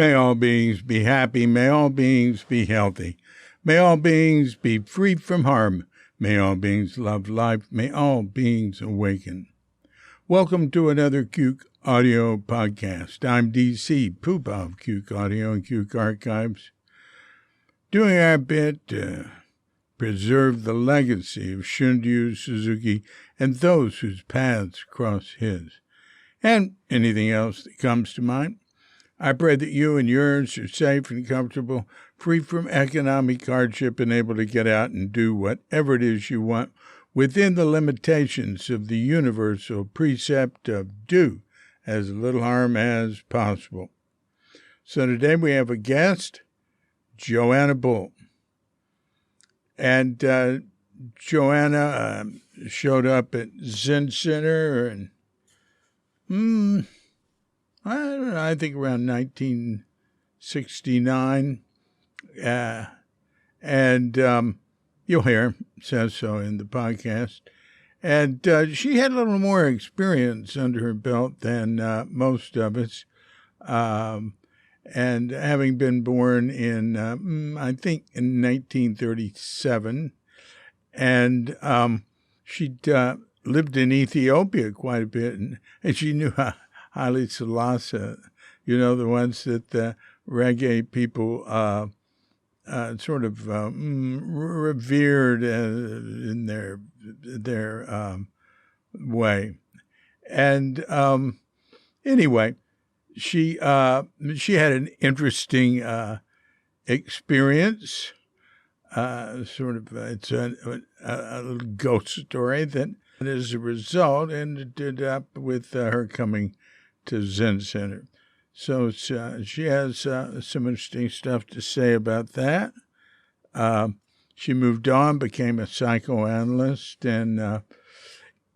May all beings be happy. May all beings be healthy. May all beings be free from harm. May all beings love life. May all beings awaken. Welcome to another Cuke Audio podcast. I'm DC, Poopa of Cuke Audio and Cuke Archives, doing our bit to preserve the legacy of Shunryu Suzuki and those whose paths cross his, and anything else that comes to mind. I pray that you and yours are safe and comfortable, free from economic hardship, and able to get out and do whatever it is you want within the limitations of the universal precept of do as little harm as possible. So today we have a guest, Joanna Bull. And Joanna showed up at Zen Center and I don't know, I think around 1969. And you'll hear, says so in the podcast. And she had a little more experience under her belt than most of us. And having been born in, I think, in 1937. And she'd lived in Ethiopia quite a bit. And she knew Haile Selassie, you know, the ones that the reggae people sort of revered in their way. And anyway, she had an interesting experience. It's a little ghost story that, as a result, ended up with her coming to Zen Center. So she has some interesting stuff to say about that. She moved on, became a psychoanalyst, and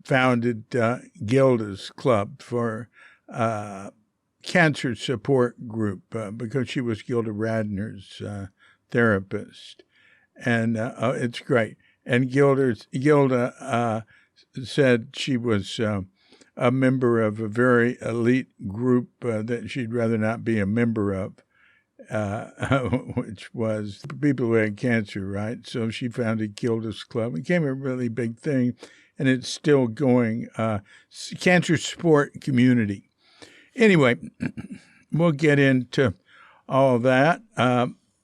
founded Gilda's Club for cancer support group because she was Gilda Radner's therapist. And it's great. And Gilda said she was a member of a very elite group that she'd rather not be a member of, which was people who had cancer, right? So she founded Gilda's Club. It became a really big thing, and it's still going. Cancer support community. Anyway, we'll get into all that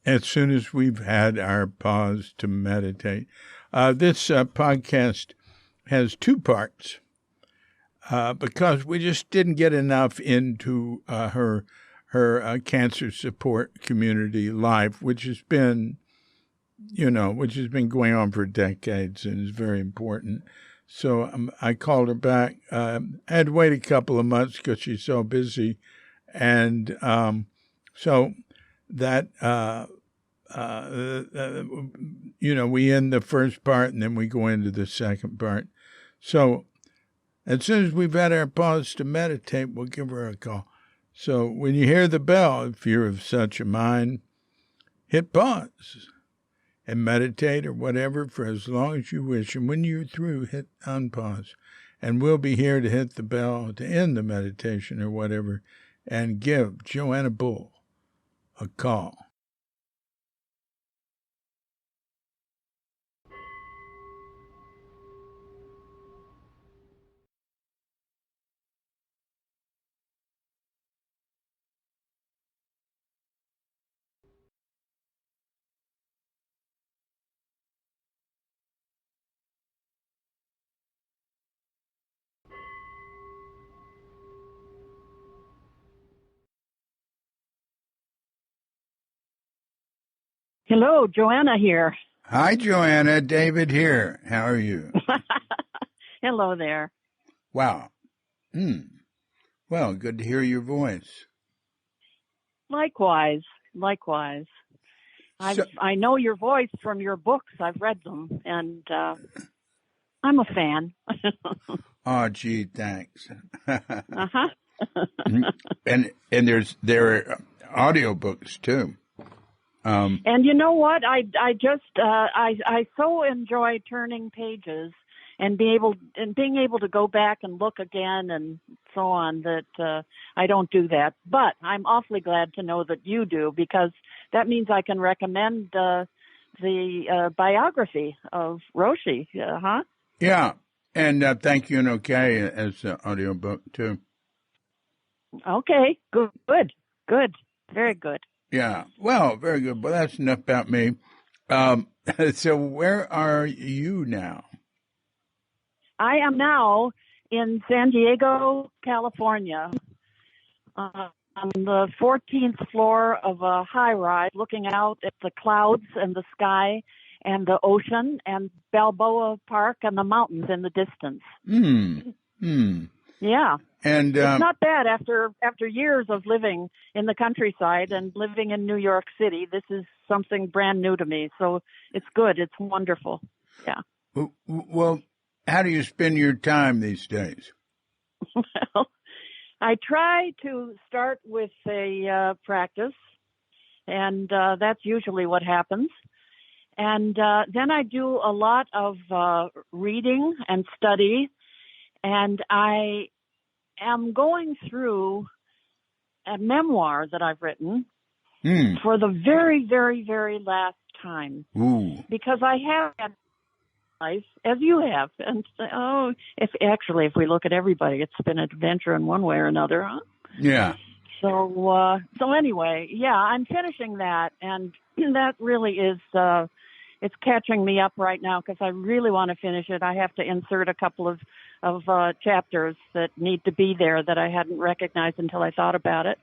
as soon as we've had our pause to meditate. This podcast has two parts. Because we just didn't get enough into her cancer support community life, which has been going on for decades and is very important. So I called her back. I had to wait a couple of months because she's so busy, and so that we end the first part and then we go into the second part. So as soon as we've had our pause to meditate, we'll give her a call. So when you hear the bell, if you're of such a mind, hit pause and meditate or whatever for as long as you wish. And when you're through, hit unpause. And we'll be here to hit the bell to end the meditation or whatever and give Joanna Bull a call. Hello, Joanna here. Hi, Joanna. David here. How are you? Hello there. Wow. Well, good to hear your voice. Likewise. I know your voice from your books. I've read them, and I'm a fan. Oh, gee, thanks. Uh-huh. And there are audiobooks too. And you know what? I so enjoy turning pages and being able to go back and look again and so on. That I don't do that, but I'm awfully glad to know that you do, because that means I can recommend the biography of Roshi. Huh? Yeah, and Thank You and Okay as an audiobook too. Okay, good, very good. Yeah, well, very good. Well, that's enough about me. So where are you now? I am now in San Diego, California, on the 14th floor of a high-rise, looking out at the clouds and the sky and the ocean and Balboa Park and the mountains in the distance. Yeah. And it's not bad after years of living in the countryside and living in New York City. This is something brand new to me, so it's good. It's wonderful. Yeah. Well, how do you spend your time these days? Well, I try to start with a practice, and that's usually what happens. And then I do a lot of reading and study, and I am going through a memoir that I've written for the very, very, very last time. Ooh. Because I have had life, as you have. And, if we look at everybody, it's been an adventure in one way or another, huh? Yeah. So anyway, yeah, I'm finishing that, and that really is, it's catching me up right now because I really want to finish it. I have to insert a couple of chapters that need to be there that I hadn't recognized until I thought about it.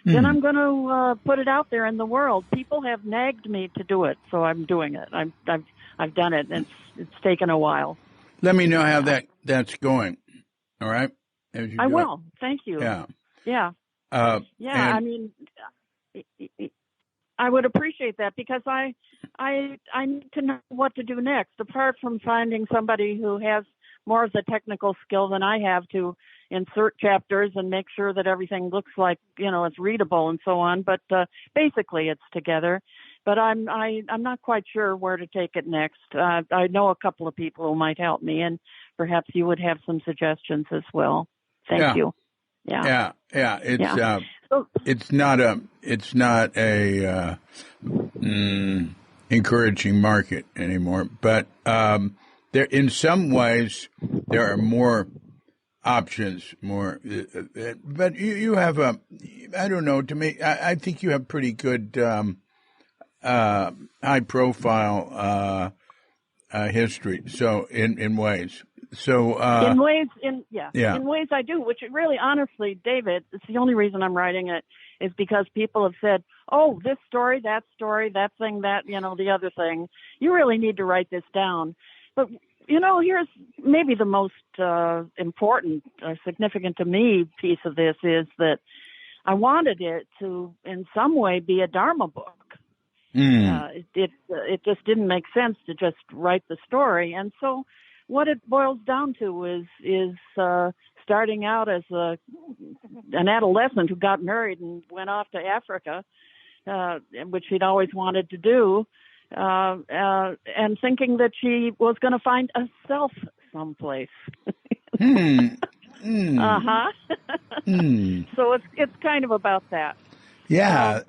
Then I'm going to put it out there in the world. People have nagged me to do it, so I'm doing it. I've done it, and it's taken a while. Let me know how that's going. All right. I will. Thank you. Yeah. Yeah. I mean, I would appreciate that, because I need to know what to do next, apart from finding somebody who has more of the technical skill than I have to insert chapters and make sure that everything looks like, it's readable and so on. But basically it's together. But I'm not quite sure where to take it next. I know a couple of people who might help me, and perhaps you would have some suggestions as well. Thank you. Yeah. It's not a encouraging market anymore, but there, in some ways, there are more options, but you have I don't know, to me, I think you have pretty good high profile history, so in ways. So in ways I do, which really, honestly, David, it's the only reason I'm writing it is because people have said, oh, this story, that thing, that, the other thing. You really need to write this down. But, here's maybe the most important, significant to me piece of this is that I wanted it to, in some way, be a Dharma book. It just didn't make sense to just write the story. And so what it boils down to is starting out as an adolescent who got married and went off to Africa, which she'd always wanted to do, and thinking that she was going to find a self someplace. So it's kind of about that. Yeah.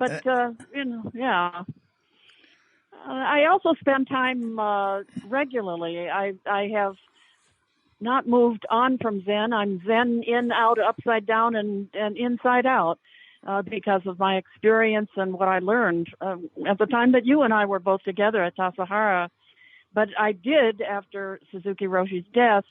I also spend time regularly. I have not moved on from Zen. I'm Zen in, out, upside down, and inside out because of my experience and what I learned at the time that you and I were both together at Tassajara. But I did, after Suzuki Roshi's death,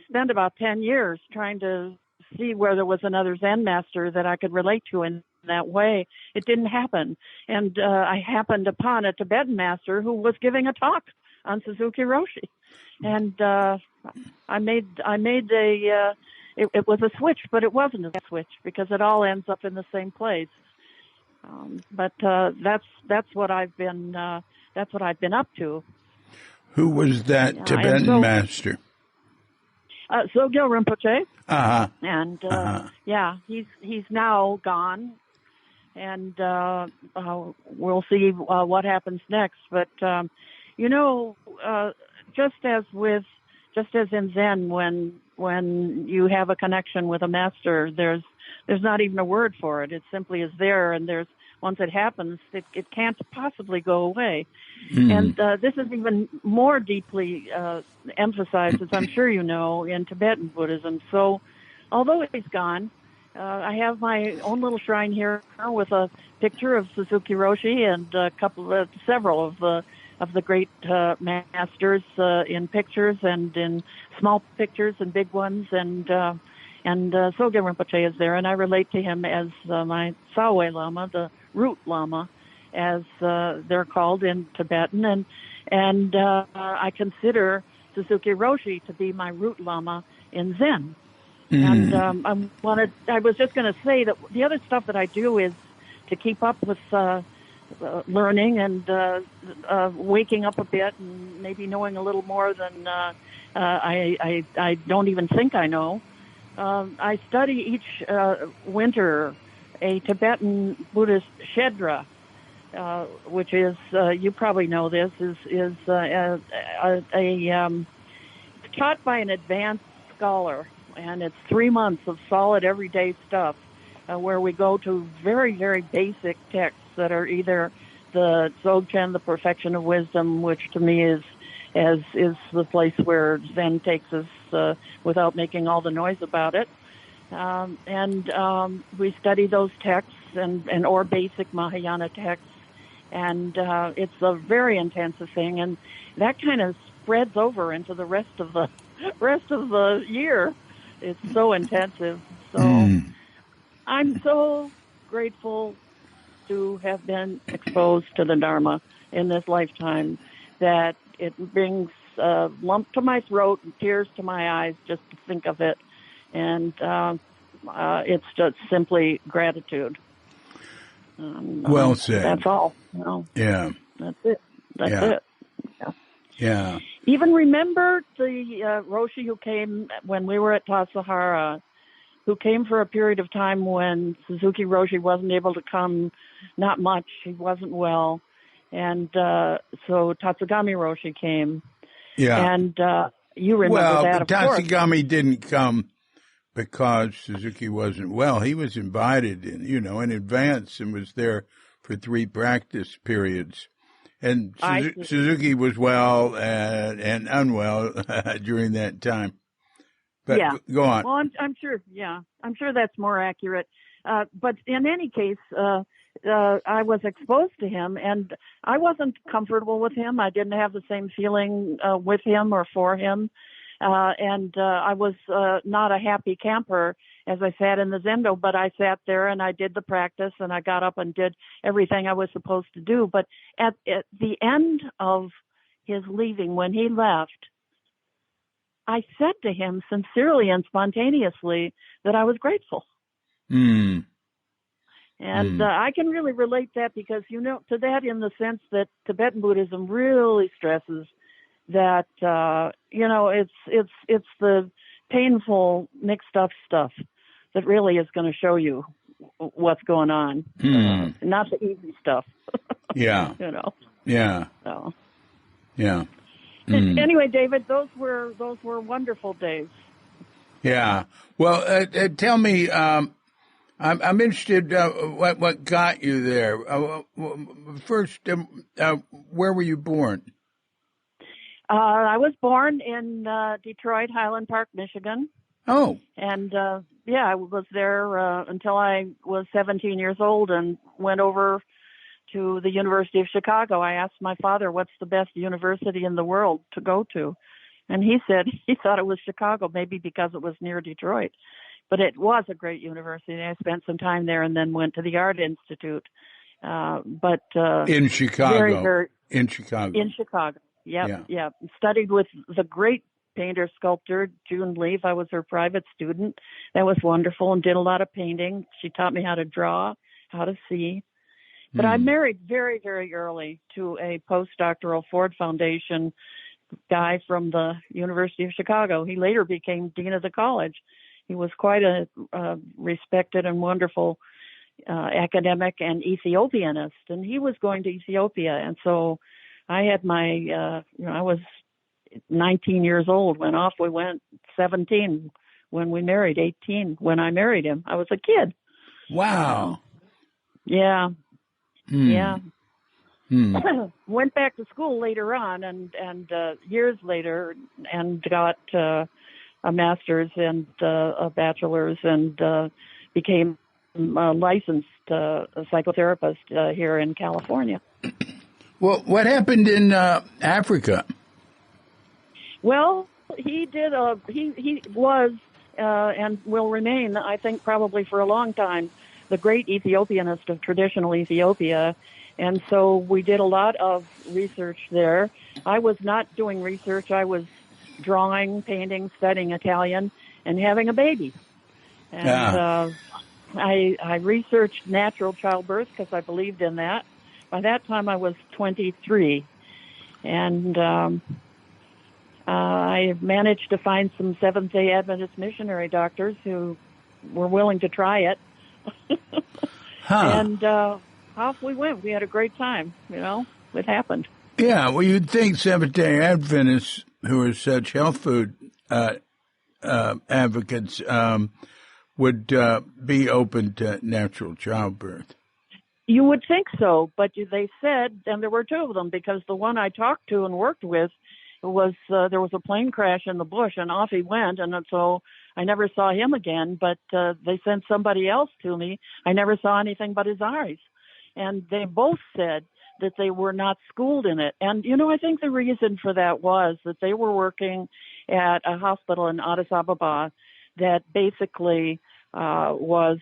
spend about 10 years trying to see where there was another Zen master that I could relate to in that way. It didn't happen. And I happened upon a Tibetan master who was giving a talk on Suzuki Roshi. And I made it was a switch, but it wasn't a switch because it all ends up in the same place. But that's what I've been up to. Who was that Tibetan master? Sogyal Rinpoche. And he's now gone, and we'll see what happens next. But just as with just as in Zen, when you have a connection with a master, there's not even a word for it. It simply is there, and once it happens, it can't possibly go away. And this is even more deeply emphasized, as I'm sure you know, in Tibetan Buddhism. So, although he's gone, I have my own little shrine here with a picture of Suzuki Roshi and several of the great masters in pictures and in small pictures and big ones, and Sogen Rinpoche is there, and I relate to him as my Sawe Lama, the root Lama, as they're called in Tibetan, and I consider Suzuki Roshi to be my root Lama in Zen. And I was just going to say that the other stuff that I do is to keep up with learning and waking up a bit and maybe knowing a little more than I don't even think I know. I study each winter a Tibetan Buddhist Shedra, which is, you probably know this, is taught by an advanced scholar. And it's 3 months of solid everyday stuff where we go to very, very basic texts that are either the Dzogchen, the Perfection of Wisdom, which to me is the place where Zen takes us without making all the noise about it. And we study those texts or basic Mahayana texts. And it's a very intensive thing. And that kind of spreads over into the rest of the year. It's so intensive. So I'm so grateful to have been exposed to the Dharma in this lifetime that it brings a lump to my throat and tears to my eyes just to think of it. And it's just simply gratitude. Well said. That's all. Yeah. That's it. That's it. Yeah. Yeah. Even remember the Roshi who came when we were at Tassajara, who came for a period of time when Suzuki Roshi wasn't able to come, not much, he wasn't well. And so Tatsugami Roshi came. Yeah. And you remember that, of course. Tatsugami didn't come because Suzuki wasn't well. He was invited in advance and was there for 3 practice periods. And Suzuki was well and unwell during that time. But yeah. Go on. Well, I'm sure. Yeah, I'm sure that's more accurate. But in any case, I was exposed to him, and I wasn't comfortable with him. I didn't have the same feeling with him or for him, and I was not a happy camper as I sat in the Zendo, but I sat there and I did the practice and I got up and did everything I was supposed to do. But at the end of his leaving, when he left, I said to him sincerely and spontaneously that I was grateful. And I can really relate that because, to that in the sense that Tibetan Buddhism really stresses that, it's the painful mixed up stuff that really is going to show you what's going on, not the easy stuff. Yeah. Yeah. So. Yeah. Anyway, David, those were wonderful days. Yeah. Well, tell me, I'm interested what got you there. First, where were you born? I was born in Detroit, Highland Park, Michigan. Oh. And I was there until I was 17 years old and went over to the University of Chicago. I asked my father, what's the best university in the world to go to? And he said he thought it was Chicago, maybe because it was near Detroit. But it was a great university. I spent some time there and then went to the Art Institute. In Chicago. In Chicago. Yep. Studied with the great painter-sculptor, June Leaf. I was her private student. That was wonderful and did a lot of painting. She taught me how to draw, how to see. But I married very, very early to a postdoctoral Ford Foundation guy from the University of Chicago. He later became dean of the college. He was quite a respected and wonderful academic and Ethiopianist, and he was going to Ethiopia. And so I had I was 19 years old when off we went, 17 when we married, 18 when I married him. I was a kid. Wow. Yeah. Hmm. Yeah. Hmm. Went back to school later on and years later and got a master's and a bachelor's and became a licensed psychotherapist here in California. Well, what happened in Africa? Well, he did. He was and will remain, I think, probably for a long time, the great Ethiopianist of traditional Ethiopia. And so we did a lot of research there. I was not doing research. I was drawing, painting, studying Italian, and having a baby. And I researched natural childbirth because I believed in that. By that time, I was 23. And I managed to find some Seventh-day Adventist missionary doctors who were willing to try it. And off we went. We had a great time. It happened. Yeah, well, you'd think Seventh-day Adventists, who are such health food advocates, would be open to natural childbirth. You would think so, but they said, and there were two of them, because the one I talked to and worked with was there was a plane crash in the bush, and off he went, and so I never saw him again, but they sent somebody else to me. I never saw anything but his eyes. And they both said that they were not schooled in it. And, I think the reason for that was that they were working at a hospital in Addis Ababa that basically was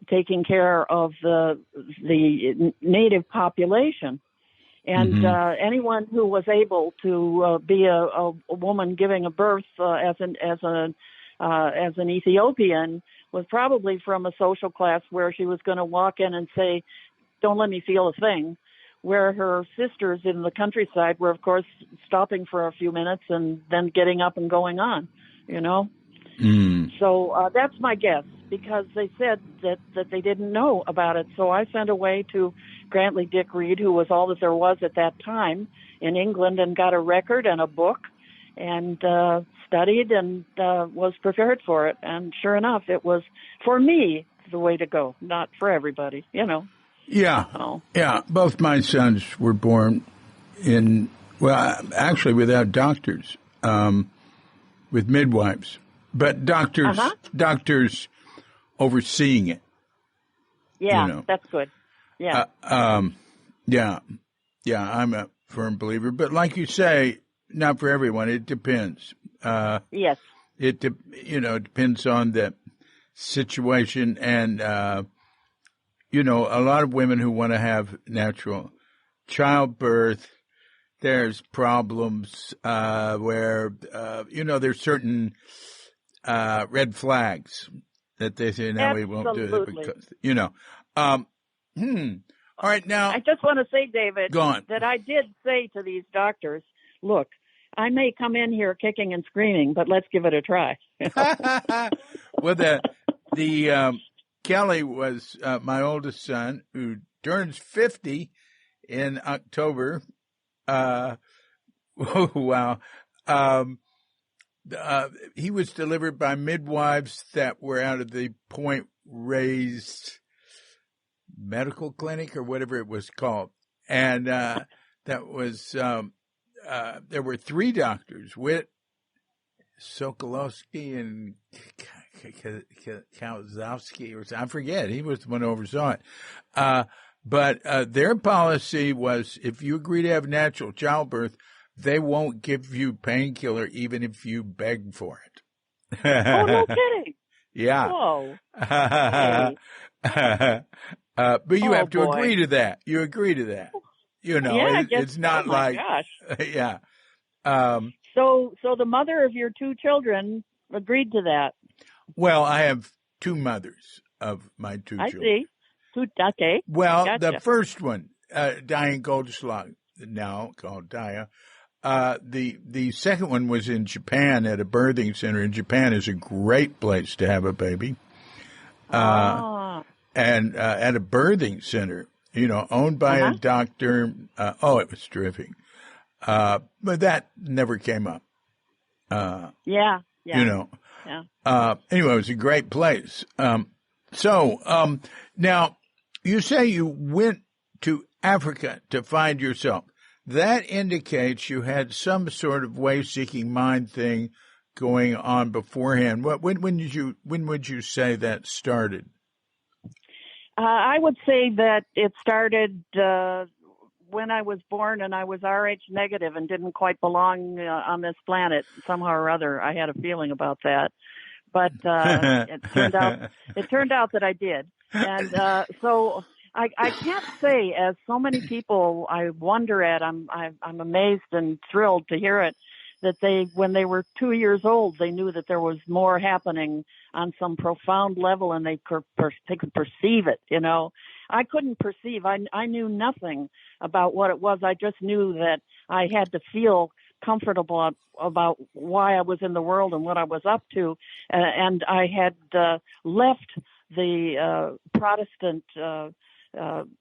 taking care of the native population. And anyone who was able to be a woman giving a birth as an Ethiopian was probably from a social class where she was going to walk in and say, "Don't let me feel a thing," where her sisters in the countryside were, of course, stopping for a few minutes and then getting up and going on, So that's my guess, because they said that they didn't know about it. So I sent away to Grantley Dick Reed, who was all that there was at that time in England, and got a record and a book and studied and was prepared for it. And sure enough, it was, for me, the way to go, not for everybody, Yeah. Oh. Yeah. Both my sons were born actually without doctors, with midwives, but doctors overseeing it. Yeah, that's good. Yeah. Yeah. I'm a firm believer, but like you say, not for everyone. It depends. Yes. It depends on the situation, and a lot of women who want to have natural childbirth, there's problems where there's certain red flags that they say, no, we won't do it because, All right, now. I just want to say, David, go on. that I did say to these doctors, look, I may come in here kicking and screaming, but let's give it a try. Well, the Kelly was my oldest son, who turns 50 in October. Wow. He was delivered by midwives that were out of the Point Reyes Medical Clinic or whatever it was called. And that was, there were three doctors, Witt, Sokolowski, and Kalzowski, or I forget. He was the one who oversaw it. But their policy was, if you agree to have natural childbirth, they won't give you painkiller even if you beg for it. Oh, no kidding. Yeah. Whoa. But you have to agree to that. You agree to that. It's not like, gosh. Yeah. So the mother of your two children agreed to that. Well, I have two mothers of my two children. I see. Okay. Well, Gotcha. the first one, Diane Goldschlag, now called Daya. The second one was in Japan at a birthing center. In Japan is a great place to have a baby. And at a birthing center, owned by a doctor. It was terrific. But that never came up. Yeah. You know. Yeah. Anyway, it was a great place. Now you say you went to Africa to find yourself. That indicates you had some sort of way-seeking mind thing going on beforehand. When would you say that started? I would say that it started when I was born and I was Rh negative and didn't quite belong on this planet somehow or other. I had a feeling about that, but it turned out that I did, and so I can't say, as so many people I wonder at. I'm amazed and thrilled to hear it, that when they were 2 years old, they knew that there was more happening on some profound level, and they could perceive it. You know, I couldn't perceive. I knew nothing about what it was. I just knew that I had to feel comfortable about why I was in the world and what I was up to, and I had left the Protestant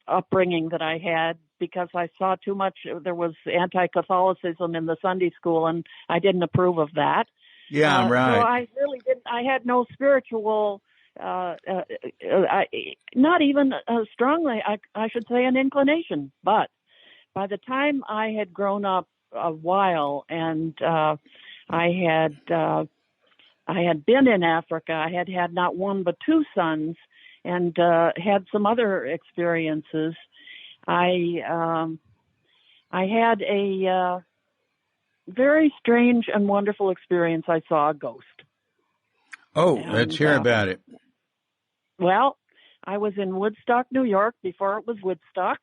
upbringing that I had, because I saw too much. There was anti-Catholicism in the Sunday school, and I didn't approve of that. Yeah, right. So I really didn't. I had no spiritual, not even strongly, I should say, an inclination. But by the time I had grown up a while, and I had been in Africa, I had not one but two sons, and had some other experiences. I had a very strange and wonderful experience. I saw a ghost. Oh, let's hear about it. Well, I was in Woodstock, New York, before it was Woodstock,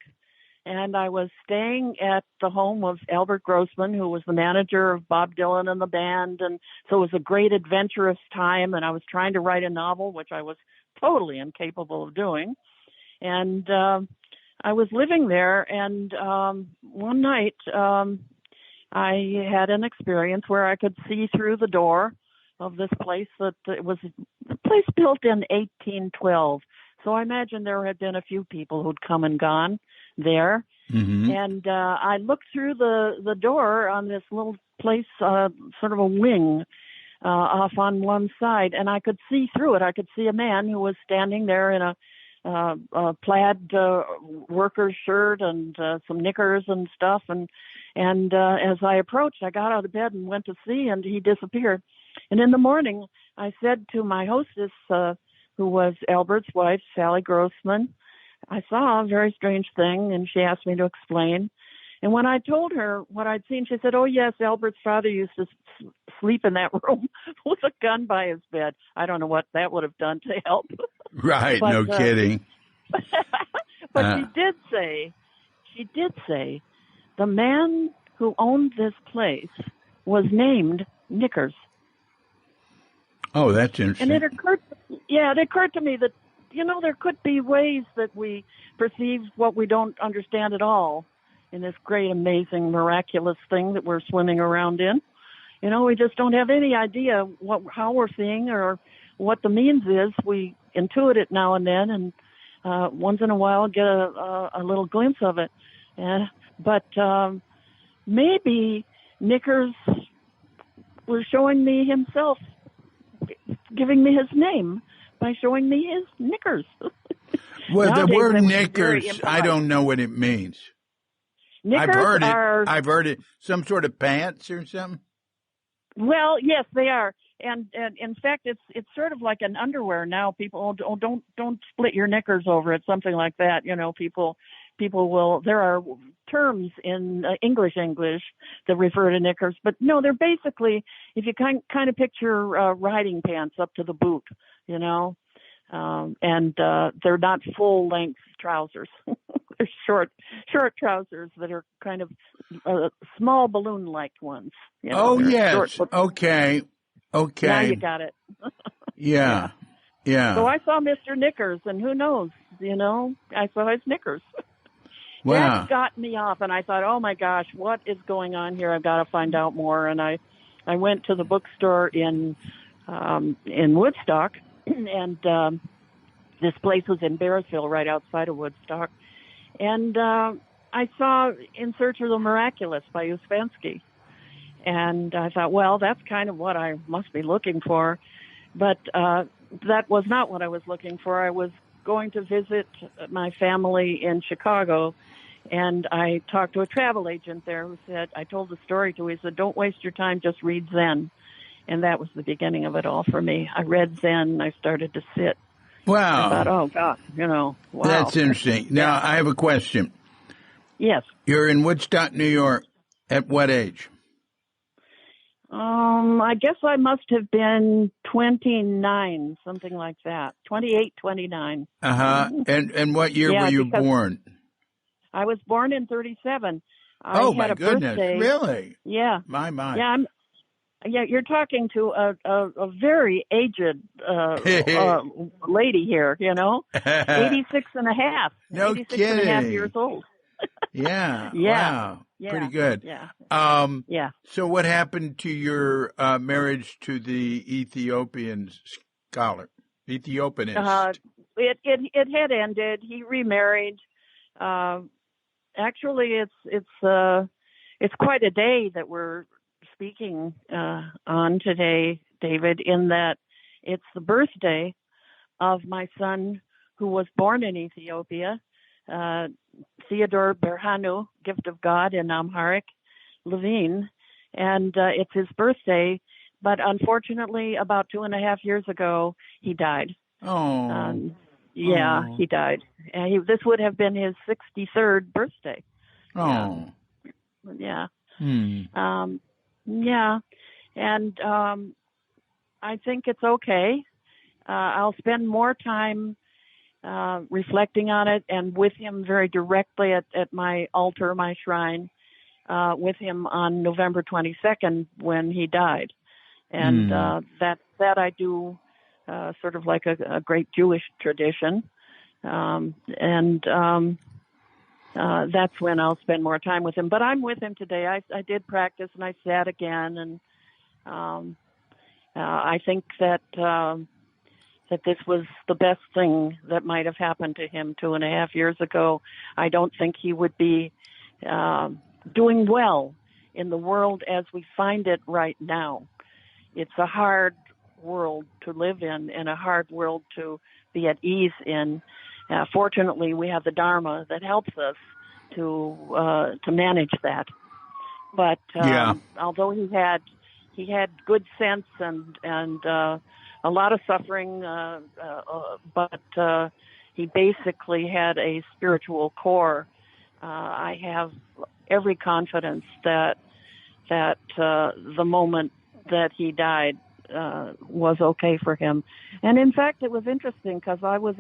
and I was staying at the home of Albert Grossman, who was the manager of Bob Dylan and the band, and so it was a great adventurous time, and I was trying to write a novel, which I was totally incapable of doing, and I was living there, and one night I had an experience where I could see through the door of this place. That it was a place built in 1812. So I imagine there had been a few people who'd come and gone there. Mm-hmm. And I looked through the door on this little place, sort of a wing off on one side, and I could see through it. I could see a man who was standing there in a plaid worker's shirt and some knickers and stuff. And as I approached, I got out of bed and went to see, and he disappeared. And in the morning, I said to my hostess, who was Albert's wife, Sally Grossman, I saw a very strange thing, and she asked me to explain. And when I told her what I'd seen, she said, "Oh, yes, Albert's father used to sleep in that room with a gun by his bed." I don't know what that would have done to help. Right, but, no kidding. But she did say, the man who owned this place was named Knickers. Oh, that's interesting. And it occurred to me that, there could be ways that we perceive what we don't understand at all in this great, amazing, miraculous thing that we're swimming around in. We just don't have any idea how we're seeing or what the means is. We intuit it now and then, and once in a while get a little glimpse of it. But maybe Knickers was showing me himself, giving me his name by showing me his knickers. Well, the word knickers, I don't know what it means. Knickers I've heard it. Some sort of pants or something? Well, yes, they are. And in fact, it's sort of like an underwear now. People don't split your knickers over it, something like that. People will. There are terms in English that refer to knickers, but no, they're basically, if you kind of picture riding pants up to the boot, and they're not full length trousers. They're short trousers that are kind of small balloon like ones. Oh yes, okay. Now you got it. Yeah. So I saw Mr. Knickers, and who knows? I saw his knickers. Wow. That got me off, and I thought, oh my gosh, what is going on here? I've got to find out more. And I went to the bookstore in Woodstock, and this place was in Bearsville, right outside of Woodstock. And I I saw In Search of the Miraculous by Uspensky. And I thought, well, that's kind of what I must be looking for. But that was not what I was looking for. I was going to visit my family in Chicago, and I talked to a travel agent there who said, I told the story to him, he said, don't waste your time, just read Zen. And that was the beginning of it all for me. I read Zen, I started to sit. Wow. I thought, oh, God, wow. That's interesting. Now, Yeah. I have a question. Yes. You're in Woodstock, New York. At what age? I guess I must have been 29, something like that. 28, 29. Uh-huh. And what year were you born? I was born in 37. I Oh, had my a goodness. birthday. Really? Yeah. My. Yeah, you're talking to a very aged lady here, 86 and a half. No 86 kidding. and a half years old. Yeah. Yeah. Wow. Yeah. Pretty good. Yeah. Yeah. So what happened to your marriage to the Ethiopian scholar, Ethiopianist? It had ended. He remarried. Actually, it's quite a day that we're speaking on today, David, in that it's the birthday of my son who was born in Ethiopia, Theodore Berhanu, Gift of God in Amharic, Levine, and it's his birthday. But unfortunately, about 2.5 years ago, he died. Oh. He died. And this would have been his 63rd birthday. Oh. Yeah. Yeah. And I think it's okay. I'll spend more time reflecting on it and with him very directly at my altar, my shrine, with him on November 22nd when he died. And that I do sort of like a great Jewish tradition. That's when I'll spend more time with him. But I'm with him today. I did practice and I sat again. And I think that this was the best thing that might have happened to him 2.5 years ago. I don't think he would be doing well in the world as we find it right now. It's a hard world to live in and a hard world to be at ease in. Fortunately, we have the Dharma that helps us to manage that. But although he had good sense and a lot of suffering, but he basically had a spiritual core. I have every confidence that the moment that he died was okay for him. And in fact, it was interesting because I was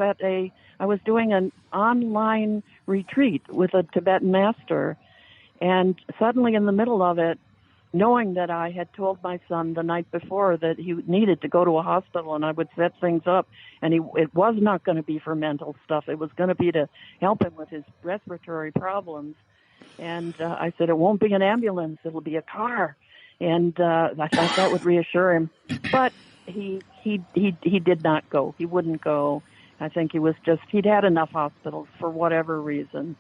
doing an online retreat with a Tibetan master, and suddenly in the middle of it, knowing that I had told my son the night before that he needed to go to a hospital and I would set things up, and it was not going to be for mental stuff. It was going to be to help him with his respiratory problems. And I said, it won't be an ambulance, it'll be a car. And I thought that would reassure him. But he did not go. He wouldn't go. I think he'd had enough hospitals for whatever reason.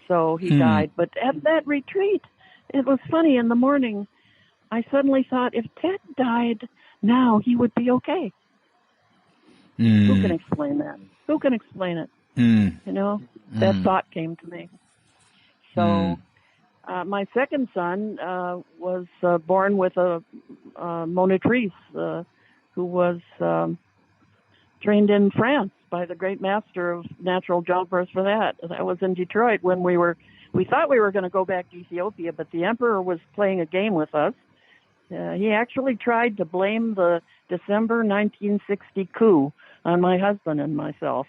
So he died. But at that retreat, it was funny. In the morning, I suddenly thought, if Ted died now, he would be okay. Who can explain that? Who can explain it? That thought came to me. So my second son was born with a monitrice who was trained in France by the great master of natural childbirth for that. That was in Detroit when we thought we were going to go back to Ethiopia, but the emperor was playing a game with us. He actually tried to blame the December 1960 coup on my husband and myself,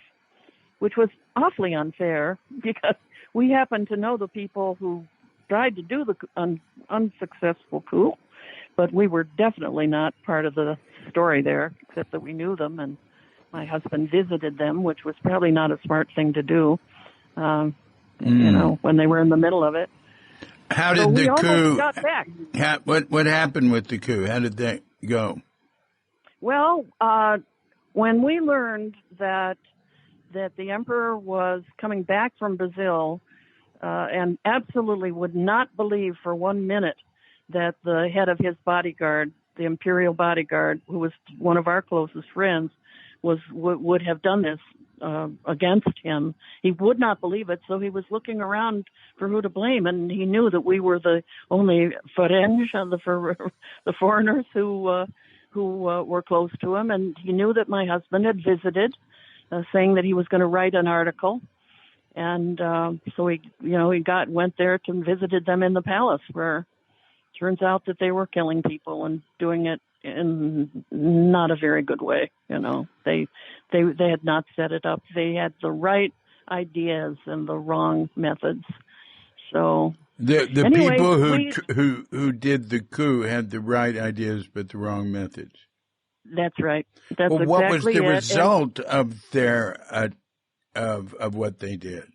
which was awfully unfair because we happened to know the people who tried to do the unsuccessful coup, but we were definitely not part of the story there, except that we knew them, and my husband visited them, which was probably not a smart thing to do, when they were in the middle of it. How did the coup? Got back. What happened with the coup? How did that go? Well, when we learned that the emperor was coming back from Brazil, and absolutely would not believe for 1 minute that the head of his bodyguard, the imperial bodyguard, who was one of our closest friends, would have done this against him. He would not believe it, so he was looking around for who to blame, and he knew that we were the only the foreigners who were close to him, and he knew that my husband had visited, saying that he was going to write an article, and so he went there to visited them in the palace, where turns out that they were killing people and doing it in not a very good way. They had not set it up. They had the right ideas and the wrong methods. So the anyway, people who did the coup had the right ideas but the wrong methods. That's right. That's well, what was exactly the result of their of what they did?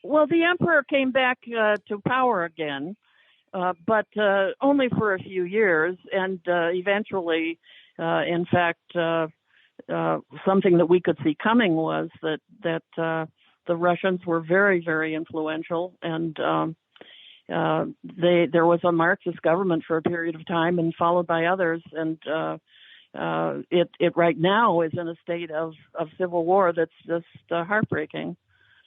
Well, the emperor came back to power again. But only for a few years, and eventually, in fact, something that we could see coming was that the Russians were very, very influential, and there was a Marxist government for a period of time, and followed by others, and it right now is in a state of civil war that's just heartbreaking.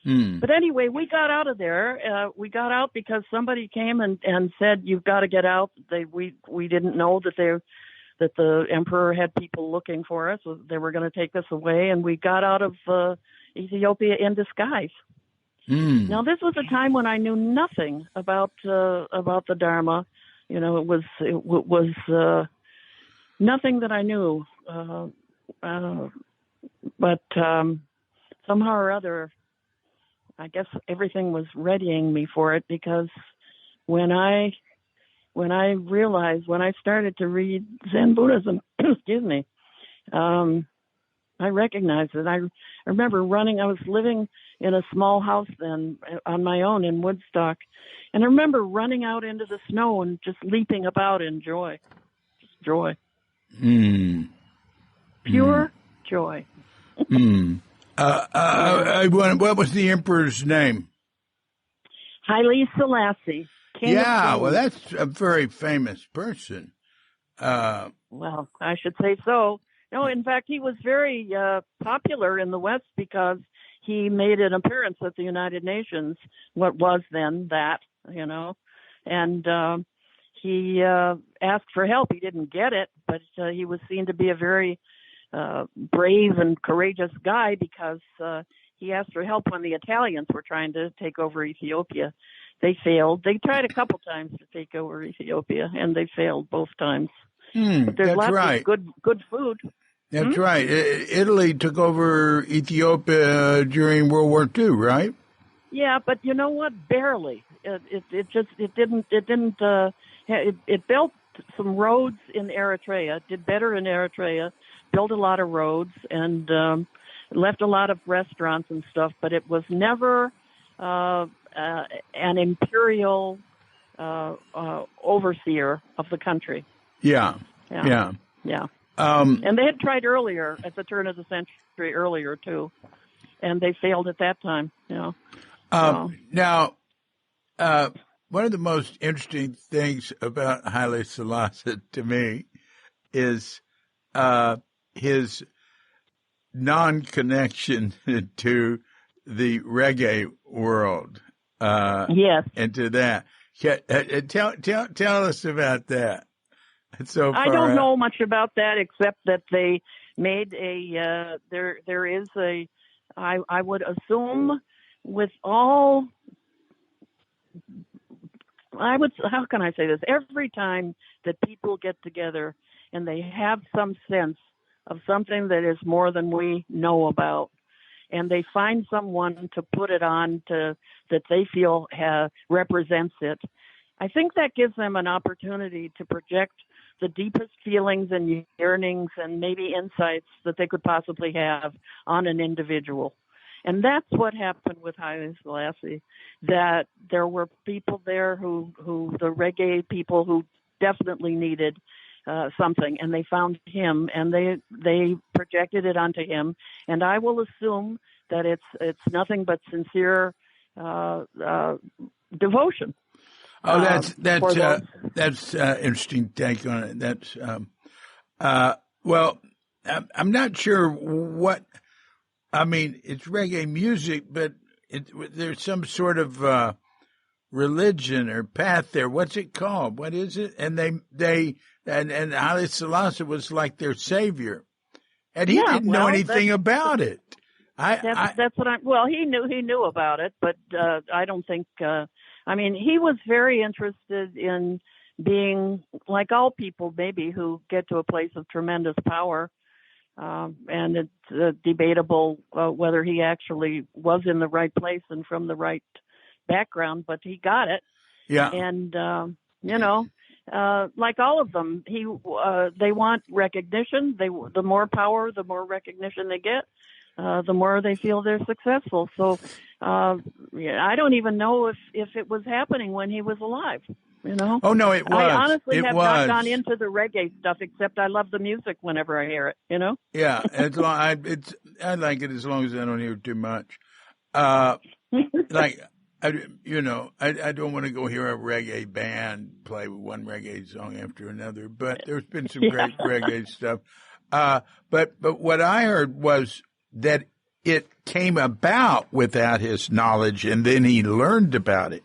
But anyway, we got out of there. We got out because somebody came and said, "You've got to get out." We didn't know that the emperor had people looking for us. They were going to take us away, and we got out of Ethiopia in disguise. Now, this was a time when I knew nothing about the Dharma. It was nothing that I knew. But somehow or other, I guess everything was readying me for it, because when I started to read Zen Buddhism, excuse me, I recognized it. I remember running. I was living in a small house then on my own in Woodstock, and I remember running out into the snow and just leaping about in joy, just joy, pure joy. What was the emperor's name? Haile Selassie. Well, that's a very famous person. Well, I should say so. No, in fact, he was very popular in the West because he made an appearance at the United Nations, what was then that, and he asked for help. He didn't get it, but he was seen to be a very brave and courageous guy, because he asked for help when the Italians were trying to take over Ethiopia. They failed. They tried a couple times to take over Ethiopia, and they failed both times. But there's lots of good food. That's right. Italy took over Ethiopia during World War II, right? Yeah, but you know what? Barely. It built some roads in Eritrea. Did better in Eritrea. Built a lot of roads and left a lot of restaurants and stuff, but it was never an imperial overseer of the country. Yeah. And they had tried earlier, at the turn of the century earlier too, and they failed at that time. Now, one of the most interesting things about Haile Selassie to me is his non-connection to the reggae world. Yes. And to that. Tell us about that. So far I don't know much about that, except that they made there is a, I would assume with all, how can I say this? Every time that people get together and they have some sense of something that is more than we know about, and they find someone to put it on that they feel represents it, I think that gives them an opportunity to project the deepest feelings and yearnings and maybe insights that they could possibly have on an individual. And that's what happened with Haile Selassie, that there were people there who the reggae people who definitely needed something, and they found him, and they projected it onto him. And I will assume that it's nothing but sincere devotion. Oh, that's interesting take on it. That's well, I'm not sure what. I mean, it's reggae music, but there's some sort of religion or path there. What's it called? What is it? And and Haile Selassie was like their savior, and he didn't know anything about it. That's what well, he knew about it, but I don't think. I mean, he was very interested in being like all people, maybe, who get to a place of tremendous power. And it's debatable whether he actually was in the right place and from the right background, but he got it. Yeah. And like all of them, they want recognition. The more power, the more recognition they get, the more they feel they're successful. So I don't even know if it was happening when he was alive. Oh no, it was. I honestly have not gone into the reggae stuff, except I love the music whenever I hear it. Yeah, I like it as long as I don't hear too much. Like I don't want to go hear a reggae band play one reggae song after another, but there's been some great reggae stuff. But what I heard was that it came about without his knowledge, and then he learned about it.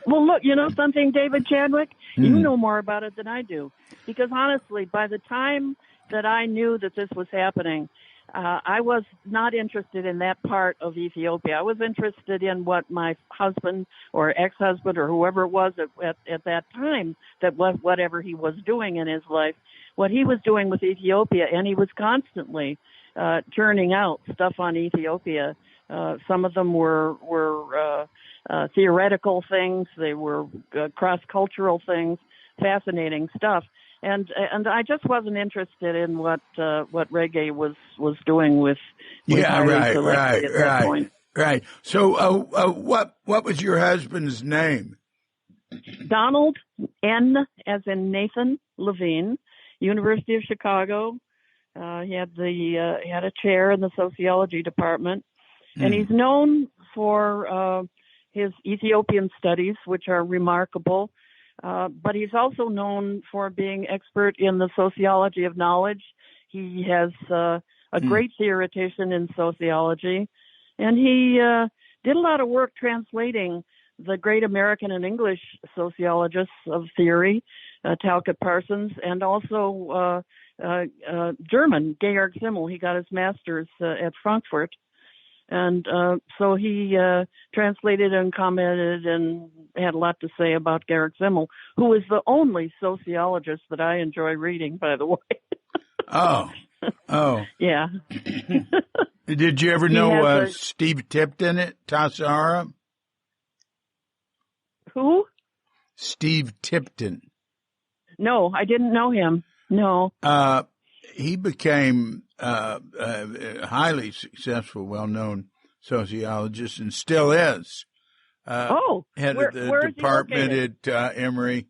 Well, look, something, David Chadwick? You know more about it than I do. Because honestly, by the time that I knew that this was happening, I was not interested in that part of Ethiopia. I was interested in what my husband or ex-husband or whoever it was at that time, whatever he was doing in his life, what he was doing with Ethiopia, and he was constantly churning out stuff on Ethiopia. Some of them were theoretical things. They were cross-cultural things, fascinating stuff. And I just wasn't interested in what reggae was doing with Haile Selassie at that point. Right. So what was your husband's name? Donald N. as in Nathan Levine, University of Chicago. He had a chair in the sociology department, and he's known for his Ethiopian studies, which are remarkable. But he's also known for being expert in the sociology of knowledge. He has a great theoretician in sociology, and he did a lot of work translating the great American and English sociologists of theory, Talcott Parsons, and also German, Georg Simmel. He got his master's at Frankfurt. And so he translated and commented and had a lot to say about Georg Simmel, who is the only sociologist that I enjoy reading, by the way. Oh. Yeah. Did you ever know Steve Tipton at Tassajara? Who? Steve Tipton. No, I didn't know him. No. He became a highly successful, well-known sociologist, and still is. Head of the department at Emory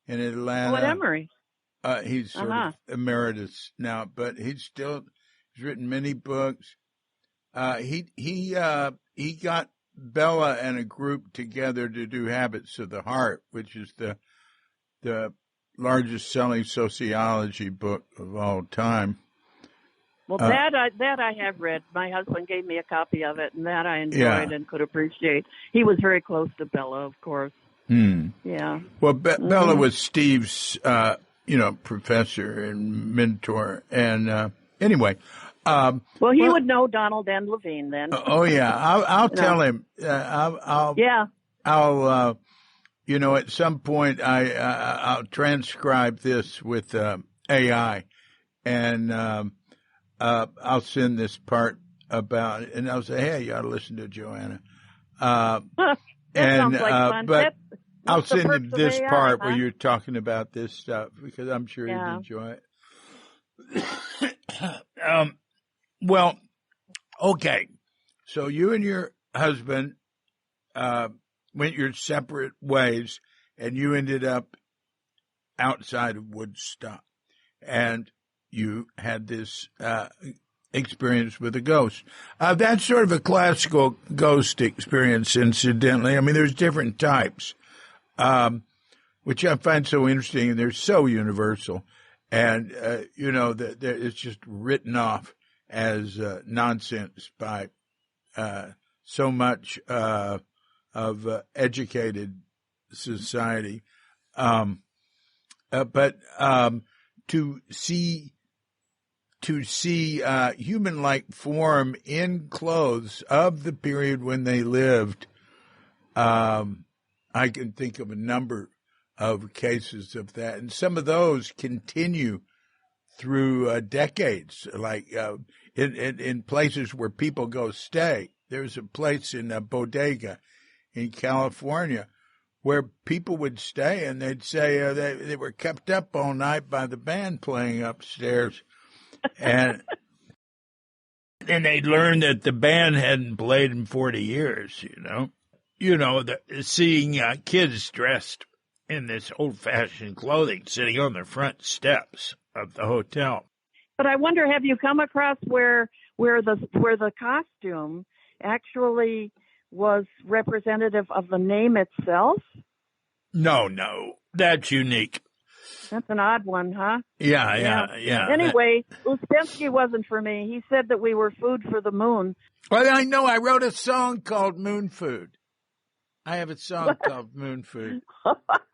in Atlanta. What Emory? He's sort of emeritus now, but he's written many books. He got Bella and a group together to do Habits of the Heart, which is the largest selling sociology book of all time. Well, that I have read. My husband gave me a copy of it, and that I enjoyed and could appreciate. He was very close to Bella, of course. Yeah. Well, Bella was Steve's, professor and mentor. And anyway. Well, he would know Donald N. Levine then. Oh yeah, I'll tell him. I'll at some point I'll transcribe this with AI, and I'll send this part about it, and I'll say, hey, you ought to listen to Joanna. Sounds like fun. But I'll send him this part where you're talking about this stuff, because I'm sure he'd enjoy it. Well, okay. So you and your husband went your separate ways, and you ended up outside of Woodstock. And you had this experience with a ghost. That's sort of a classical ghost experience, incidentally. I mean, there's different types, which I find so interesting. They're so universal. And, it's just written off as nonsense by so much of educated society. But to see human-like form in clothes of the period when they lived, I can think of a number of cases of that, and some of those continue through decades, like in places where people go stay. There's a place in Bodega in California where people would stay, and they'd say they were kept up all night by the band playing upstairs. And then they'd learn that the band hadn't played in 40 years, seeing kids dressed in this old-fashioned clothing sitting on the front steps of the hotel. But I wonder, have you come across where the costume actually was representative of the name itself? No, that's unique. That's an odd one, huh? Yeah. Anyway, Uspensky wasn't for me. He said that we were food for the moon. Well, I know. I wrote a song called Moon Food. I have a song called Moon Food,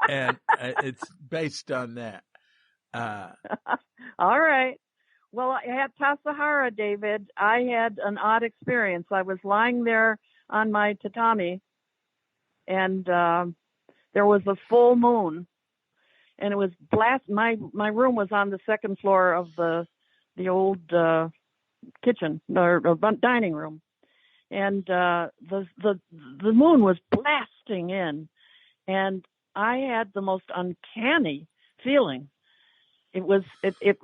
and it's based on that. All right. Well, at Tassajara, David, I had an odd experience. I was lying there on my tatami, and there was a full moon, and it was my room was on the second floor of the old kitchen or dining room, and the moon was blasting in, and I had the most uncanny feeling. It was as if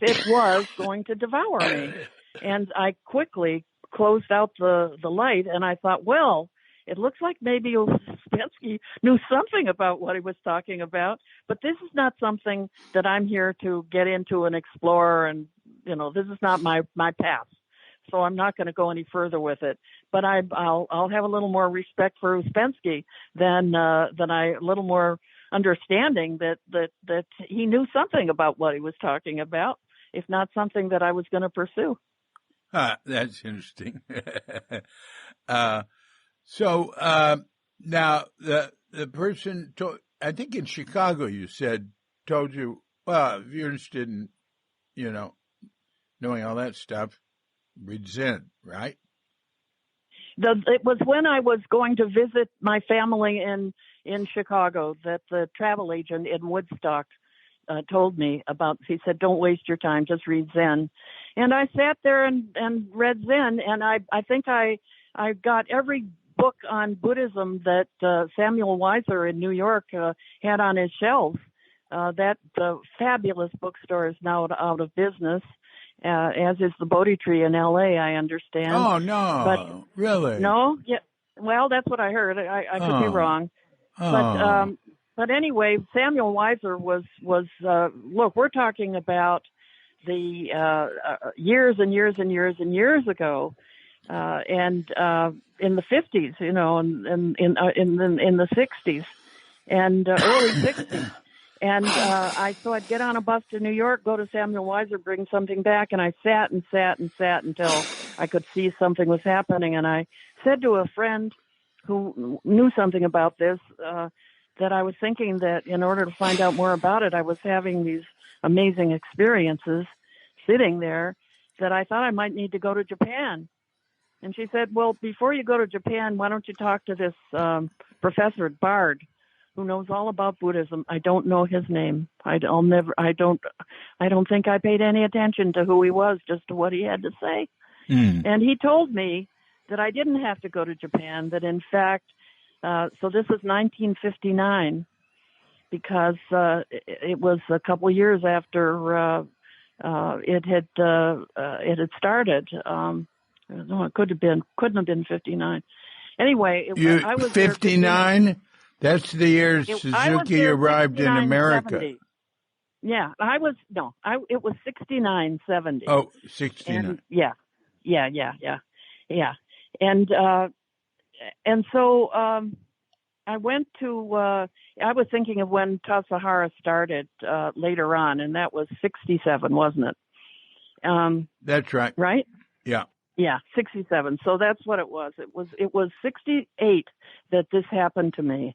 it was going to devour me, and I quickly closed out the light, and I thought, well, it looks like maybe Uspensky knew something about what he was talking about, but this is not something that I'm here to get into and explore, and this is not my path. So I'm not going to go any further with it. But I'll have a little more respect for Uspensky than a little more understanding that he knew something about what he was talking about, if not something that I was going to pursue. That's interesting. So now the person I think in Chicago you told you, well, if you're interested in knowing all that stuff, read Zen, right? It was when I was going to visit my family in Chicago that the travel agent in Woodstock told me about. He said, "Don't waste your time, just read Zen." And I sat there and read Zen, and I think I got every book on Buddhism that Samuel Weiser in New York had on his shelves. That fabulous bookstore is now out of business. As is the Bodhi Tree in L.A., I understand. Oh, no. But, really? No? Yeah. Well, that's what I heard. I could be wrong. Oh. But anyway, Samuel Weiser was look, we're talking about the years and years and years and years ago, and in the 50s, and in the 60s and early 60s. And so I'd get on a bus to New York, go to Samuel Weiser, bring something back, and I sat until I could see something was happening. And I said to a friend who knew something about this that I was thinking that in order to find out more about it, I was having these amazing experiences sitting there that I thought I might need to go to Japan. And she said, well, before you go to Japan, why don't you talk to this professor at Bard, who knows all about Buddhism. I don't know his name. I don't think I paid any attention to who he was, just to what he had to say. And he told me that I didn't have to go to Japan, that in fact, so this was 1959, because it was a couple of years after it had started. No, it couldn't have been 59. Anyway, I was 59. That's the year Suzuki arrived in America. 70. Yeah, it was 69.70. Oh, 69. And yeah. And so I went to. I was thinking of when Tassajara started later on, and that was 67, wasn't it? That's right. Right? Yeah. Yeah, 67. So that's what it was. It was 68 that this happened to me,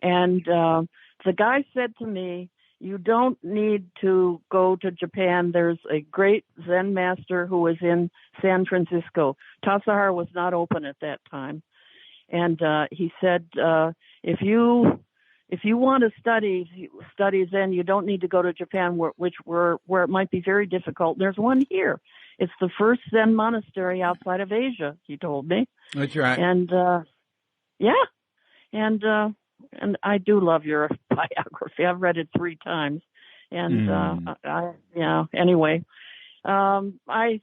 and the guy said to me, "You don't need to go to Japan. There's a great Zen master who is in San Francisco." Tassajara was not open at that time, and he said, "If you want to study Zen, you don't need to go to Japan, where it might be very difficult. There's one here. It's the first Zen monastery outside of Asia," he told me. That's right. And yeah, and I do love your biography. I've read it 3 times, and Anyway, I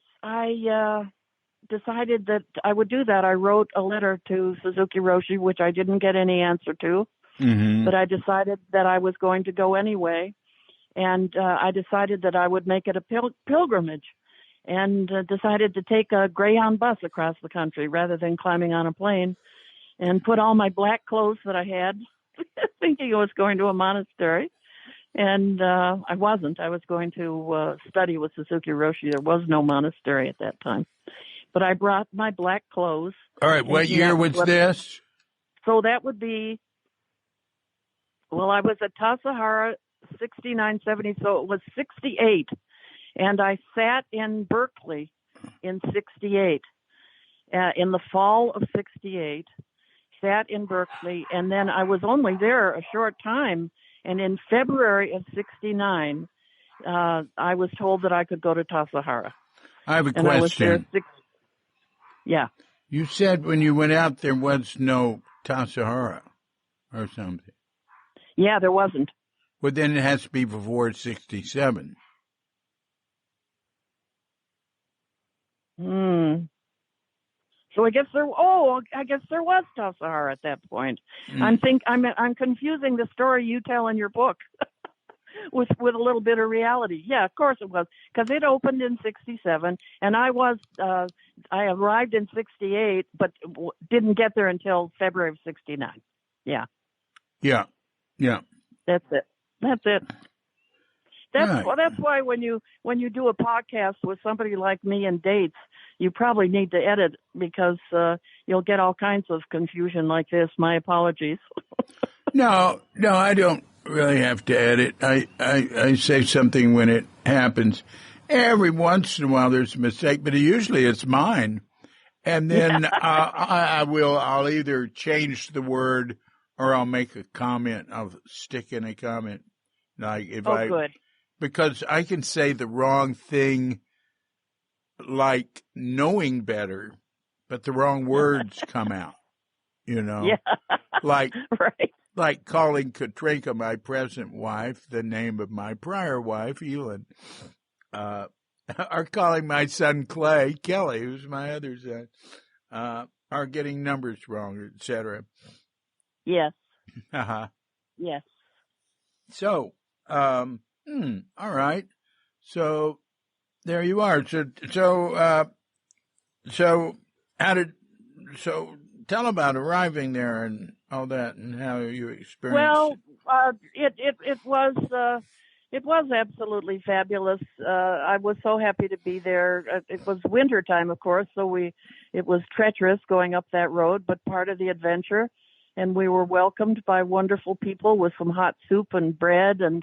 decided that I would do that. I wrote a letter to Suzuki Roshi, which I didn't get any answer to, but I decided that I was going to go anyway, and I decided that I would make it a pilgrimage, and decided to take a Greyhound bus across the country rather than climbing on a plane, and put all my black clothes that I had, thinking I was going to a monastery. And I wasn't. I was going to study with Suzuki Roshi. There was no monastery at that time. But I brought my black clothes. All right. What year was this? So that would be, well, I was at Tassajara 69.70, so it was 68. And I sat in Berkeley in 68, in the fall of 68, sat in Berkeley, and then I was only there a short time. And in February of 69, I was told that I could go to Tassajara. I have a question. I was there yeah. You said when you went out there was no Tassajara or something. Yeah, there wasn't. Well, then it has to be before 67. So I guess there was Tassajara at that point. I'm confusing the story you tell in your book with a little bit of reality. Yeah, of course it was, because it opened in 67, and I arrived in 68, but didn't get there until February of 69. Yeah. Yeah. That's it. That's why when you do a podcast with somebody like me and dates, you probably need to edit, because you'll get all kinds of confusion like this. My apologies. No, I don't really have to edit. I say something when it happens. Every once in a while there's a mistake, but usually it's mine. And then I'll either change the word or I'll make a comment. I'll stick in a comment. Like good. Because I can say the wrong thing, like knowing better, but the wrong words come out, Yeah. Like, right. Like calling Katrinka, my present wife, the name of my prior wife, Elin, or calling my son Kelly, who's my other son, are getting numbers wrong, etc. Yes. Uh-huh. Yes. So, all right. So there you are. So tell about arriving there and all that and how you experienced it. It was absolutely fabulous. I was so happy to be there. It was winter time, of course, so it was treacherous going up that road, but part of the adventure. And we were welcomed by wonderful people with some hot soup and bread, and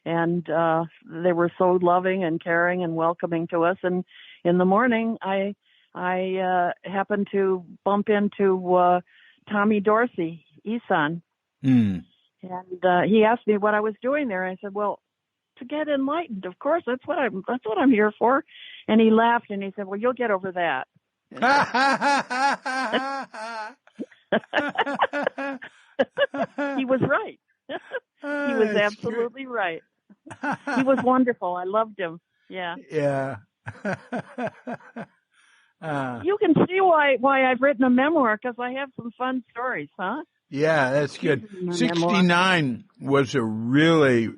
they were so loving and caring and welcoming to us. And in the morning, I happened to bump into Tommy Dorsey, Isan, and he asked me what I was doing there. I said, "Well, to get enlightened, of course. That's what I'm here for." And he laughed and he said, "Well, you'll get over that." He was right. He was absolutely right. He was wonderful. I loved him. Yeah. Yeah. You can see why I've written a memoir, because I have some fun stories, huh? Yeah, that's good. 69 was a really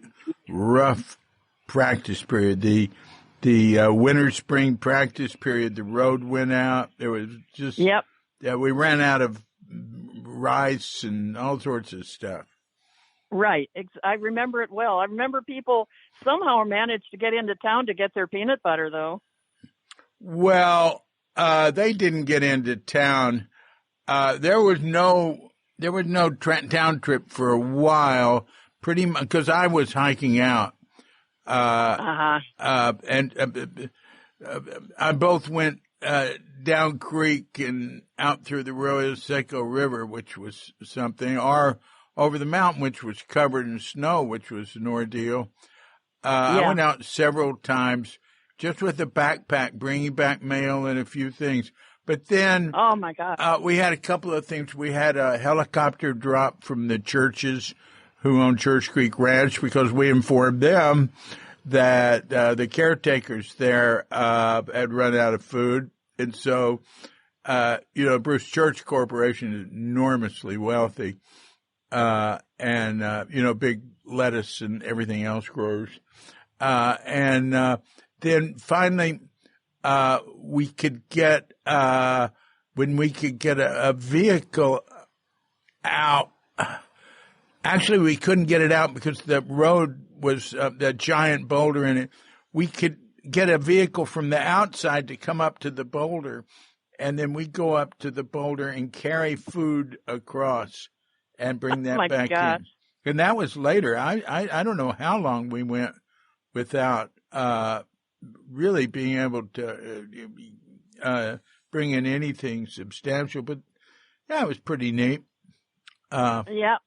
rough practice period. The winter spring practice period. The road went out. There was just we ran out of rice and all sorts of stuff. Right. I remember it well. I remember people somehow managed to get into town to get their peanut butter, though. Well, they didn't get into town. There was no town trip for a while, pretty much, because I was hiking out. And I both went down creek and out through the Arroyo Seco River, which was something, or over the mountain, which was covered in snow, which was an ordeal. I went out several times just with a backpack, bringing back mail and a few things. But then, oh my God, we had a couple of things. We had a helicopter drop from the churches who own Church Creek Ranch, because we informed them that the caretakers there had run out of food. And so, Bruce Church Corporation is enormously wealthy, and big lettuce and everything else growers. Then finally, we could get, when we could get a vehicle out. Actually, we couldn't get it out because the road was that giant boulder in it. We could get a vehicle from the outside to come up to the boulder, and then we go up to the boulder and carry food across and bring that back in. And that was later. I don't know how long we went without really being able to bring in anything substantial, but that was pretty neat. Yeah.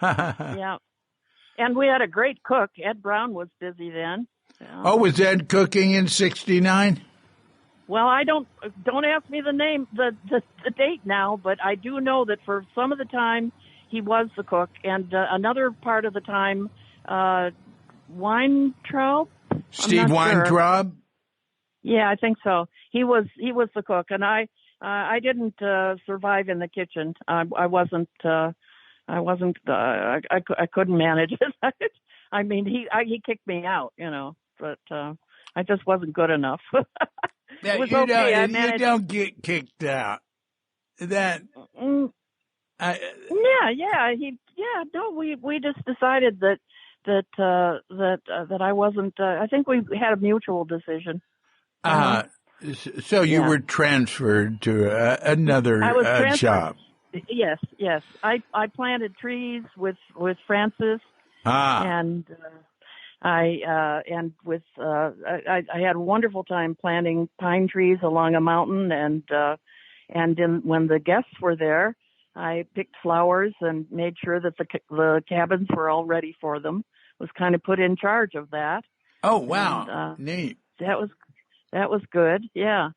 And we had a great cook. Ed Brown was busy then. Yeah. Oh, was Ed cooking in '69? Well, I don't ask me the name, the date now, but I do know that for some of the time he was the cook, and another part of the time, Weintraub. Steve Weintraub. Sure. Yeah, I think so. He was the cook, and I didn't survive in the kitchen. I couldn't manage it. I mean, he kicked me out, but I just wasn't good enough. It was okay. You don't get kicked out. That. No, we just decided that I wasn't. I think we had a mutual decision. So you were transferred to another job. Yes. I planted trees with Francis, and I had a wonderful time planting pine trees along a mountain, and when the guests were there, I picked flowers and made sure that the cabins were all ready for them. Was kind of put in charge of that. Oh wow, and, neat. That was good. Yeah,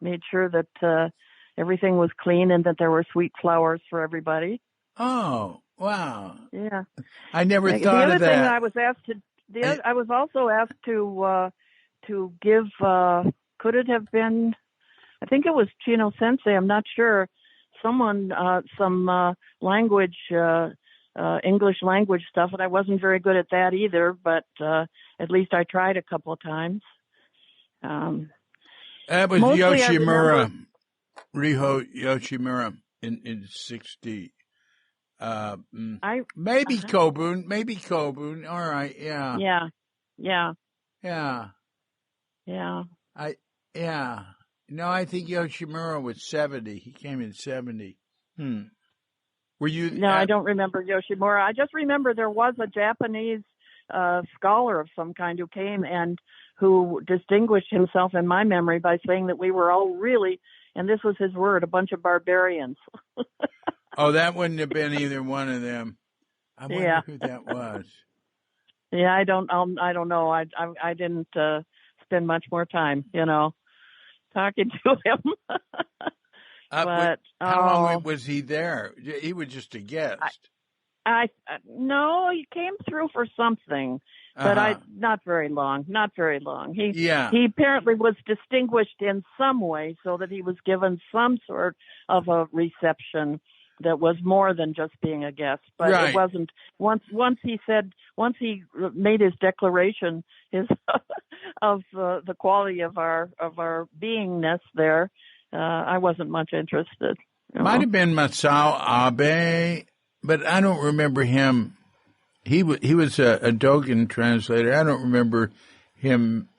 made sure that everything was clean and that there were sweet flowers for everybody. Oh wow. Yeah, I never thought of that. The other thing I was asked to. I was also asked to give. Could it have been? I think it was Chino Sensei. I'm not sure. Someone some language. English language stuff, and I wasn't very good at that either, but at least I tried a couple of times. That was Yoshimura, Riho Yoshimura in 60. Maybe Kobun. All right, yeah. No, I think Yoshimura was 70. He came in 70. Were you? No, I don't remember Yoshimura. I just remember there was a Japanese scholar of some kind who came and who distinguished himself in my memory by saying that we were all really, and this was his word, a bunch of barbarians. Oh, that wouldn't have been either one of them. I wonder who that was. Yeah, I don't know. I didn't spend much more time, talking to him. But how long was he there? He was just a guest. No, he came through for something, but not very long. He apparently was distinguished in some way, so that he was given some sort of a reception. that was more than just being a guest. But Right. it wasn't. Once he made his declaration of the quality of our beingness there, I wasn't much interested. Might have been Masao Abe, but I don't remember him. He was a Dogen translator. I don't remember him.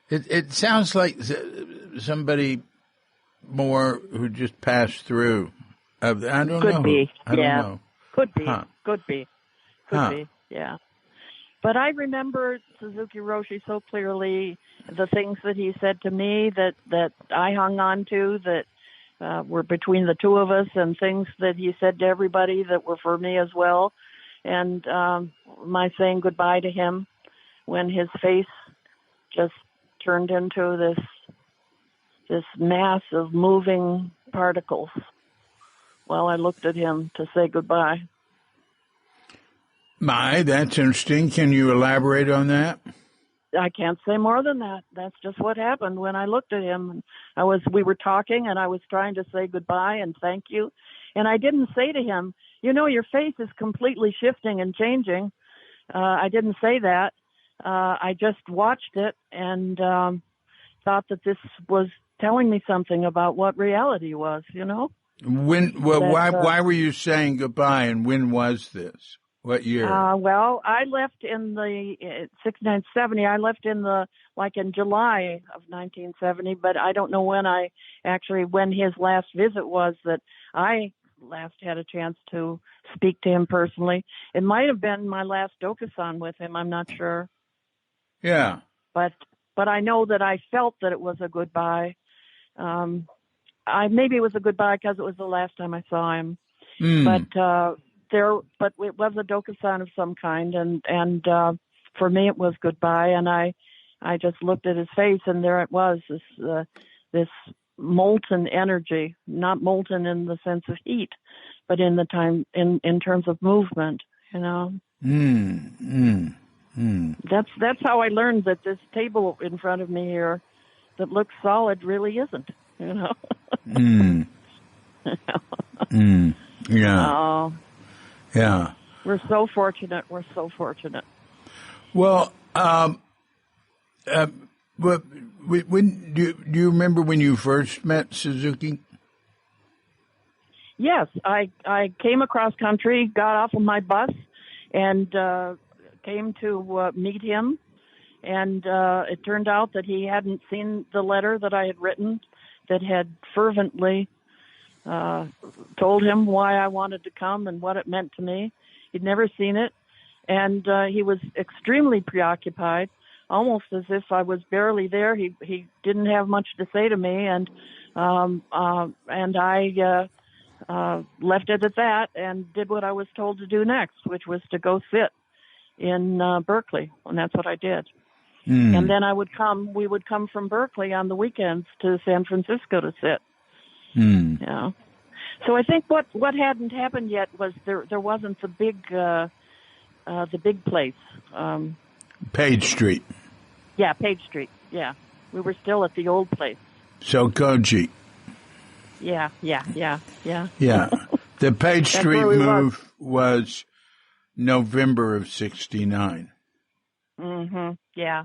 It sounds like somebody more who just passed through. I don't know. Could be. I don't know. Could be. Huh. Could be. Could be. Yeah. But I remember Suzuki Roshi so clearly, the things that he said to me that I hung on to, that were between the two of us, and things that he said to everybody that were for me as well. And my saying goodbye to him when his face just turned into this mass of moving particles while I looked at him to say goodbye. That's interesting. Can you elaborate on that? I can't say more than that. That's just what happened when I looked at him. We were talking, and I was trying to say goodbye and thank you. And I didn't say to him, your face is completely shifting and changing. I didn't say that. I just watched it and thought that this was telling me something about what reality was, Why were you saying goodbye, and when was this? What year? Well, I left in the 6970. I left in July of 1970, but I don't know when his last visit was that I last had a chance to speak to him personally. It might have been my last Dokusan with him. I'm not sure. Yeah. But I know that I felt that it was a goodbye. Maybe it was a goodbye because it was the last time I saw him. But it was a Dokusan of some kind, and for me it was goodbye. And I just looked at his face, and there it was, this molten energy, not molten in the sense of heat, but in terms of movement. That's how I learned that this table in front of me here that looks solid really isn't. Yeah. Yeah. We're so fortunate. Well, but when do you remember when you first met Suzuki? Yes, I came across country, got off of my bus, and came to meet him. And it turned out that he hadn't seen the letter that I had written that had fervently told him why I wanted to come and what it meant to me. He'd never seen it, and he was extremely preoccupied, almost as if I was barely there. He didn't have much to say to me, and I left it at that and did what I was told to do next, which was to go sit in Berkeley, and that's what I did. And then we would come from Berkeley on the weekends to San Francisco to sit. Yeah. So I think what hadn't happened yet was there wasn't the big place. Page Street. Yeah, Page Street. Yeah, we were still at the old place. So Koji. Yeah. Yeah. The Page Street move was November of '69. Yeah.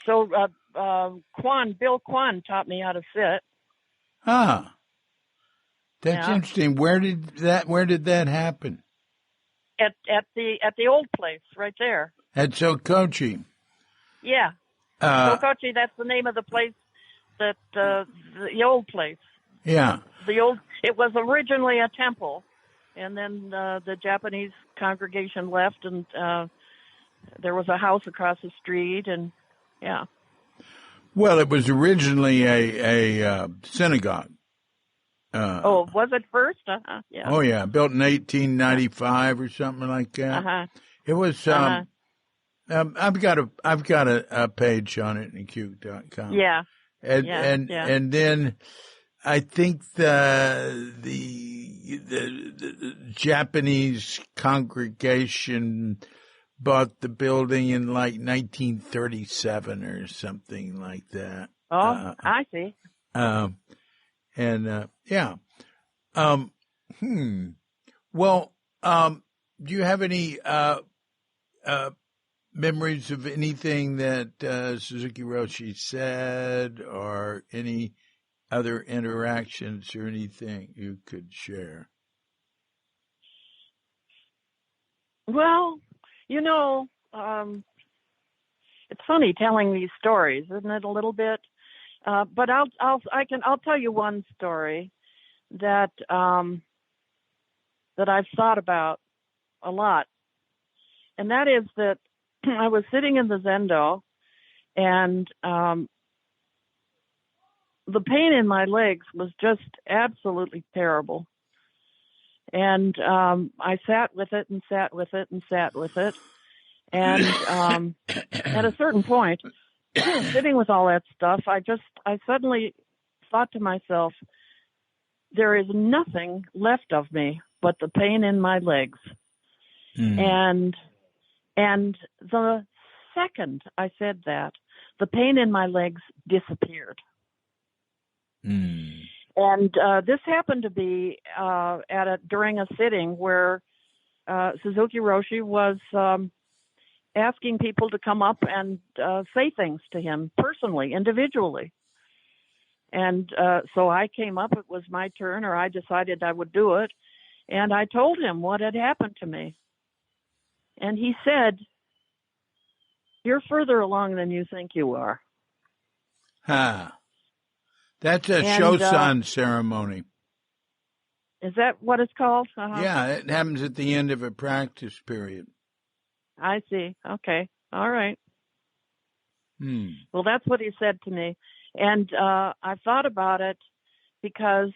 So Bill Kwan taught me how to sit. Ah, that's interesting. Where did that happen? At the old place right there. At Sokochi. Yeah. Sokochi, that's the name of the place that the old place. Yeah. It was originally a temple, and then the Japanese congregation left, and there was a house across the street, and yeah. Well, it was originally a synagogue. Was it first? Yeah. Oh yeah, built in 1895 or something like that. It was. I've got a page on it in Q.com. Yeah. And then I think the Japanese congregation bought the building in like 1937 or something like that. Oh, I see. And, yeah. Well, do you have any memories of anything that Suzuki Roshi said, or any other interactions or anything you could share? Well, it's funny telling these stories, isn't it? A little bit. But I'll tell you one story that that I've thought about a lot, and that is that I was sitting in the Zendo, and the pain in my legs was just absolutely terrible. And I sat with it and sat with it and sat with it. And at a certain point, sitting with all that stuff, I suddenly thought to myself, there is nothing left of me but the pain in my legs. And the second I said that, the pain in my legs disappeared. And this happened to be during a sitting where Suzuki Roshi was asking people to come up and say things to him personally, individually. And so I came up. It was my turn, or I decided I would do it. And I told him what had happened to me. And he said, "You're further along than you think you are." That's a Shosan ceremony. Is that what it's called? Yeah, it happens at the end of a practice period. I see. Okay. All right. Well, that's what he said to me. And I thought about it because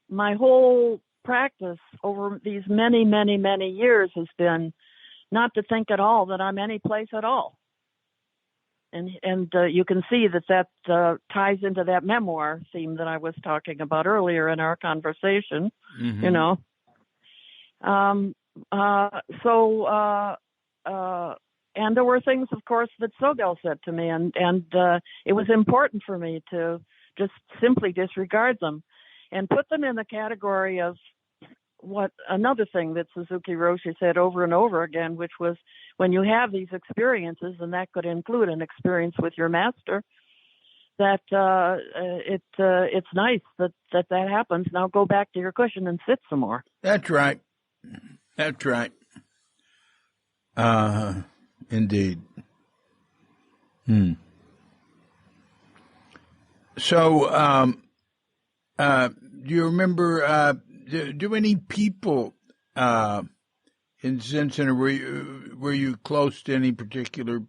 my whole practice over these many, many, many years has been not to think at all that I'm any place at all. And you can see that ties into that memoir theme that I was talking about earlier in our conversation, you know. And there were things, of course, that Sogel said to me, and it was important for me to just simply disregard them and put them in the category of another thing that Suzuki Roshi said over and over again, which was, when you have these experiences, and that could include an experience with your master, that it's nice that happens. Now go back to your cushion and sit some more. That's right. That's right. Indeed. So, do you remember, do any people in Zen Center, were you close to any particular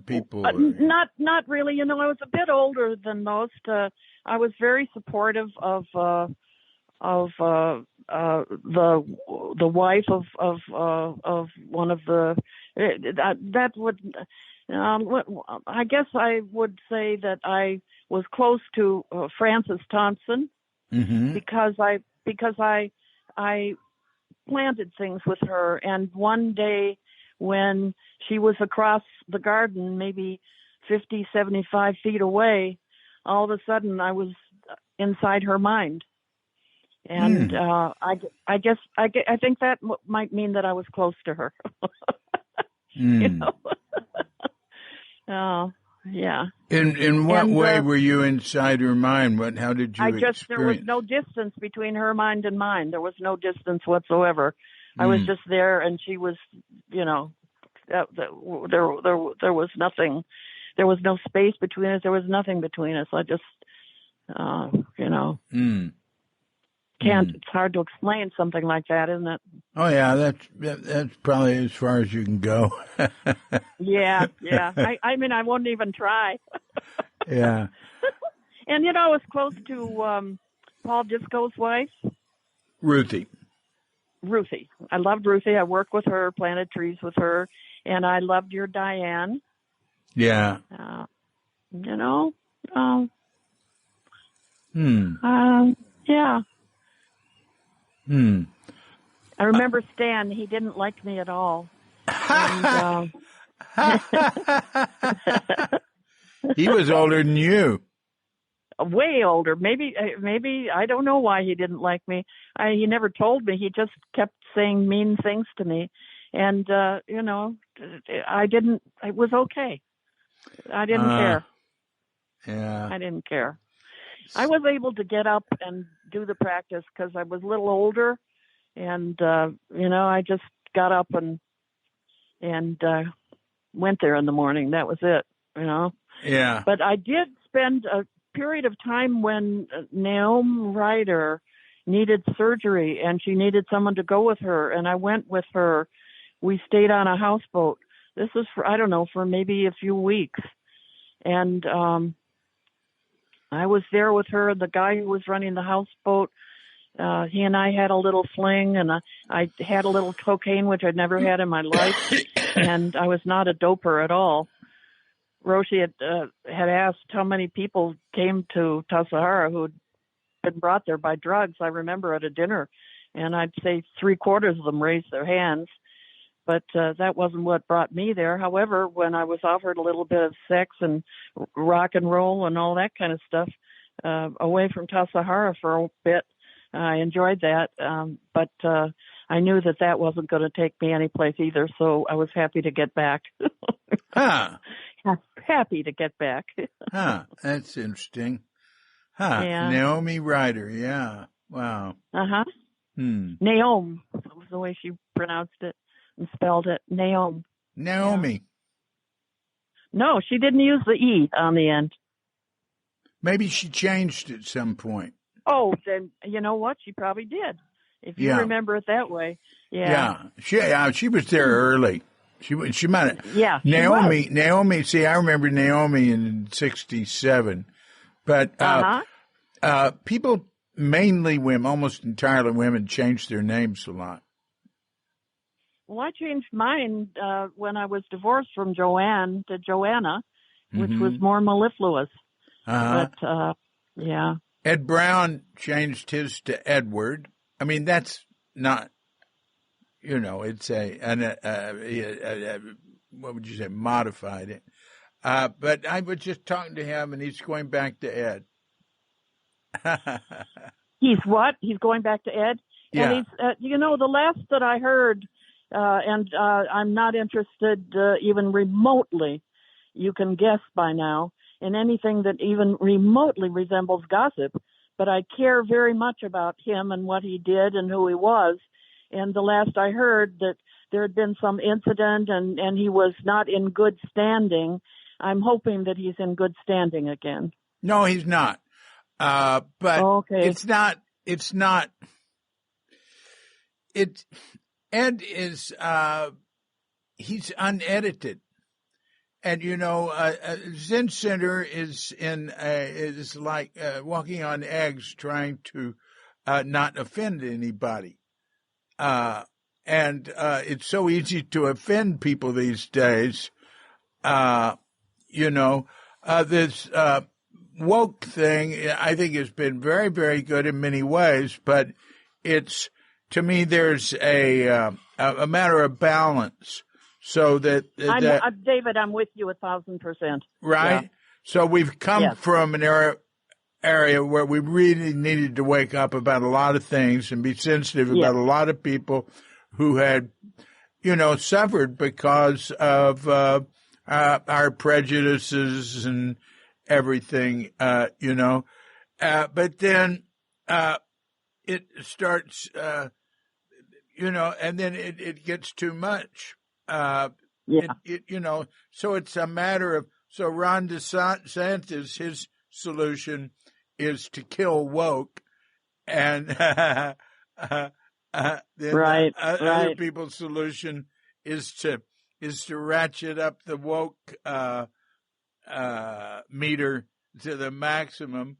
people? Not really. You know, I was a bit older than most. I was very supportive of the wife of one of the that would I guess I would say that I was close to Frances Thompson because I planted things with her, and one day when she was across the garden, maybe 50, 75 feet away, all of a sudden I was inside her mind. And I think that might mean that I was close to her. You know? Oh, yeah. In what way were you inside her mind? How did you experience? There was no distance between her mind and mine. There was no distance whatsoever. I was just there, and she was, you know, there was nothing. There was no space between us. There was nothing between us. I just, you know. It's hard to explain something like that, isn't it? Oh yeah, that's probably as far as you can go. yeah. I mean, I wouldn't even try. Yeah. And you know, I was close to Paul Disco's wife, Ruthie. I loved Ruthie. I worked with her, planted trees with her, and I loved your Diane. Yeah. You know. Yeah. I remember Stan. He didn't like me at all. And, he was older than you. way older. Maybe I don't know why he didn't like me. He never told me. He just kept saying mean things to me, and I didn't. It was okay. I didn't care. Yeah. I didn't care. I was able to get up and do the practice because I was a little older, and I just got up and went there in the morning. That was it. Yeah. But I did spend a period of time when Naomi Ryder needed surgery and she needed someone to go with her, and I went with her. We stayed on a houseboat. This was for maybe a few weeks. And I was there with her. The guy who was running the houseboat, he and I had a little fling, and I had a little cocaine, which I'd never had in my life, and I was not a doper at all. Roshi had asked how many people came to Tassajara who had been brought there by drugs. I remember at a dinner, and I'd say 3/4 of them raised their hands. But that wasn't what brought me there. However, when I was offered a little bit of sex and rock and roll and all that kind of stuff away from Tassajara for a bit, I enjoyed that. But I knew that wasn't going to take me anyplace either, so I was happy to get back. Huh. Happy to get back. Huh. That's interesting. Huh. Yeah. Naomi Ryder. Yeah. Wow. Uh-huh. Naomi was the way she pronounced it and spelled it. Naomi. Naomi. Yeah. No, she didn't use the E on the end. Maybe she changed at some point. Oh, then you know what? She probably did. If you remember it that way. Yeah. She was there early. She might have. Yeah. Naomi. See, I remember Naomi in '67, but people, mainly women, almost entirely women, changed their names a lot. Well, I changed mine when I was divorced from Joanne to Joanna, which was more mellifluous. But yeah. Ed Brown changed his to Edward. I mean, that's not. It's what would you say, modified it. But I was just talking to him, and he's going back to Ed. He's what? He's going back to Ed? Yeah. And he's, the last that I heard, and I'm not interested even remotely, you can guess by now, in anything that even remotely resembles gossip. But I care very much about him and what he did and who he was. And the last I heard that there had been some incident and he was not in good standing. I'm hoping that he's in good standing again. No, he's not. But it's not. Ed is, he's unedited. And, Zen Center is like walking on eggs trying to not offend anybody. And it's so easy to offend people these days. This woke thing, I think, has been very, very good in many ways, but it's, to me, there's a matter of balance. So that David, I'm with you 1,000%. Right? Yeah. So we've come from an area where we really needed to wake up about a lot of things and be sensitive about a lot of people who had, suffered because of our prejudices and everything, but then it starts, and then it gets too much. So it's a matter of, so Ron DeSantis, his solution is to kill woke, and then other people's solution is to ratchet up the woke meter to the maximum,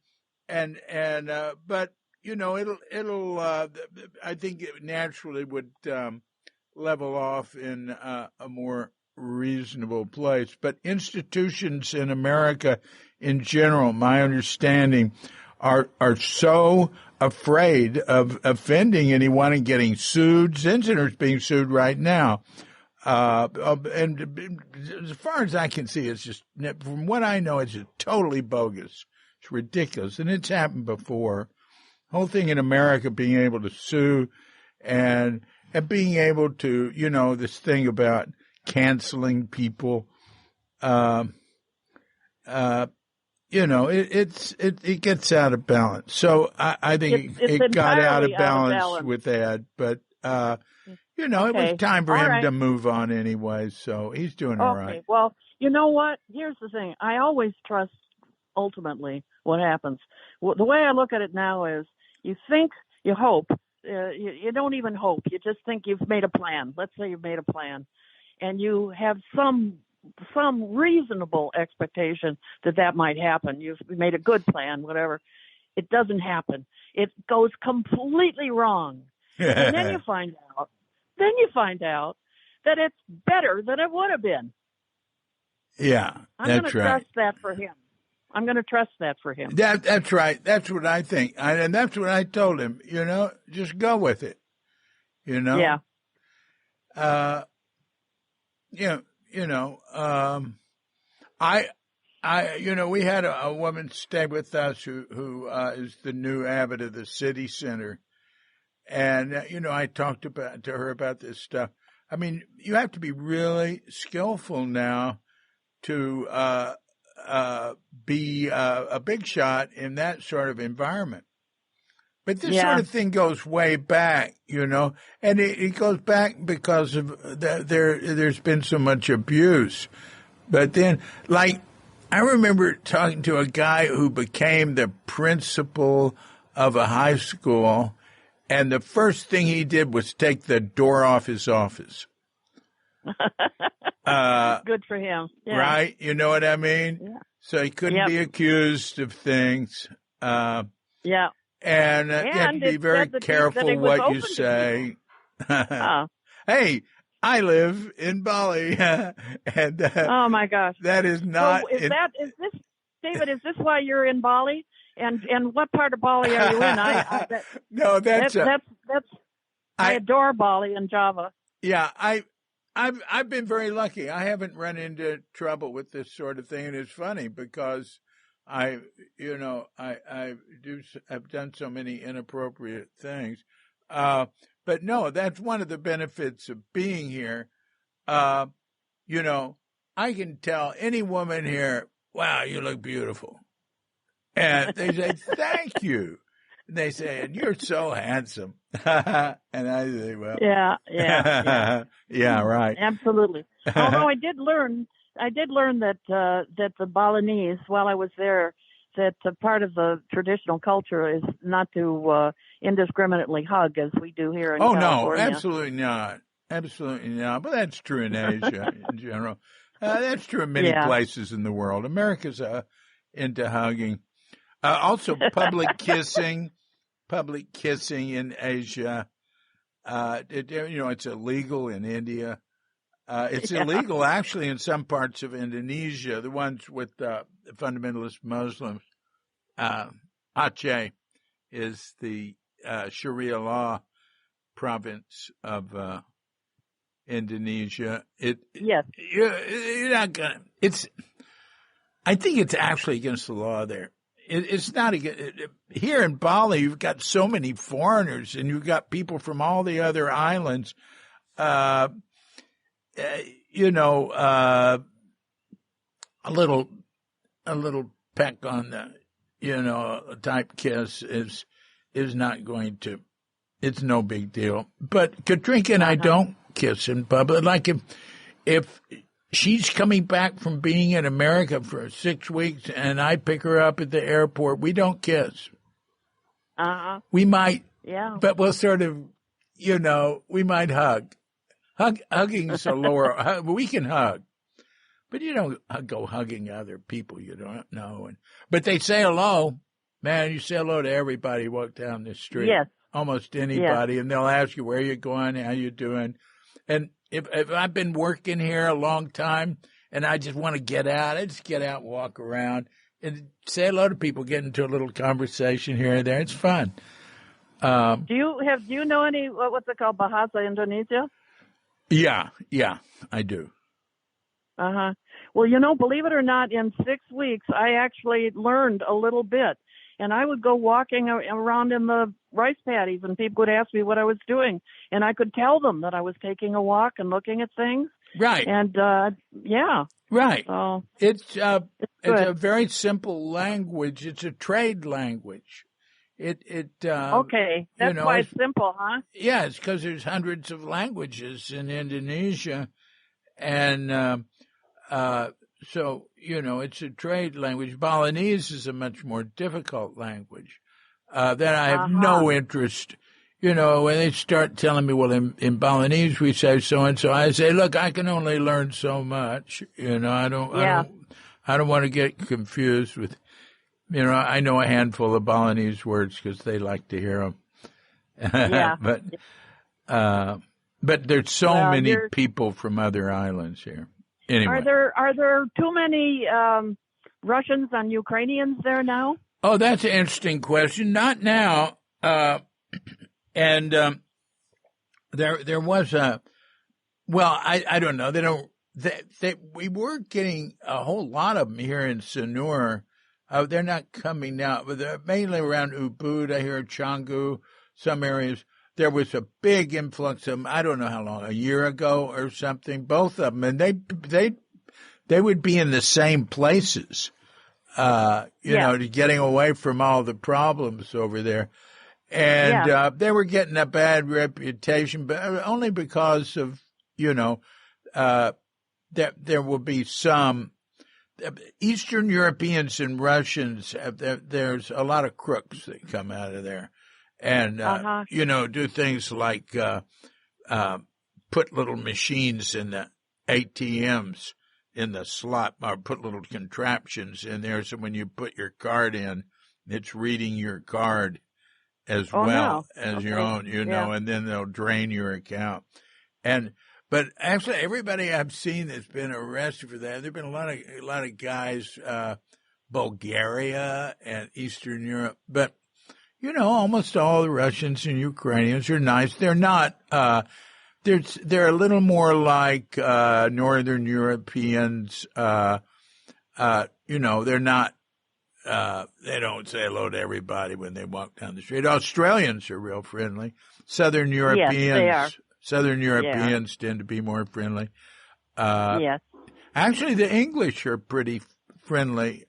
but it'll I think it naturally would level off in a more reasonable place. But institutions in America in general, my understanding, are so afraid of offending anyone and getting sued. Zen Center is being sued right now. And as far as I can see, it's just, from what I know, it's just totally bogus. It's ridiculous. And it's happened before. Whole thing in America being able to sue and being able to, this thing about canceling people, it gets out of balance. So I think it got out of balance with that, but, it was time for him to move on anyway. So he's doing all right. Well, you know what? Here's the thing. I always trust ultimately what happens. The way I look at it now is you think, you hope, you don't even hope. You just think you've made a plan. Let's say you've made a plan and you have some reasonable expectation that might happen. You've made a good plan, whatever. It doesn't happen. It goes completely wrong. And then you find out that it's better than it would have been. Yeah, I'm going to trust that for him. I'm going to trust that for him. That's right. That's what I think. And that's what I told him, just go with it, Yeah. We had a woman stay with us who is the new abbot of the City Center. And, I talked to her about this stuff. I mean, you have to be really skillful now to be a big shot in that sort of environment. But this sort of thing goes way back, and it goes back because of there's been so much abuse. But then, I remember talking to a guy who became the principal of a high school, and the first thing he did was take the door off his office. Good for him. Yeah. Right? You know what I mean? Yeah. So he couldn't be accused of things. Yeah. And you have to be very careful what you say. Hey, I live in Bali. And oh, my gosh. That is not... So David, is this why you're in Bali? And what part of Bali are you in? I adore Bali and Java. Yeah, I've been very lucky. I haven't run into trouble with this sort of thing, and it's funny because I've done so many inappropriate things. But no, that's one of the benefits of being here. I can tell any woman here, wow, you look beautiful. And they say, thank you. And they say, and you're so handsome. And I say, well. Yeah. Yeah, right. Absolutely. Although I did learn that the Balinese, while I was there, that part of the traditional culture is not to indiscriminately hug as we do here in California. No, absolutely not. Absolutely not. But that's true in Asia in general. That's true in many places in the world. America's into hugging. Also, public kissing in Asia. It's illegal in India. It's illegal actually in some parts of Indonesia, the ones with fundamentalist Muslims. Aceh is the Sharia law province of Indonesia. You're not gonna. I think it's actually against the law there. It's not here in Bali. You've got so many foreigners, and you've got people from all the other islands. A little peck on the, type kiss is not going to. It's no big deal. But Katrinka and I don't kiss in public. Like if she's coming back from being in America for 6 weeks and I pick her up at the airport, we don't kiss. We might, but we'll sort of, we might hug. Hugging is a lower, we can hug. But you don't go hugging other people you don't know. But they say hello. Man, you say hello to everybody who walk down the street. Yes. Almost anybody. And they'll ask you where you're going, how you doing. And if I've been working here a long time and I just want to get out, I just get out, walk around, and say hello to people, get into a little conversation here and there. It's fun. Do you know any, what's it called, Bahasa Indonesia? Yeah, I do. Uh-huh. Well, believe it or not, in 6 weeks, I actually learned a little bit. And I would go walking around in the rice paddies, and people would ask me what I was doing. And I could tell them that I was taking a walk and looking at things. Right. And, yeah. Right. So It's a good. very simple language. It's a trade language. Okay. That's why it's simple, huh? Yeah, it's because there's hundreds of languages in Indonesia. And so, it's a trade language. Balinese is a much more difficult language that I have no interest. When they start telling me, well, in Balinese we say so and so, I say, look, I can only learn so much. I don't want to get confused with. I know a handful of Balinese words because they like to hear them. Yeah. But there's so many people from other islands here. Anyway. Are there too many Russians and Ukrainians there now? Oh, that's an interesting question. Not now. And there was I don't know. We were getting a whole lot of them here in Sanur. They're not coming now, but they're mainly around Ubud. I hear Canggu, some areas. There was a big influx of them, I don't know how long, a year ago or something, both of them. And they would be in the same places, to getting away from all the problems over there. And they were getting a bad reputation, but only because of, there will be some Eastern Europeans and Russians. There's a lot of crooks that come out of there. And, do things like put little machines in the ATMs in the slot, or put little contraptions in there. So when you put your card in, it's reading your card as as your own, and then they'll drain your account. But actually, everybody I've seen that's been arrested for that, there've been a lot of guys, Bulgaria and Eastern Europe, but almost all the Russians and Ukrainians are nice. They're not, they're a little more like, Northern Europeans. They're not, they don't say hello to everybody when they walk down the street. Australians are real friendly. Southern Europeans, yes, they are. Southern Europeans tend to be more friendly. Yes. Actually, the English are pretty friendly.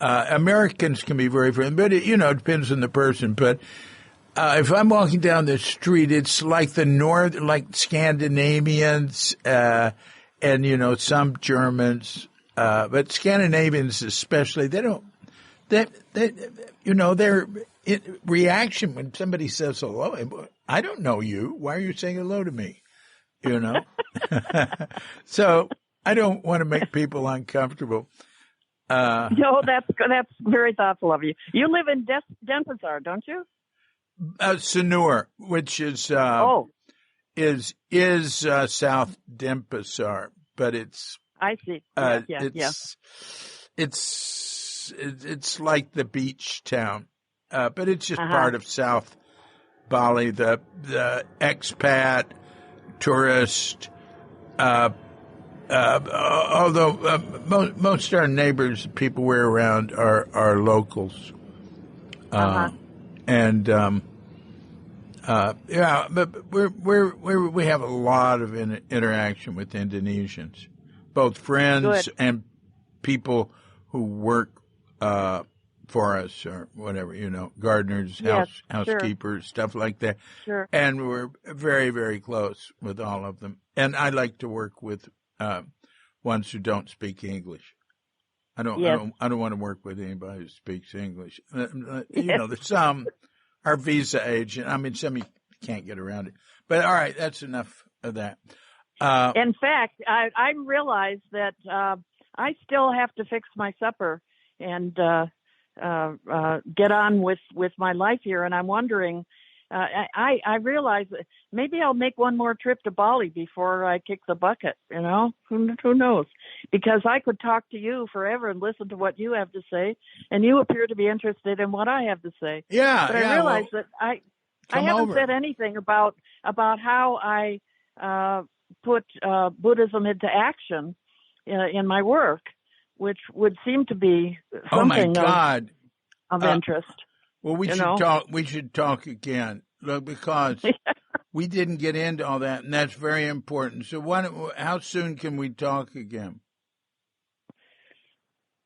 Americans can be very friendly, but it depends on the person. But if I'm walking down the street, it's like like Scandinavians, and some Germans, but Scandinavians especially. Their reaction when somebody says hello, I don't know you. Why are you saying hello to me? So I don't want to make people uncomfortable. No, that's very thoughtful of you. You live in Denpasar, don't you? Sanur, which is South Denpasar, but it's. I see. It's like the beach town, but it's just part of South Bali. The expat tourist. Although most of our neighbors, people we're around, are locals, but we have a lot of interaction with Indonesians, both friends and people who work for us or whatever, gardeners, housekeepers, stuff like that. Sure. And we're very, very close with all of them. And I like to work with ones who don't speak English. I don't want to work with anybody who speaks English. There's some our visa agent. I mean, some you can't get around it. But all right, that's enough of that. In fact, I realize that I still have to fix my supper and get on with my life here. And I'm wondering, I realize that maybe I'll make one more trip to Bali before I kick the bucket, who knows? Because I could talk to you forever and listen to what you have to say, and you appear to be interested in what I have to say. Yeah. But I realize that I haven't said anything about how I put Buddhism into action in my work, which would seem to be Oh my something God! of interest. Well, we should talk. We should talk again. Look, because we didn't get into all that, and that's very important. So, how soon can we talk again?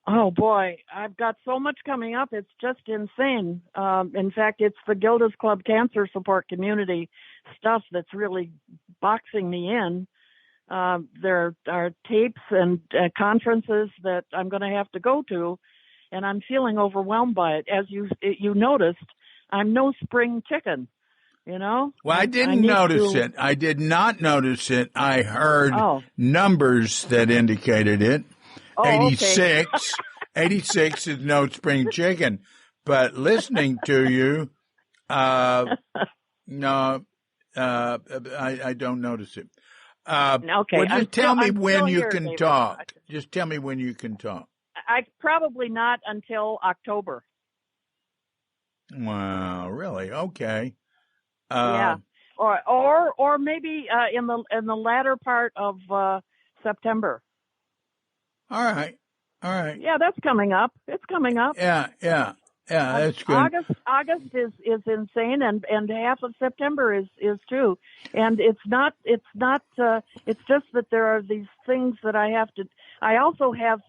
Oh boy, I've got so much coming up. It's just insane. In fact, it's the Gilda's Club Cancer Support Community stuff that's really boxing me in. There are tapes and conferences that I'm going to have to go to, and I'm feeling overwhelmed by it. As you noticed, I'm no spring chicken. You know? Well, I didn't notice it. I did not notice it. I heard numbers that indicated it. 86. Okay. 86 is no spring chicken. But listening to you, no, I don't notice it. Okay. Well, just tell me when you can talk. Just tell me when you can talk. I probably not until October. Wow, really? Okay. Yeah, or maybe in the latter part of September. All right. Yeah, that's coming up. It's coming up. Yeah, that's good. August is insane, and half of September is too. And it's just that there are these things that I have to. I also have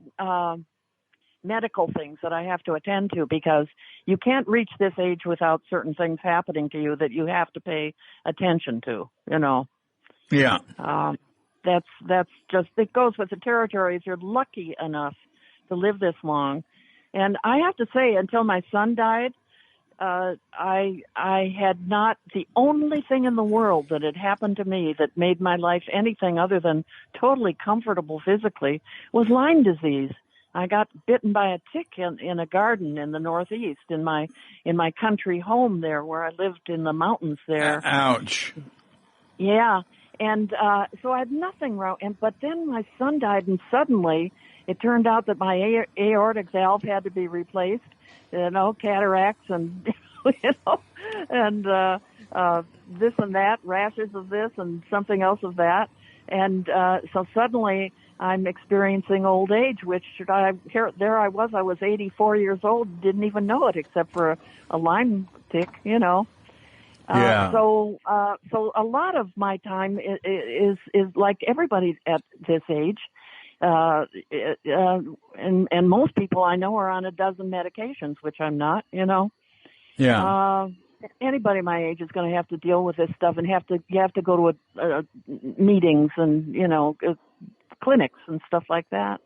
medical things that I have to attend to, because you can't reach this age without certain things happening to you that you have to pay attention to, you know. Yeah. That's just, it goes with the territory. If you're lucky enough to live this long. And I have to say, until my son died, I had not, the only thing in the world that had happened to me that made my life anything other than totally comfortable physically was Lyme disease. I got bitten by a tick in a garden in the Northeast, in my country home there, where I lived in the mountains there. Ouch. Yeah. And so I had nothing wrong. But then my son died, and suddenly it turned out that my aortic valve had to be replaced, you know, cataracts and, you know, and this and that, rashes of this and something else of that. And so suddenly I'm experiencing old age, which I was 84 years old, didn't even know it except for a Lyme tick, you know. Yeah. So a lot of my time is like everybody at this age, and most people I know are on a dozen medications, which I'm not, you know. Yeah. Anybody my age is going to have to deal with this stuff, and you have to go to meetings and, you know, clinics and stuff like that.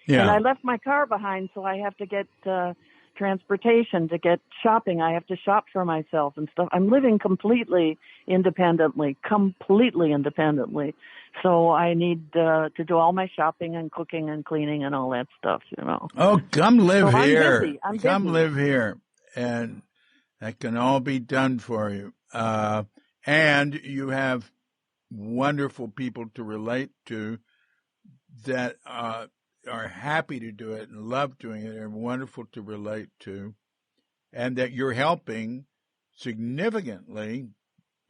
Yeah. And I left my car behind, so I have to get transportation to get shopping. I have to shop for myself and stuff. I'm living completely independently. So I need to do all my shopping and cooking and cleaning and all that stuff, you know. Oh, come live here. I'm busy. Come live here. And that can all be done for you. And you have wonderful people to relate to that are happy to do it and love doing it and wonderful to relate to, and that you're helping significantly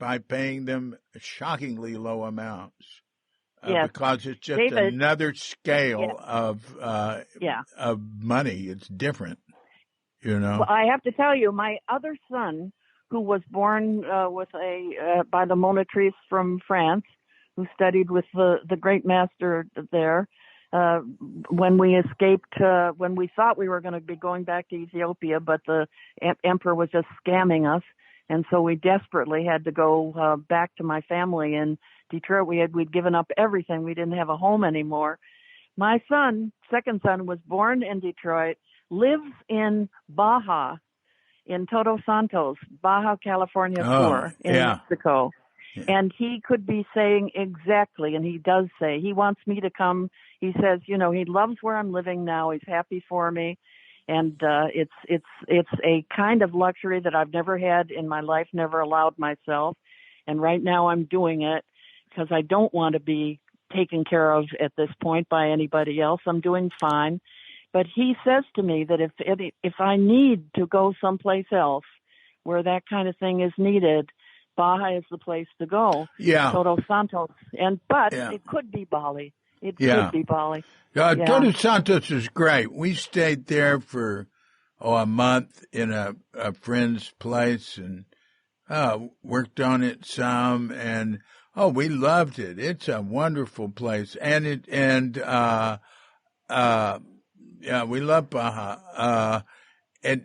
by paying them shockingly low amounts. Yes. Because it's just David, another scale of money. It's different, you know. Well, I have to tell you, my other son, who was born by the Monitrice from France, who studied with the great master there, when we escaped, when we thought we were going to be going back to Ethiopia, but the emperor was just scamming us. And so we desperately had to go back to my family in Detroit. We'd given up everything. We didn't have a home anymore. My son, second son, was born in Detroit, lives in Baja, in Todos Santos, Baja California Sur in Mexico. Yeah. And he could be saying exactly, and he does say, he wants me to come. He says, you know, he loves where I'm living now. He's happy for me. And it's a kind of luxury that I've never had in my life, never allowed myself. And right now I'm doing it because I don't want to be taken care of at this point by anybody else. I'm doing fine. But he says to me that if I need to go someplace else where that kind of thing is needed, Baja is the place to go. Yeah. Todos Santos. But Yeah. it could be Bali. It Yeah. could be Bali. Todos Santos is great. We stayed there for a month in a friend's place and worked on it some, and we loved it. It's a wonderful place, and we love Baja. The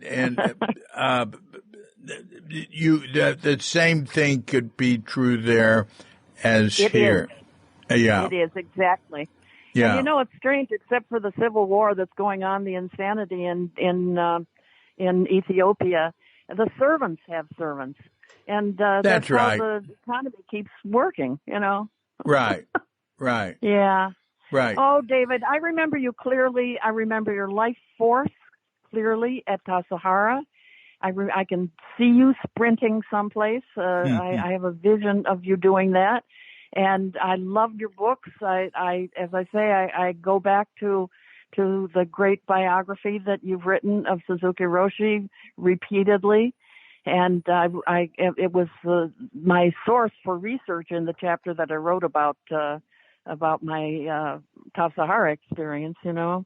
same thing could be true there as here. Yeah, it is exactly. Yeah, and it's strange. Except for the civil war that's going on, the insanity in Ethiopia, the servants have servants, and that's right. how the economy keeps working. Right. Right. Yeah. Right. Oh, David, I remember you clearly. I remember your life force clearly at Tassajara. I can see you sprinting someplace. I have a vision of you doing that. And I love your books. As I say, I go back to the great biography that you've written of Suzuki Roshi repeatedly. And it was my source for research in the chapter that I wrote about my Tassajara experience, because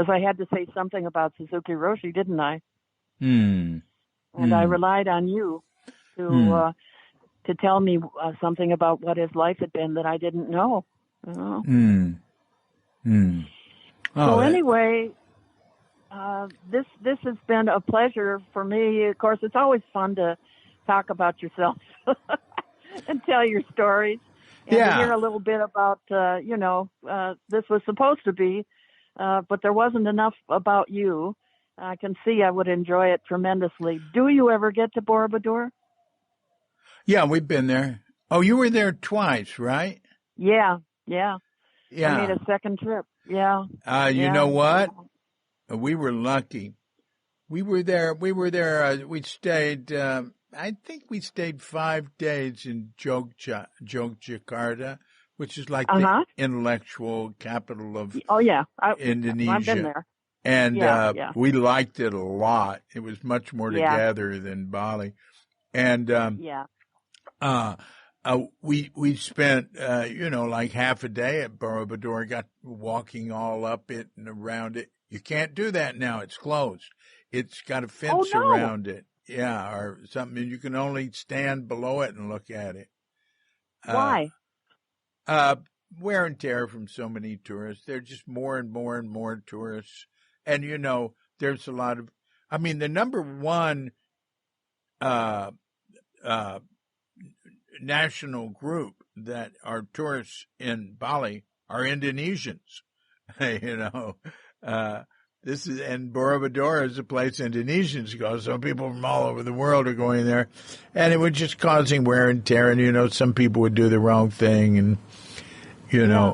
I had to say something about Suzuki Roshi, didn't I? And I relied on you to tell me something about what his life had been that I didn't know. Anyway, this has been a pleasure for me. Of course, it's always fun to talk about yourself and tell your stories. And to hear a little bit about, this was supposed to be, but there wasn't enough about you. I can see I would enjoy it tremendously. Do you ever get to Borobudur? Yeah, we've been there. Oh, you were there twice, right? Yeah. I made a second trip. Yeah. You know what? We were lucky. We were there. We stayed. I think we stayed 5 days in Yogyakarta, which is like the intellectual capital of Indonesia. I've been there. And we liked it a lot. It was much more together than Bali. And we spent like half a day at Borobudur, got walking all up it and around it. You can't do that now. It's closed. It's got a fence around it. Yeah, or something. You can only stand below it and look at it. Why? Wear and tear from so many tourists. There are just more and more and more tourists. And, there's a lot of, the number one national group that are tourists in Bali are Indonesians. And Borobudur is a place Indonesians go, so people from all over the world are going there, and it was just causing wear and tear. And some people would do the wrong thing, and I'm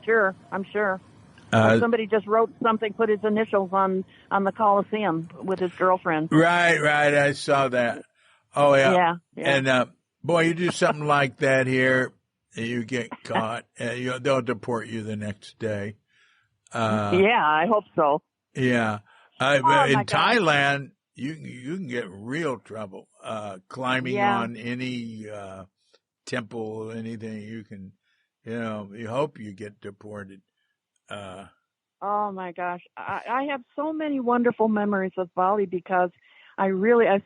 sure. Somebody just wrote something, put his initials on the Coliseum with his girlfriend. Right. I saw that. Oh yeah. And boy, you do something like that here, and you get caught, and they'll deport you the next day. I hope so. Yeah. In Thailand, you can get real trouble climbing on any temple, anything. You can, you hope you get deported. Oh my gosh, I have so many wonderful memories of Bali because I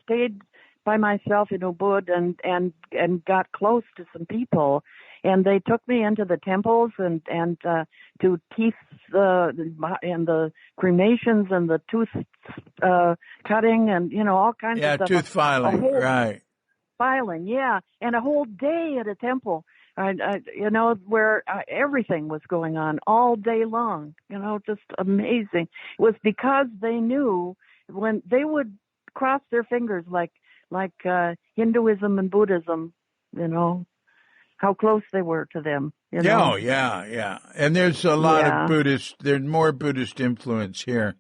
stayed by myself in Ubud and got close to some people. And they took me into the temples and to teeth and the cremations and the tooth cutting and all kinds of stuff. Yeah, tooth filing, right? Filing, yeah, and a whole day at a temple. Where everything was going on all day long. Just amazing. It was because they knew when they would cross their fingers like Hinduism and Buddhism. How close they were to them. Yeah. And there's a lot of Buddhist, there's more Buddhist influence here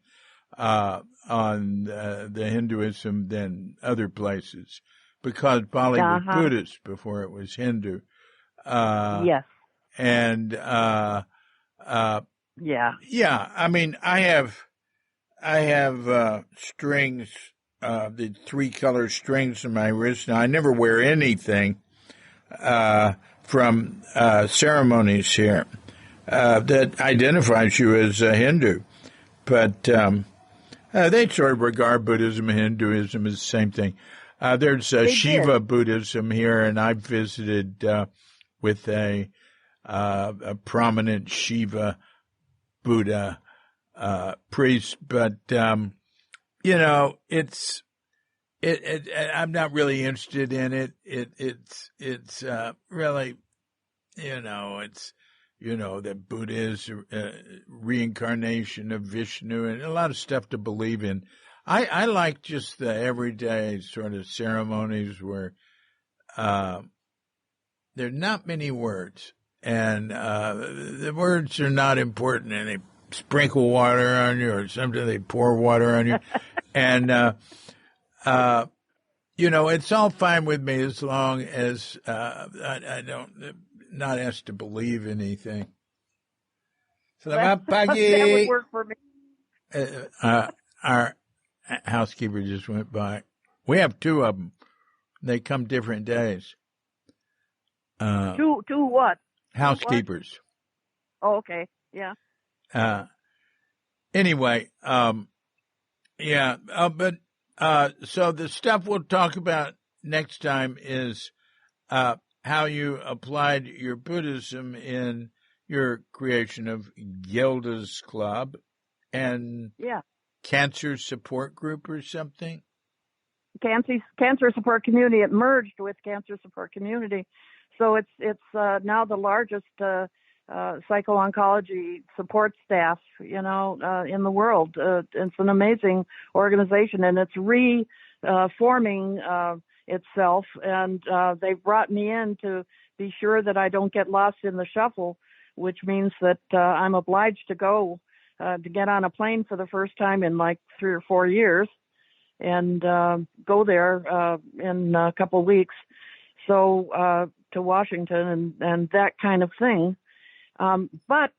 on the Hinduism than other places because Bali was Buddhist before it was Hindu. Yes. And I have strings the 3-color strings on my wrist. Now, I never wear anything from ceremonies here that identifies you as a Hindu. But they sort of regard Buddhism and Hinduism as the same thing. There's Shiva Buddhism here, and I visited with a prominent Shiva Buddha priest, but you know, I'm not really interested in it. It's really, you know, that Buddha is a reincarnation of Vishnu and a lot of stuff to believe in. I like just the everyday sort of ceremonies where there are not many words, and the words are not important, and they sprinkle water on you, or sometimes they pour water on you, and you know, it's all fine with me as long as I don't not asked to believe anything. Selamat pagi. That would work for me. Our housekeeper just went by. We have 2 of them. They come different days. Two what? Housekeepers. Oh, okay. Yeah. Anyway, yeah, but so the stuff we'll talk about next time is how you applied your Buddhism in your creation of Gilda's Club and Cancer Support Group or something. Cancer Support Community. It merged with Cancer Support Community, so it's now the largest psycho-oncology support staff, you know, in the world. It's an amazing organization, and it's reforming itself. And they brought me in to be sure that I don't get lost in the shuffle, which means that I'm obliged to go to get on a plane for the first time in like 3 or 4 years, and go there in a couple of weeks. So to Washington and that kind of thing. But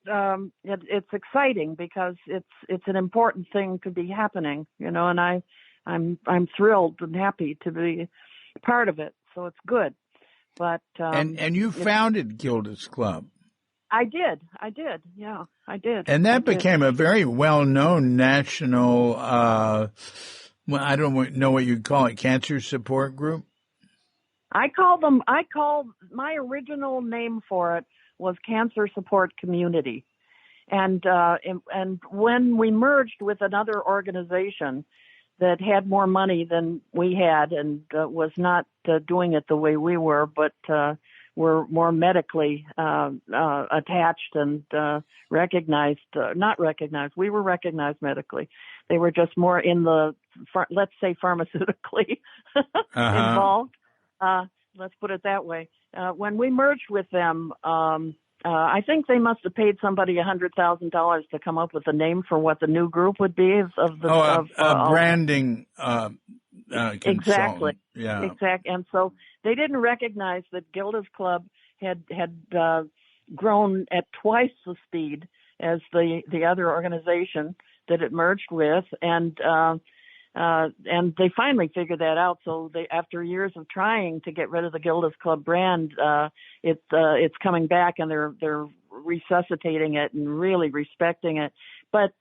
it's exciting because it's an important thing to be happening, you know, and I'm thrilled and happy to be part of it. So it's good. But and you founded Gilda's Club. I did. Yeah, I did. And that became a very well-known national, well, I don't know what you'd call it, cancer support group. I called my original name for it was Cancer Support Community. And when we merged with another organization that had more money than we had and was not doing it the way we were, but were more medically attached and recognized, not recognized. We were recognized medically. They were just more in the, let's say, pharmaceutically involved. Let's put it that way. When we merged with them, I think they must have paid somebody $100,000 to come up with a name for what the new group would be branding. Exactly. Yeah. Exactly. And so they didn't recognize that Gilda's Club had grown at twice the speed as the other organization that it merged with, and they finally figured that out. So after years of trying to get rid of the Gilda's Club brand, it's coming back, and they're resuscitating it and really respecting it. But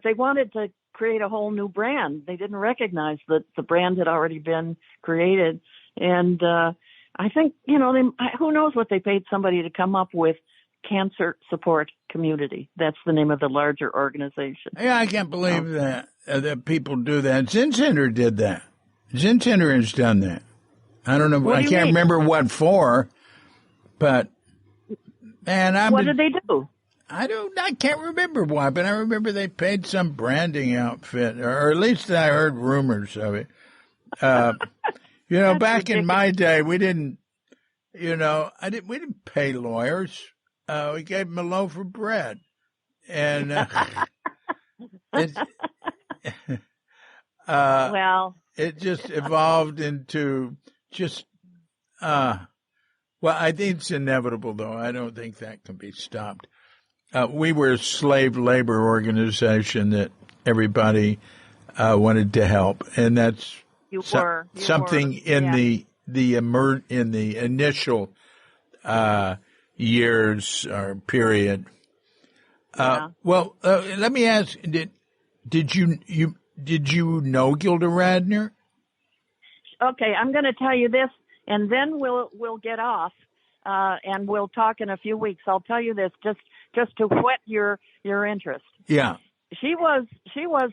they wanted to create a whole new brand. They didn't recognize that the brand had already been created. And I think, you know, who knows what they paid somebody to come up with Cancer Support Community. That's the name of the larger organization. Yeah, I can't believe that people do that. Zen Center did that. Zen Center has done that. I don't know. I can't remember what for, but man, what did they do? I can't remember why, but I remember they paid some branding outfit, or at least I heard rumors of it. You know, back ridiculous. In my day, we didn't, you know, we didn't pay lawyers. We gave them a loaf of bread, and well, it just evolved into just, well, I think it's inevitable, though. I don't think that can be stopped. We were a slave labor organization that everybody wanted to help, and that's You were. Something in the initial years or period. Well, let me ask: Did you know Gilda Radner? Okay, I'm going to tell you this, and then we'll get off, and we'll talk in a few weeks. I'll tell you this just to whet your interest. Yeah. She was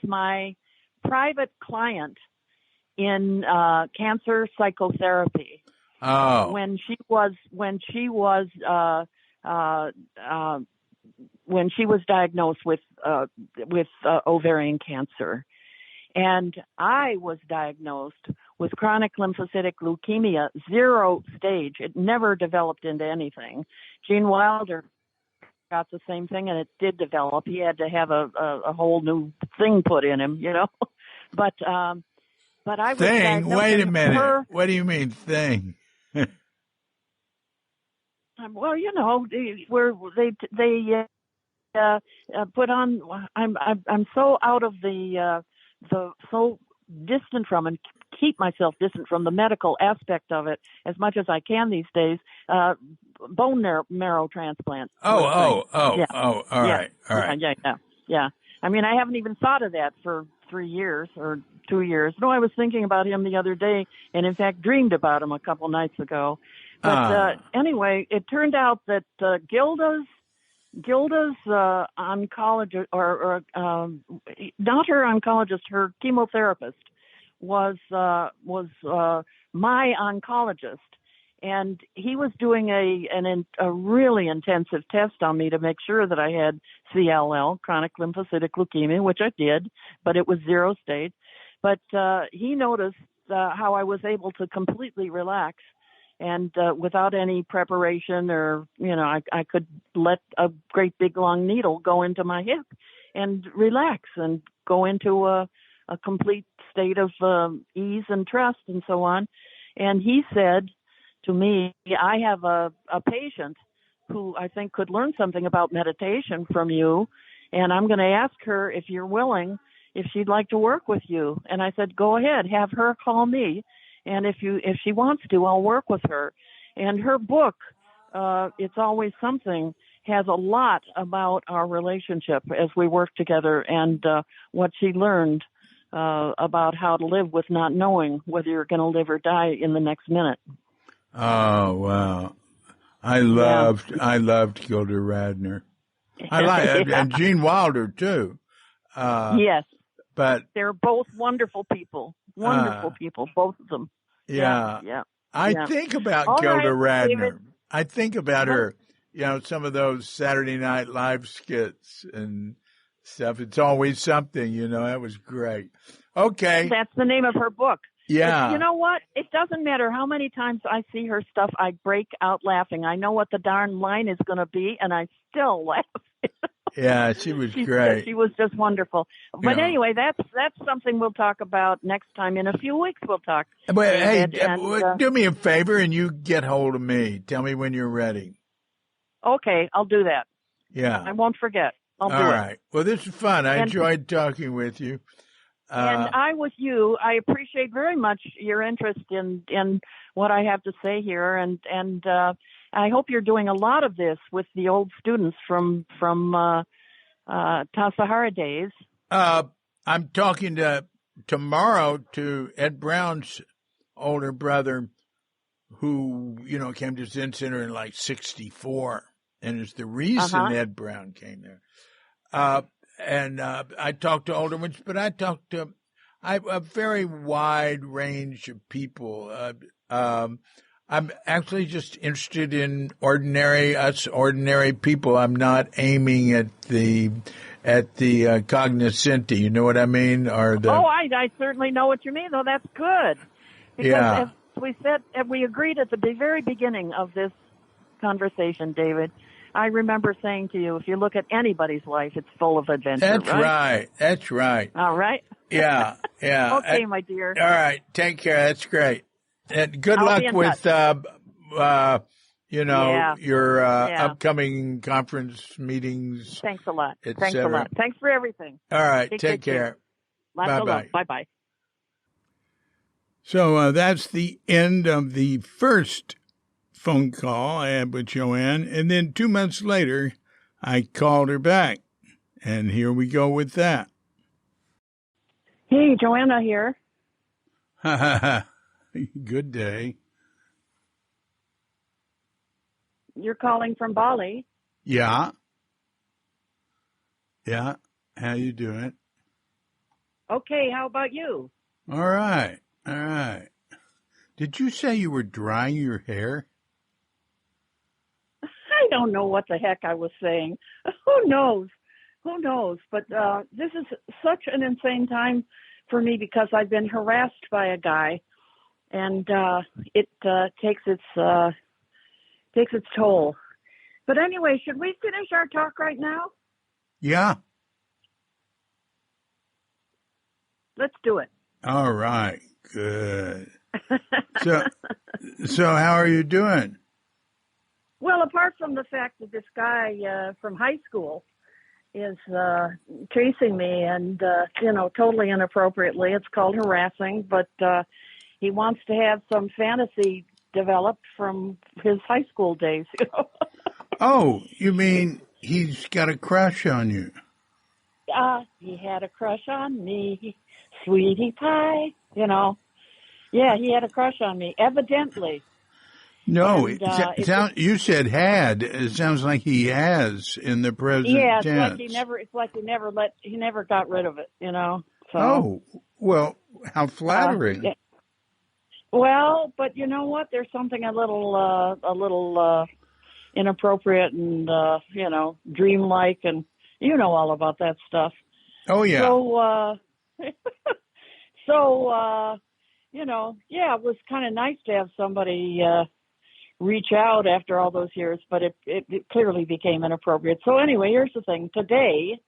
my private client in cancer psychotherapy. Oh. When she was diagnosed with ovarian cancer, and I was diagnosed with chronic lymphocytic leukemia, 0 stage. It never developed into anything. Gene Wilder got the same thing, and it did develop. He had to have a whole new thing put in him, But I was thing. Wait a minute. What do you mean thing? Well, they put on. I'm so out of the so distant from and keep myself distant from the medical aspect of it as much as I can these days. Bone marrow transplant. All right. Yeah. I mean, I haven't even thought of that for 3 years or 2 years. No, I was thinking about him the other day, and in fact dreamed about him a couple nights ago. But anyway, it turned out that Gilda's oncologist, or not her oncologist, her chemotherapist was my oncologist, and he was doing a really intensive test on me to make sure that I had CLL, chronic lymphocytic leukemia, which I did, but it was 0 stage. But he noticed how I was able to completely relax. And without any preparation or, I could let a great big long needle go into my hip and relax and go into a complete state of ease and trust and so on. And he said to me, I have a patient who I think could learn something about meditation from you. And I'm going to ask her if you're willing, if she'd like to work with you. And I said, go ahead, have her call me. And if she wants to, I'll work with her. And her book, It's Always Something, has a lot about our relationship as we work together and what she learned about how to live with not knowing whether you're going to live or die in the next minute. Oh, wow. I loved Gilda Radner. And Gene Wilder too. Yes. But they're both wonderful people. Wonderful people, both of them. Yeah. I think about Gilda Radner. David. I think about her, some of those Saturday Night Live skits and stuff. It's Always Something, that was great. Okay. That's the name of her book. Yeah. You know what? It doesn't matter how many times I see her stuff, I break out laughing. I know what the darn line is going to be, and I still laugh. Yeah, she was great. She was just wonderful. But anyway, that's something we'll talk about next time. In a few weeks, we'll talk. But hey, do me a favor and you get hold of me. Tell me when you're ready. Okay, I'll do that. Yeah. I won't forget. I'll do it. All right. Well, this is fun. I enjoyed talking with you. And I, with you, I appreciate very much your interest in what I have to say here, and I hope you're doing a lot of this with the old students from Tassajara days. I'm talking tomorrow to Ed Brown's older brother, who came to Zen Center in like '64, and it's the reason Ed Brown came there. And I talked to older ones, but I talked to a very wide range of people. I'm actually just interested in ordinary people. I'm not aiming at the cognoscenti. You know what I mean? I certainly know what you mean, though. That's good. Because as we agreed at the very beginning of this conversation, David, I remember saying to you, if you look at anybody's life, it's full of adventure. That's right. All right. Yeah. Okay, my dear. All right. Take care. That's great. And good luck with, your upcoming conference meetings. Thanks a lot. Thanks a lot. Thanks for everything. All right. Take care. Bye-bye. Bye-bye. So that's the end of the first phone call I had with Joanne. And then 2 months later, I called her back. And here we go with that. Hey, Joanna here. Good day. You're calling from Bali. Yeah. Yeah. How you doing? Okay, how about you? All right. All right. Did you say you were drying your hair? I don't know what the heck I was saying. Who knows? Who knows? But this is such an insane time for me because I've been harassed by a guy, and it takes its toll. But anyway, should we finish our talk right now? Yeah. Let's do it. All right. Good. So how are you doing? Well, apart from the fact that this guy from high school is chasing me and, totally inappropriately, it's called harassing, but he wants to have some fantasy developed from his high school days. Oh, you mean he's got a crush on you? He had a crush on me, sweetie pie, Yeah, he had a crush on me, evidently. No, And, you said had. It sounds like he has in the present tense. Yeah, it's like he never got rid of it, So, oh, well, how flattering. Yeah. Well, but you know what? There's something a little inappropriate and dreamlike, and all about that stuff. Oh yeah. So, it was kind of nice to have somebody reach out after all those years, but it clearly became inappropriate. So anyway, here's the thing. Today,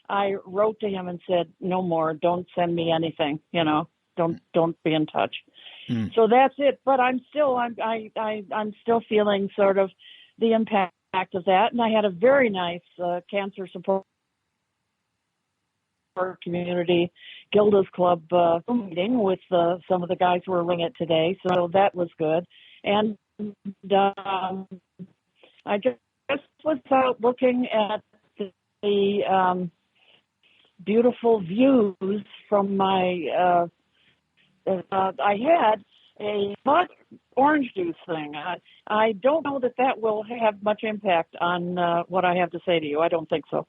I wrote to him and said, "No more. Don't send me anything. Don't be in touch." So that's it. But I'm still feeling sort of the impact of that. And I had a very nice cancer support community Gilda's Club meeting with some of the guys who were running it today. So that was good. And I just was out looking at the beautiful views from my I had a hot orange juice thing. I don't know that will have much impact on what I have to say to you. I don't think so.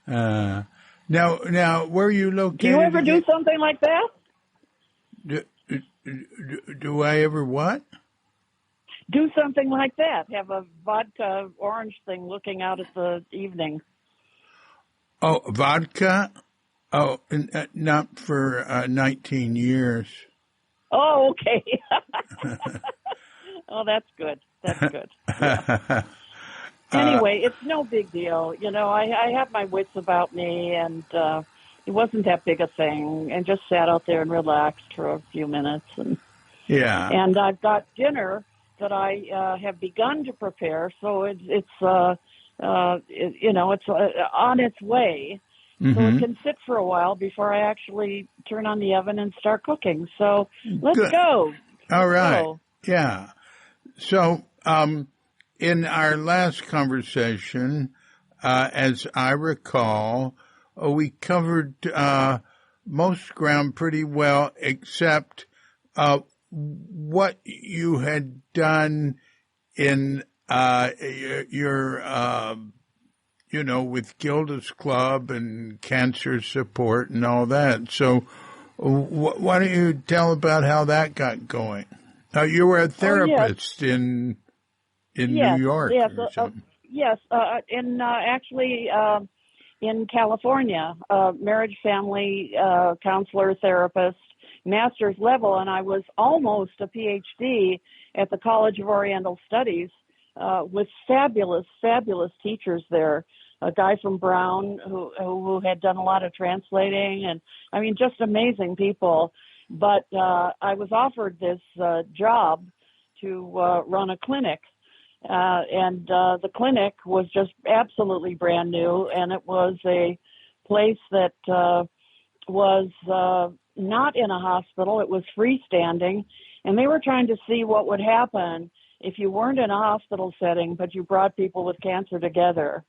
Now, where are you located? Do you ever do something like that? Do I ever what? Do something like that. Have a vodka orange thing looking out at the evening. Oh, vodka? Oh, not for 19 years. Oh, okay. Oh, that's good. That's good. Yeah. Anyway, it's no big deal. I have my wits about me, and it wasn't that big a thing, and just sat out there and relaxed for a few minutes. And yeah. And I've got dinner that I have begun to prepare, so it's on its way. Mm-hmm. So it can sit for a while before I actually turn on the oven and start cooking. So let's go. All right. Yeah. So in our last conversation, as I recall, we covered most ground pretty well, except what you had done in your with Gilda's Club and cancer support and all that. So why don't you tell about how that got going? You were a therapist in New York or something. Yes, actually in California, marriage, family counselor, therapist, master's level, and I was almost a PhD at the College of Oriental Studies with fabulous teachers there. A guy from Brown who had done a lot of translating, and I mean, just amazing people. But I was offered this job to run a clinic, and the clinic was just absolutely brand new, and it was a place that was not in a hospital. It was freestanding, and they were trying to see what would happen if you weren't in a hospital setting, but you brought people with cancer together.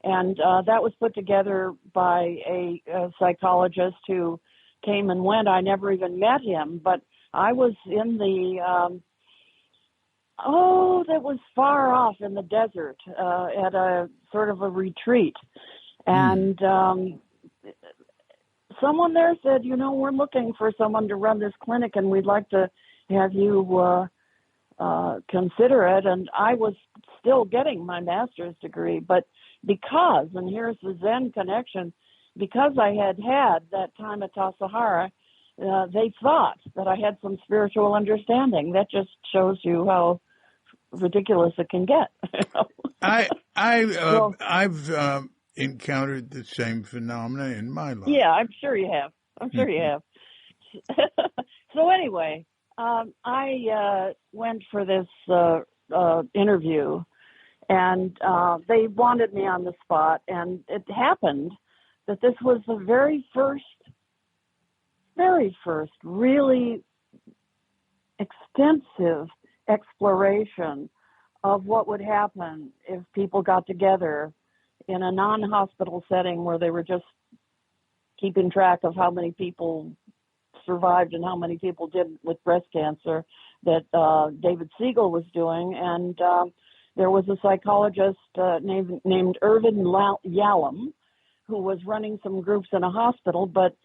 And that was put together by a psychologist who came and went. I never even met him, but I was in the, that was far off in the desert at a sort of a retreat. And someone there said, we're looking for someone to run this clinic, and we'd like to have you consider it. And I was still getting my master's degree, but because, and here's the Zen connection, because I had that time at Tassajara, they thought that I had some spiritual understanding. That just shows you how ridiculous it can get. I've encountered the same phenomena in my life. Yeah, I'm sure you have. So anyway, I went for this interview, and they wanted me on the spot, and it happened that this was the very first really extensive exploration of what would happen if people got together in a non-hospital setting where they were just keeping track of how many people survived and how many people did with breast cancer that David Siegel was doing. And there was a psychologist named Irvin Yalom who was running some groups in a hospital, but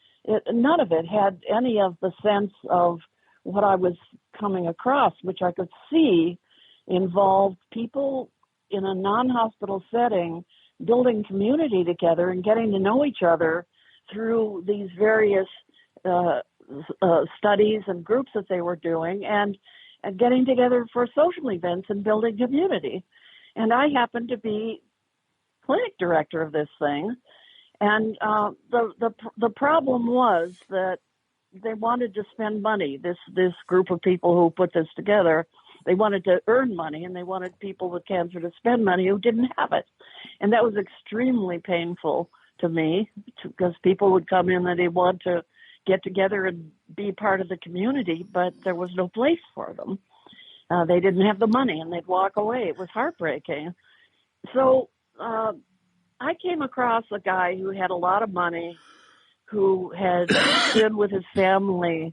none of it had any of the sense of what I was coming across, which I could see involved people in a non-hospital setting building community together and getting to know each other through these various studies and groups that they were doing, and getting together for social events and building community. And I happened to be clinic director of this thing. And the problem was that they wanted to spend money. This group of people who put this together, they wanted to earn money, and they wanted people with cancer to spend money who didn't have it. And that was extremely painful to me, because people would come in and they want to get together and be part of the community, but there was no place for them. They didn't have the money, and they'd walk away. It was heartbreaking. So I came across a guy who had a lot of money, who had been with his family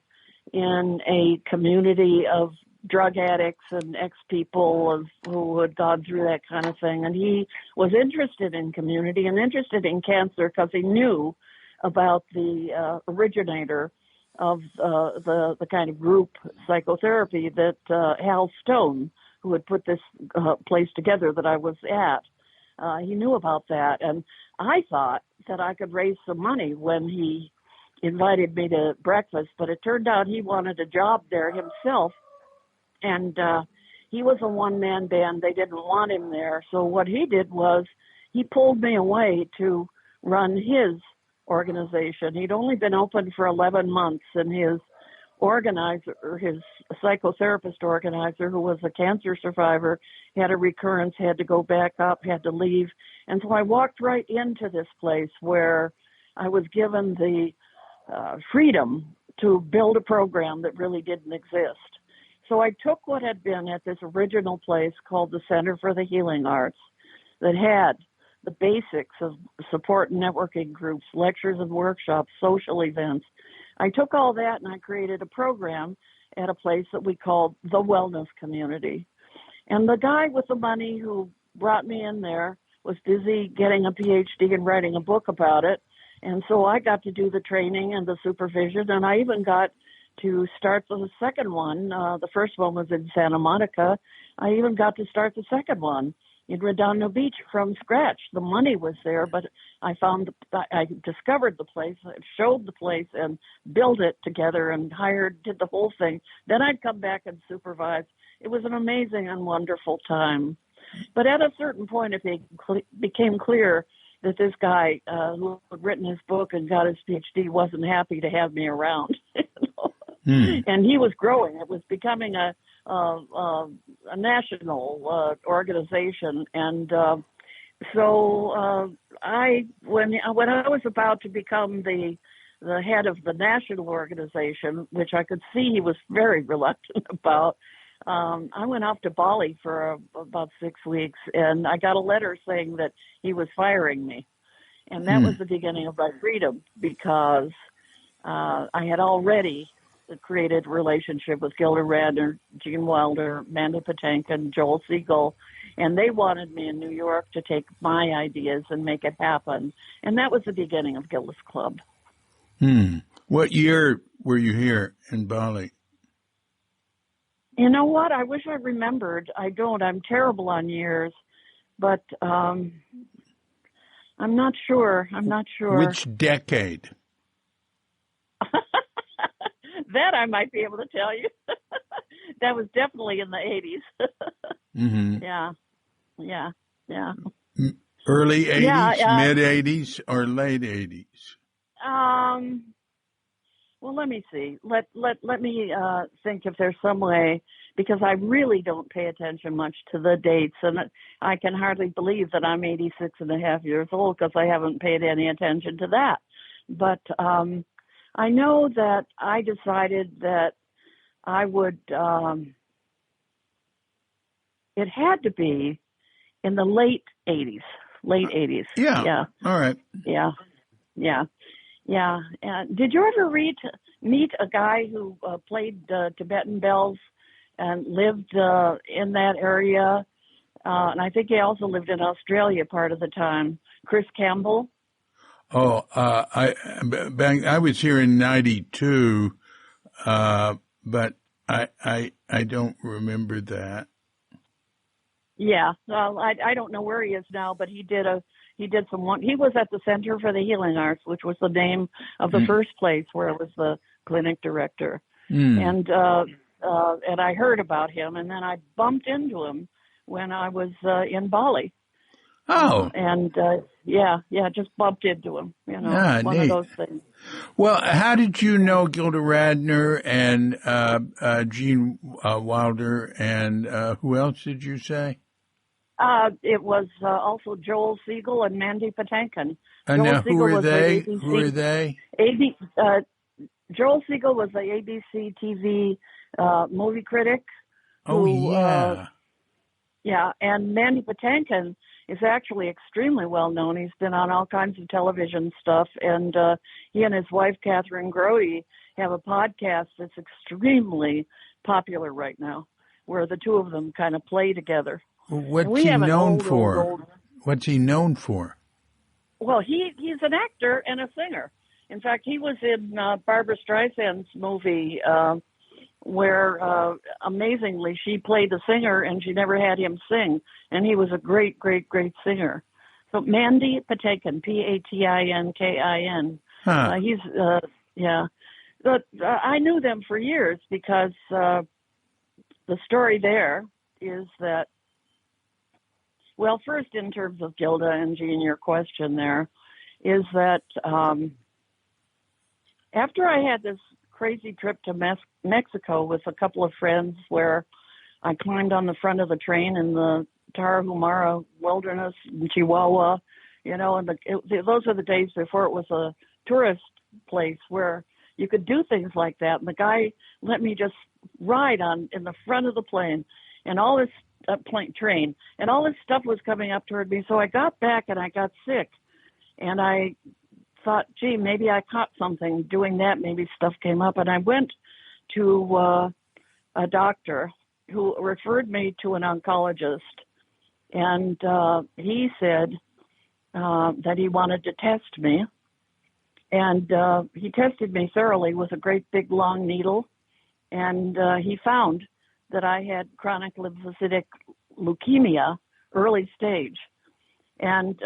in a community of drug addicts and ex-people who had gone through that kind of thing. And he was interested in community and interested in cancer because he knew about the originator of the kind of group psychotherapy that Hal Stone, who had put this place together that I was at, he knew about that. And I thought that I could raise some money when he invited me to breakfast, but it turned out he wanted a job there himself. And he was a one-man band. They didn't want him there. So what he did was he pulled me away to run his organization. He'd only been open for 11 months, and his organizer, his psychotherapist organizer, who was a cancer survivor, had a recurrence, had to go back up, had to leave. And so I walked right into this place where I was given the freedom to build a program that really didn't exist. So I took what had been at this original place called the Center for the Healing Arts, that had the basics of support and networking groups, lectures and workshops, social events. I took all that and I created a program at a place that we called the Wellness Community. And the guy with the money who brought me in there was busy getting a PhD and writing a book about it. And so I got to do the training and the supervision, and I even got to start the second one. The first one was in Santa Monica. I even got to start the second one in Redondo Beach from scratch. The money was there, but I discovered the place, showed the place, and built it together and did the whole thing. Then I'd come back and supervise. It was an amazing and wonderful time. But at a certain point, it became clear that this guy who had written his book and got his PhD wasn't happy to have me around. And he was growing. It was becoming a national organization. And so when I was about to become the the head of the national organization, which I could see he was very reluctant about, I went off to Bali for about 6 weeks, and I got a letter saying that he was firing me. And that was the beginning of my freedom, because I had already created a relationship with Gilda Radner, Gene Wilder, Mandy Patinkin, Joel Siegel, and they wanted me in New York to take my ideas and make it happen. And that was the beginning of Gilda's Club. What year were you here in Bali? You know what? I wish I remembered. I don't. I'm terrible on years, but I'm not sure. Which decade? That I might be able to tell you. That was definitely in the 80s. Yeah. Early 80s, Yeah, mid 80s, or late 80s? Well, let me see. Let me think if there's some way, because I really don't pay attention much to the dates, and I can hardly believe that I'm 86 and a half years old because I haven't paid any attention to that. But I know that I decided that I would, it had to be in the late 80s. Yeah. All right. Yeah. And did you ever meet a guy who played Tibetan bells and lived in that area? And I think he also lived in Australia part of the time. Chris Campbell. Oh, I was here in '92, but I don't remember that. Yeah, well, I don't know where he is now, but he did some one. He was at the Center for the Healing Arts, which was the name of the first place where it was the clinic director. And I heard about him, and then I bumped into him when I was in Bali. Oh, just bumped into him. One neat. of those things. Well, how did you know Gilda Radner and Gene Wilder, and who else did you say? It was also Joel Siegel and Mandy Patinkin. And now, who are they? Who are they? Joel Siegel was the ABC TV movie critic. And Mandy Patinkin is actually extremely well known. He's been on all kinds of television stuff, and he and his wife Catherine Grody have a podcast that's extremely popular right now, where the two of them kind of play together. What's he known for? What's he known for? Well, he's an actor and a singer. In fact, he was in Barbra Streisand's movie where, amazingly, she played the singer and she never had him sing. And he was a great, great, great singer. So Mandy Patinkin, Patinkin. But I knew them for years because the story there is that, well, first in terms of Gilda and Jean, your question there, is that after I had this crazy trip to Mexico with a couple of friends where I climbed on the front of the train in the Tarahumara wilderness in Chihuahua, and those are the days before it was a tourist place where you could do things like that. And the guy let me just ride in the front of the plane, and all this train, and all this stuff was coming up toward me. So I got back and I got sick, and I thought, gee, maybe I caught something doing that. Maybe stuff came up, and I went to a doctor who referred me to an oncologist, and he said that he wanted to test me, and he tested me thoroughly with a great big long needle, and he found that I had chronic lymphocytic leukemia, early stage. And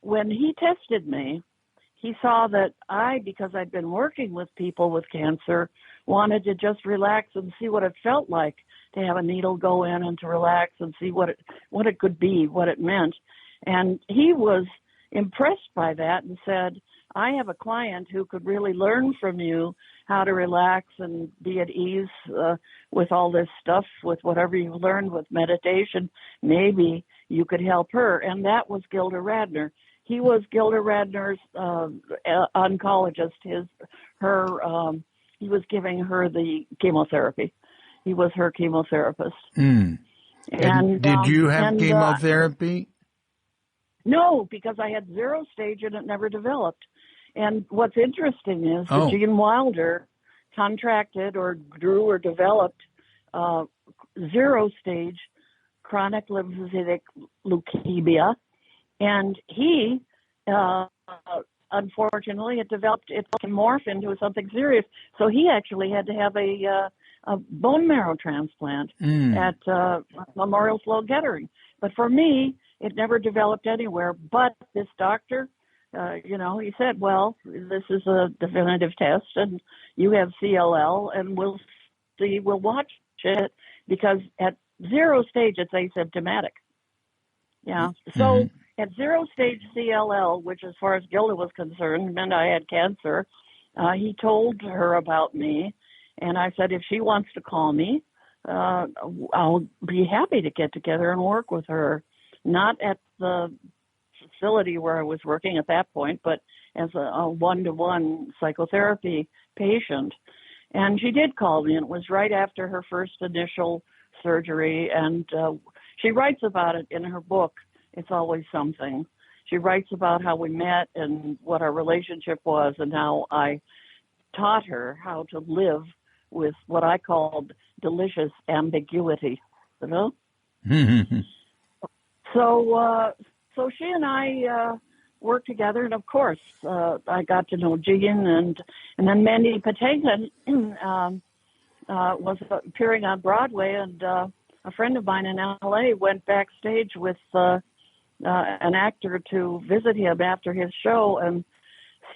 when he tested me, he saw that because I'd been working with people with cancer, wanted to just relax and see what it felt like to have a needle go in and to relax and see what it could be, what it meant. And he was impressed by that and said, I have a client who could really learn from you how to relax and be at ease with all this stuff, with whatever you've learned with meditation. Maybe you could help her. And that was Gilda Radner. he was Gilda Radner's oncologist. He was giving her the chemotherapy. He was her chemotherapist. Mm. And did you have chemotherapy? No, because I had 0 stage and it never developed. And what's interesting is that Gene Wilder contracted or grew or developed 0 stage chronic lymphocytic leukemia, and he unfortunately it can morph into something serious. So he actually had to have a bone marrow transplant at Memorial Sloan Kettering. But for me, it never developed anywhere. But this doctor, he said, well, this is a definitive test, and you have CLL, and we'll see, we'll watch it, because at 0 stage, it's asymptomatic. Yeah. So at 0 stage CLL, which as far as Gilda was concerned meant I had cancer, he told her about me, and I said, if she wants to call me, I'll be happy to get together and work with her, not at the facility where I was working at that point, but as a one-to-one psychotherapy patient. And she did call me, and it was right after her first initial surgery, and she writes about it in her book, It's Always Something. She writes about how we met and what our relationship was, and how I taught her how to live with what I called delicious ambiguity, you know? So she and I worked together, and of course, I got to know Gene, and then Mandy Patinkin was appearing on Broadway, and a friend of mine in L.A. went backstage with an actor to visit him after his show, and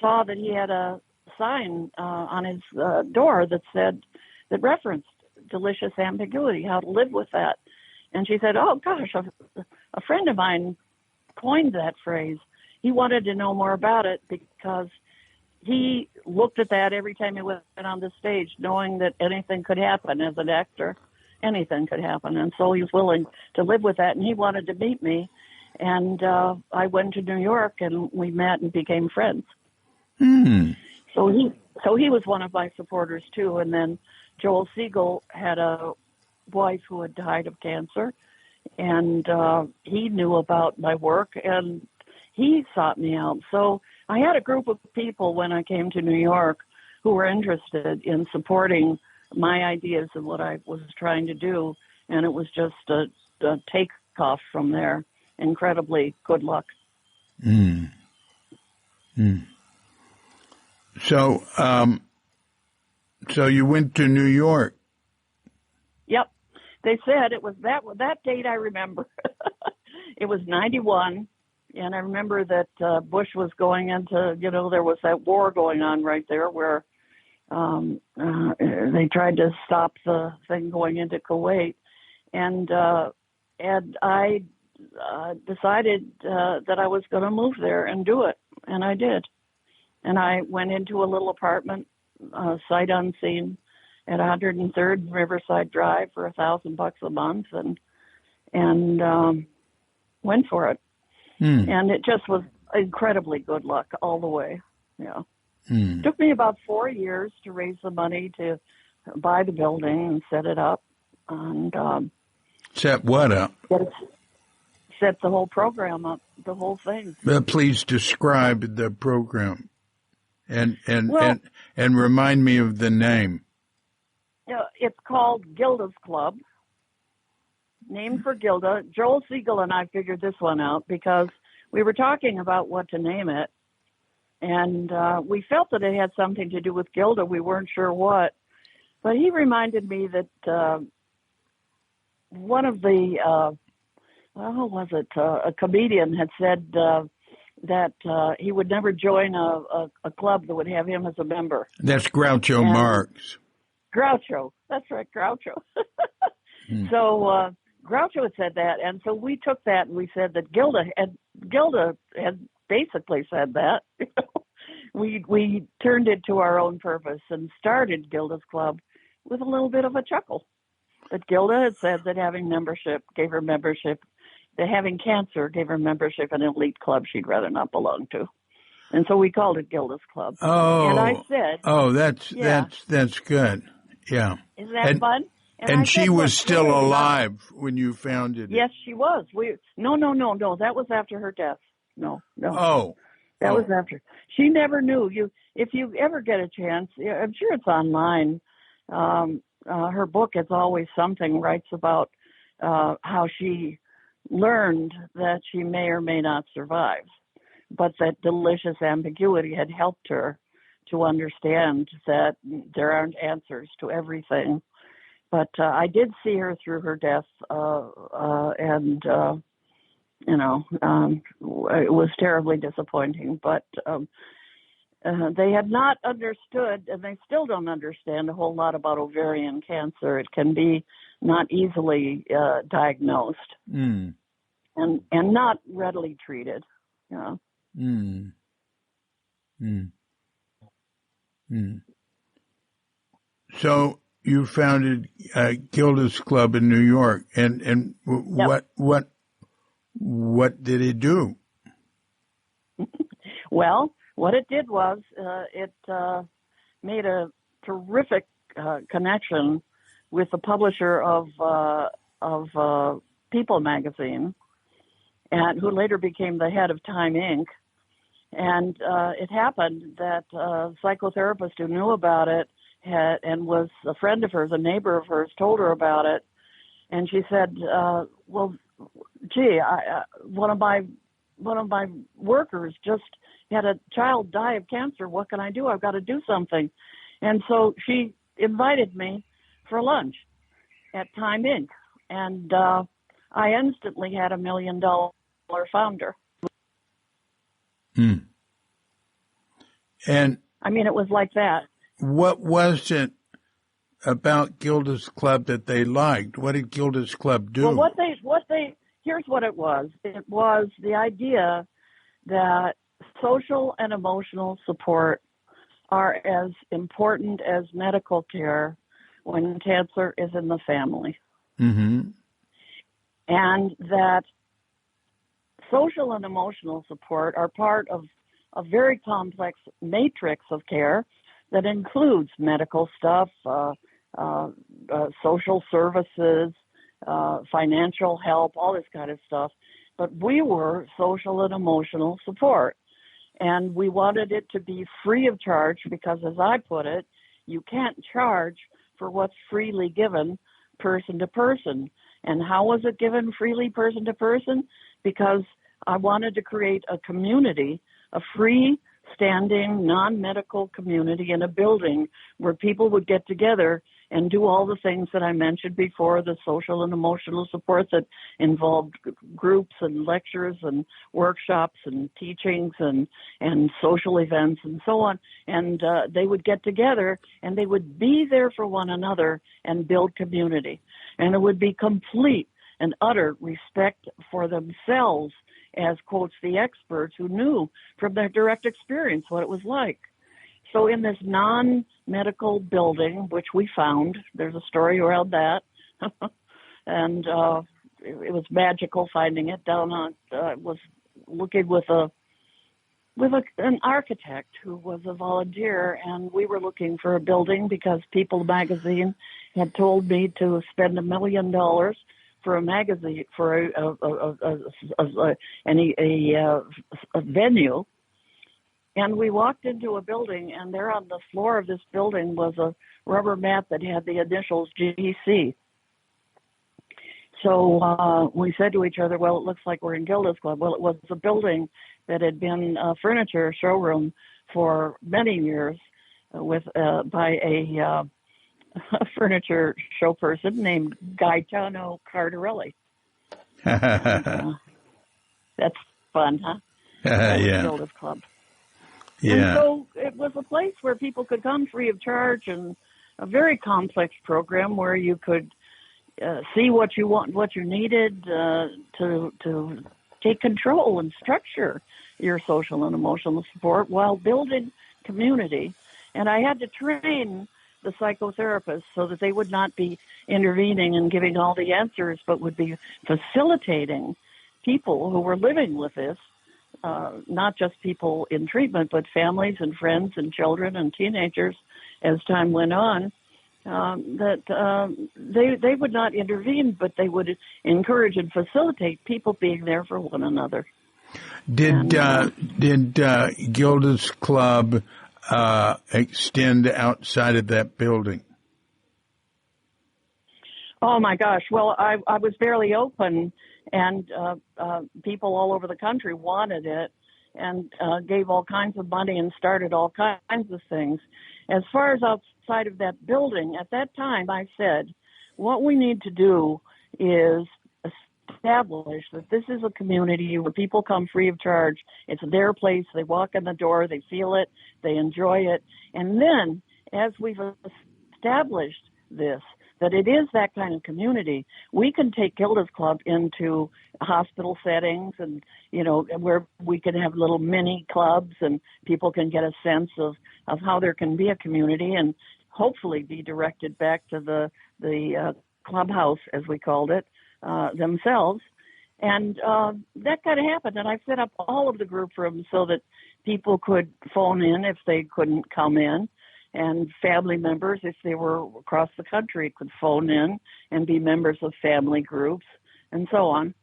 saw that he had a sign on his door that referenced delicious ambiguity, how to live with that. And she said, oh, gosh, a friend of mine coined that phrase. He wanted to know more about it because he looked at that every time he went on the stage, knowing that anything could happen as an actor. Anything could happen. And so he was willing to live with that, and he wanted to meet me. And I went to New York, and we met and became friends. So he was one of my supporters, too. And then Joel Siegel had a wife who had died of cancer, and he knew about my work, and he sought me out. So I had a group of people when I came to New York who were interested in supporting my ideas and what I was trying to do, and it was just a takeoff from there. Incredibly good luck. So you went to New York. Yep. They said it was that date I remember. It was 91, and I remember that Bush was going into, there was that war going on right there where they tried to stop the thing going into Kuwait. And I decided that I was going to move there and do it, and I did. And I went into a little apartment, sight unseen, at 103rd Riverside Drive for $1,000 a month, and went for it. And it just was incredibly good luck all the way. Yeah. It took me about 4 years to raise the money to buy the building and set it up. And set what up? Set the whole program up, the whole thing. Please describe the program, and remind me of the name. It's called Gilda's Club, named for Gilda. Joel Siegel and I figured this one out because we were talking about what to name it, and we felt that it had something to do with Gilda. We weren't sure what, but he reminded me that one of the, a comedian had said that he would never join a club that would have him as a member. That's Groucho Marx. Groucho. That's right, Groucho. So Groucho had said that, and so we took that and we said that Gilda had basically said that. We turned it to our own purpose and started Gilda's Club with a little bit of a chuckle. But Gilda had said that having membership gave her membership that having cancer gave her membership in an elite club she'd rather not belong to. And so we called it Gilda's Club. Oh, and I said, that's good. Yeah. Isn't that fun? And she was still alive when you founded it. Yes, she was. No. That was after her death. No. Oh. That was after. She never knew. If you ever get a chance, I'm sure it's online. Her book, It's Always Something, writes about how she learned that she may or may not survive, but that delicious ambiguity had helped her to understand that there aren't answers to everything. But I did see her through her death, and it was terribly disappointing. But they had not understood, and they still don't understand a whole lot about ovarian cancer. It can be not easily diagnosed and not readily treated. Yeah. So you founded Gilda's Club in New York, and Yep. what did it do? Well, what it did was it made a terrific connection with the publisher of People magazine, and who later became the head of Time Inc. And it happened that a psychotherapist who knew about it and was a friend of hers, a neighbor of hers, told her about it. And she said, well, gee, one of my workers just had a child die of cancer. What can I do? I've got to do something. And so she invited me for lunch at Time Inc. And I instantly had $1 million founder. And I mean, it was like that. What was it about Gilda's Club that they liked? What did Gilda's Club do? Well, here's what it was. It was the idea that social and emotional support are as important as medical care when cancer is in the family. Mm-hmm. And that social and emotional support are part of a very complex matrix of care that includes medical stuff, social services, financial help, all this kind of stuff. But we were social and emotional support. And we wanted it to be free of charge because, as I put it, you can't charge for what's freely given person to person. And how was it given freely person to person? Because I wanted to create a community, a free-standing, non-medical community in a building where people would get together and do all the things that I mentioned before, the social and emotional support that involved groups and lectures and workshops and teachings and social events and so on. And they would get together and they would be there for one another and build community. And it would be complete and utter respect for themselves as, quotes, the experts who knew from their direct experience what it was like. So in this non-medical building, which we found, there's a story around that, and it was magical finding it down on, was looking with an architect who was a volunteer, and we were looking for a building because People magazine had told me to spend $1 million for a magazine, for a venue. And we walked into a building, and there on the floor of this building was a rubber mat that had the initials GC. So we said to each other, well, it looks like we're in Gilda's Club. Well, it was a building that had been a furniture showroom for many years by a furniture show person named Gaetano Cardarelli. And, that's fun, huh? Yeah. Gilda's Club. Yeah. And so it was a place where people could come free of charge, and a very complex program where you could see what you want, what you needed to take control and structure your social and emotional support while building community. And I had to train the psychotherapists so that they would not be intervening and giving all the answers, but would be facilitating people who were living with this, not just people in treatment, but families and friends and children and teenagers as time went on, they would not intervene, but they would encourage and facilitate people being there for one another. Did Gilda's club extend outside of that building? Oh my gosh! Well, I was barely open, and people all over the country wanted it, and gave all kinds of money and started all kinds of things. As far as outside of that building, at that time, I said, what we need to do is establish that this is a community where people come free of charge. It's their place. They walk in the door. They feel it. They enjoy it. And then, as we've established this, that it is that kind of community, we can take Gilda's Club into hospital settings and, where we can have little mini clubs and people can get a sense of how there can be a community and hopefully be directed back to the clubhouse, as we called it, themselves. And that kind of happened. And I set up all of the group rooms so that people could phone in if they couldn't come in. And family members, if they were across the country, could phone in and be members of family groups and so on.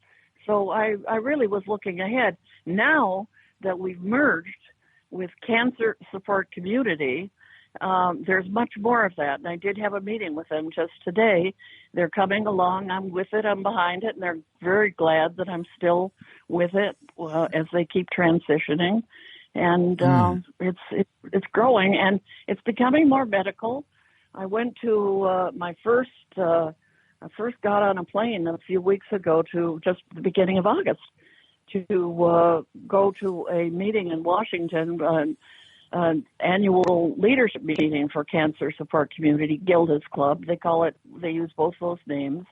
So I really was looking ahead. Now that we've merged with Cancer Support Community, there's much more of that. And I did have a meeting with them just today. They're coming along. I'm with it. I'm behind it. And they're very glad that I'm still with it as they keep transitioning. And it's growing, and it's becoming more medical. I went to I first got on a plane a few weeks ago to just the beginning of August to go to a meeting in Washington, an annual leadership meeting for Cancer Support Community, Gilda's Club. They use both those names.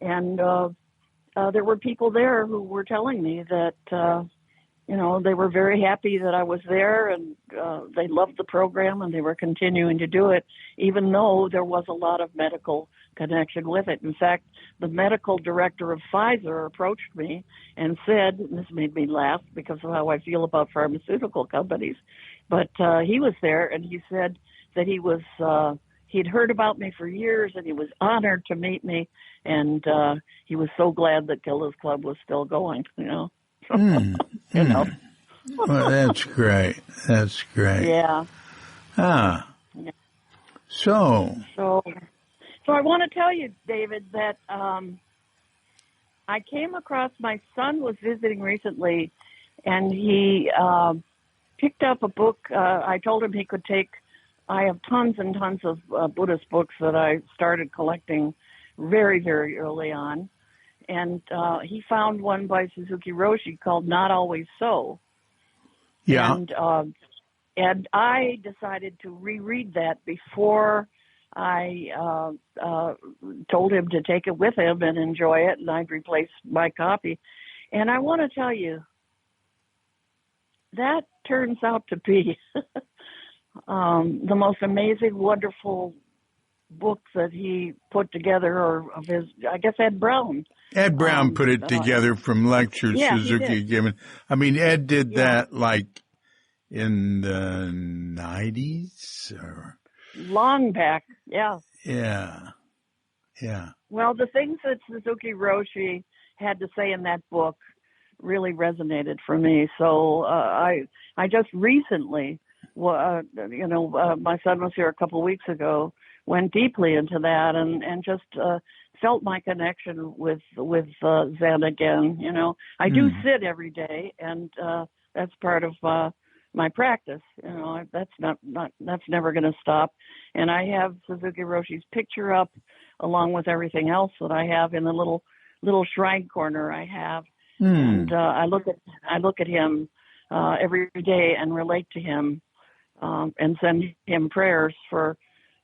And there were people there who were telling me that they were very happy that I was there, and they loved the program, and they were continuing to do it, even though there was a lot of medical connection with it. In fact, the medical director of Pfizer approached me and said, and this made me laugh because of how I feel about pharmaceutical companies, but he was there, and he said that he'd heard about me for years, and he was honored to meet me, and he was so glad that Gilda's Club was still going, Well, that's great. That's great. Yeah. Ah. Yeah. So I want to tell you, David, that I came across, my son was visiting recently, and he picked up a book. I told him he could take, I have tons and tons of Buddhist books that I started collecting very, very early on. And he found one by Suzuki Roshi called Not Always So. Yeah. And I decided to reread that before I told him to take it with him and enjoy it, and I'd replace my copy. And I want to tell you, that turns out to be the most amazing, wonderful book that he put together, or of his, I guess, Ed Brown. Ed Brown put it together from lectures Suzuki given. I mean, Ed did that like in the 90s or long back. Yeah. Yeah. Yeah. Well, the things that Suzuki Roshi had to say in that book really resonated for me. So I just recently, my son was here a couple of weeks ago, went deeply into that and just felt my connection with Zen again. I do sit every day, and that's part of my practice. That's that's never going to stop. And I have Suzuki Roshi's picture up, along with everything else that I have in the little shrine corner I have. And I look at him every day and relate to him, and send him prayers for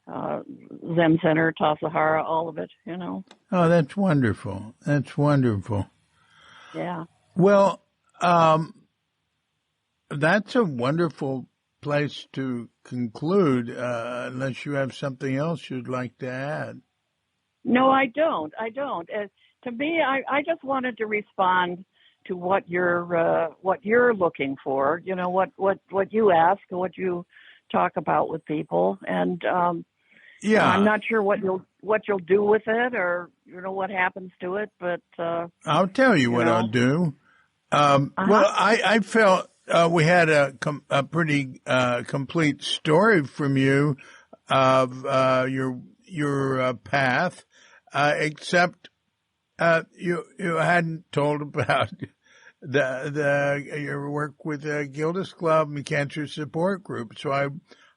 Zen Center, Tassajara, all of it, Oh, that's wonderful. That's wonderful. Yeah. Well, that's a wonderful place to conclude, unless you have something else you'd like to add. No, I don't. To me, I just wanted to respond what you're looking for. You know, what you ask, what you talk about with people, and Yeah. I'm not sure what you'll do with it, or what happens to it, but I'll tell you what I'll do. Well, I felt we had a pretty complete story from you of your path, except you hadn't told about your work with Gilda's Club and Cancer Support Group. So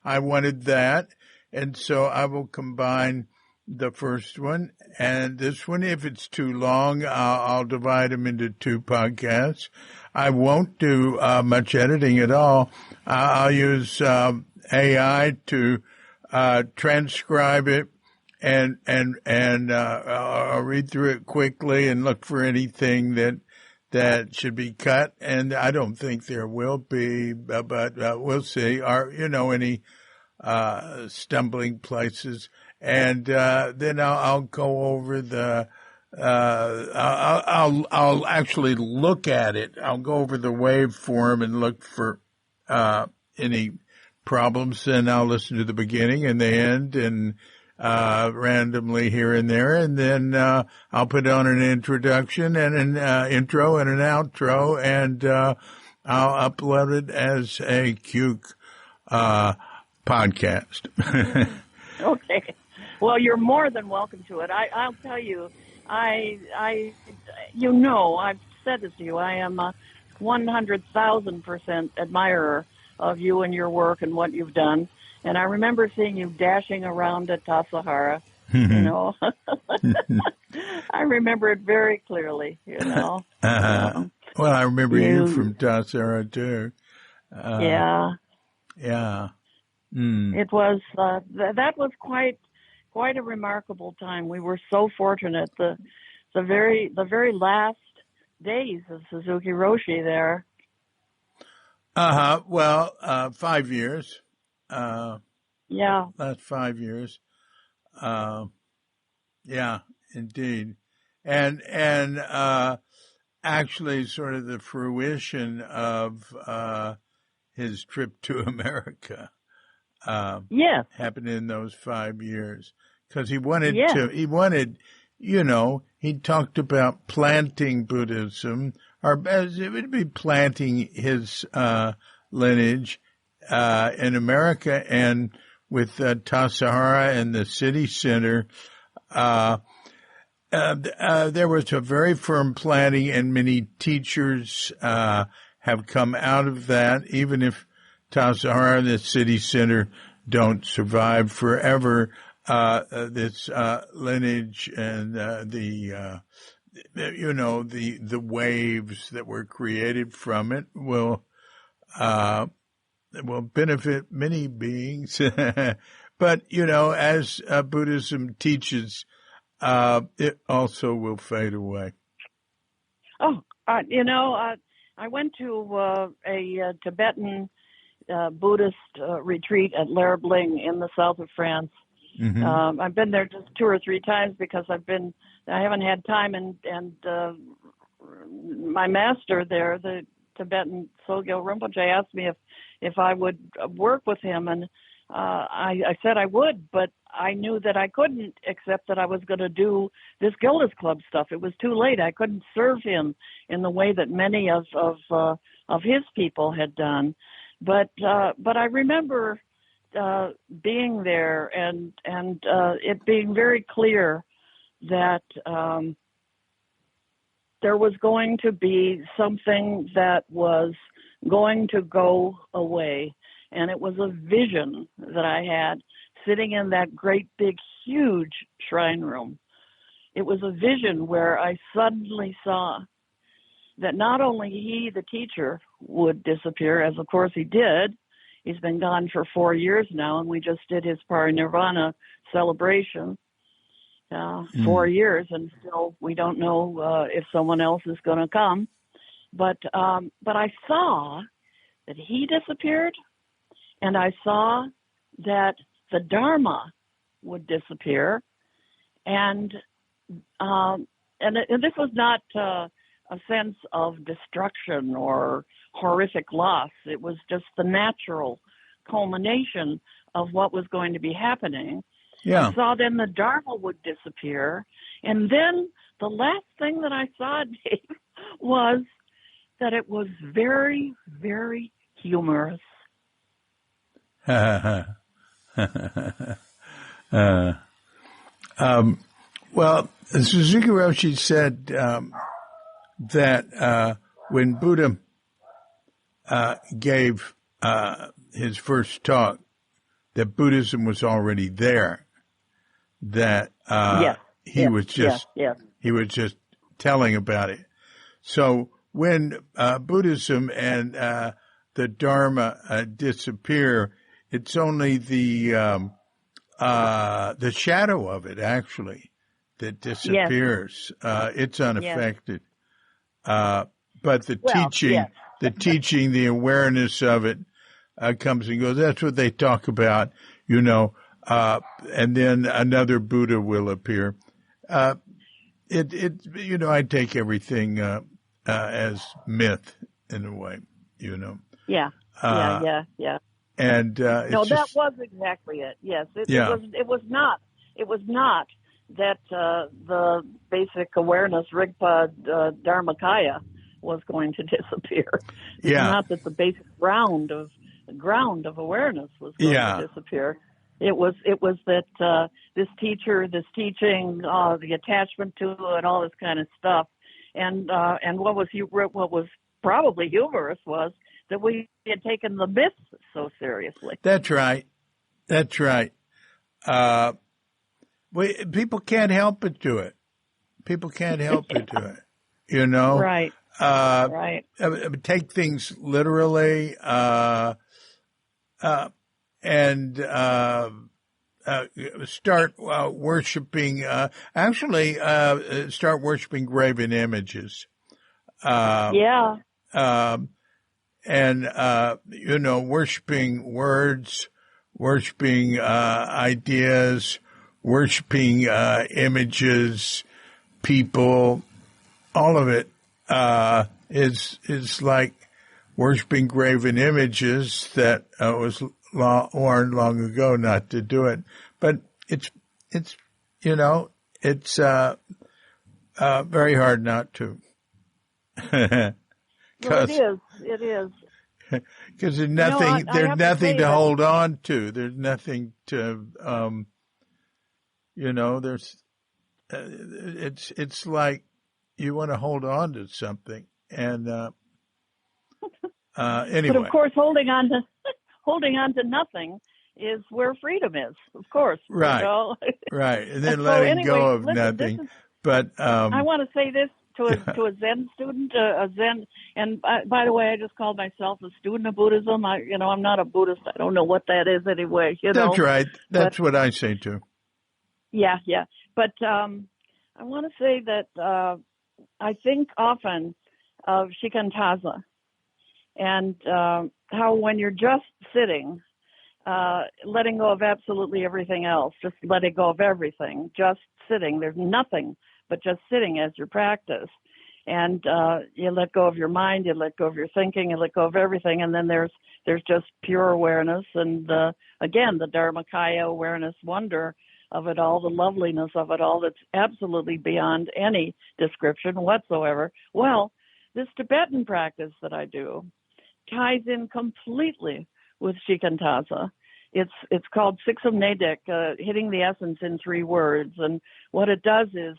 I wanted that, and so I will combine the first one and this one. If it's too long, I'll divide them into two podcasts. I won't do much editing at all. I'll use AI to transcribe it, and I'll read through it quickly and look for anything that should be cut. And I don't think there will be, but we'll see. Any stumbling places. And then I'll go over I'll actually look at it. I'll go over the waveform and look for any problems, and I'll listen to the beginning and the end and randomly here and there, and then I'll put on an introduction and an intro and an outro, and I'll upload it as a Cuke podcast. Okay. Well, you're more than welcome to it. I'll tell you, I've said this to you. I am a 100,000% admirer of you and your work and what you've done. And I remember seeing you dashing around at Tassajara, I remember it very clearly, Well, I remember you from Tassajara, too. Yeah. Yeah. Mm. It was, that was quite a remarkable time. We were so fortunate. The very last days of Suzuki Roshi there. Well, 5 years. Yeah. Last 5 years. Yeah, indeed. And actually sort of the fruition of his trip to America. Happened in those 5 years, because he wanted, he talked about planting Buddhism, or as it would be planting his lineage in America, and with Tassajara and the city center, there was a very firm planting, and many teachers have come out of that, even if Tassajara and the city center don't survive forever. This lineage and the waves that were created from it will benefit many beings. But as Buddhism teaches, it also will fade away. Oh, I went to a Tibetan Buddhist retreat at L'Herbling in the south of France. Mm-hmm. I've been there just 2 or 3 times because I haven't had time, and my master there, the Tibetan Sogyal Rinpoche, asked me if I would work with him, and I said I would, but I knew that I couldn't, except that I was going to do this Gilda's Club stuff. It was too late. I couldn't serve him in the way that many of his people had done. But I remember being there and it being very clear that there was going to be something that was going to go away. And it was a vision that I had sitting in that great big huge shrine room. It was a vision where I suddenly saw that not only he, the teacher, would disappear, as of course he did. He's been gone for 4 years now, and we just did his parinirvana celebration. 4 years, and still we don't know if someone else is going to come. But I saw that he disappeared, and I saw that the Dharma would disappear, and this was not a sense of destruction or horrific loss. It was just the natural culmination of what was going to be happening. Yeah. I saw then the Dharma would disappear. And then the last thing that I saw, Dave, was that it was very, very humorous. Well, Suzuki Roshi said that when Buddha gave his first talk, that Buddhism was already there. That he was just telling about it. So when Buddhism and the Dharma disappear, it's only the shadow of it actually that disappears. It's unaffected. But the teaching, the awareness of it comes and goes. That's what they talk about, and then another Buddha will appear. I take everything as myth in a way, Yeah. And that was exactly it. Yes, it was not that the basic awareness Rigpa Dharmakaya was going to disappear. It's not that the basic ground of awareness was going to disappear. It was that this teacher, this teaching, the attachment to it, all this kind of stuff, and what was probably humorous was that we had taken the myths so seriously. That's right. People can't help but do it. Right. Right. Take things literally, and start worshiping. Start worshiping graven images. Worshiping words, worshiping ideas, worshiping images, people, all of it is like worshiping graven images that was warned long ago not to do it. But it's very hard not to. Well, it is. Because there's nothing, to hold on to. There's nothing to, it's like you want to hold on to something. And, anyway. But of course, holding on to nothing is where freedom is, of course. Right. Right. And then letting go of nothing. But, I want to say this to a Zen student, and by the way, I just called myself a student of Buddhism. I'm not a Buddhist. I don't know what that is anyway. That's right. That's what I say too. Yeah. But I want to say that I think often of shikantaza and how when you're just sitting, letting go of absolutely everything else, just letting go of everything, just sitting. There's nothing but just sitting as your practice. And you let go of your mind, you let go of your thinking, you let go of everything, and then there's just pure awareness and, again, the Dharmakaya awareness, wonder of it all, the loveliness of it all that's absolutely beyond any description whatsoever. Well, this Tibetan practice that I do ties in completely with shikantaza. It's called Siksum Nedek, hitting the essence in 3 words. And what it does is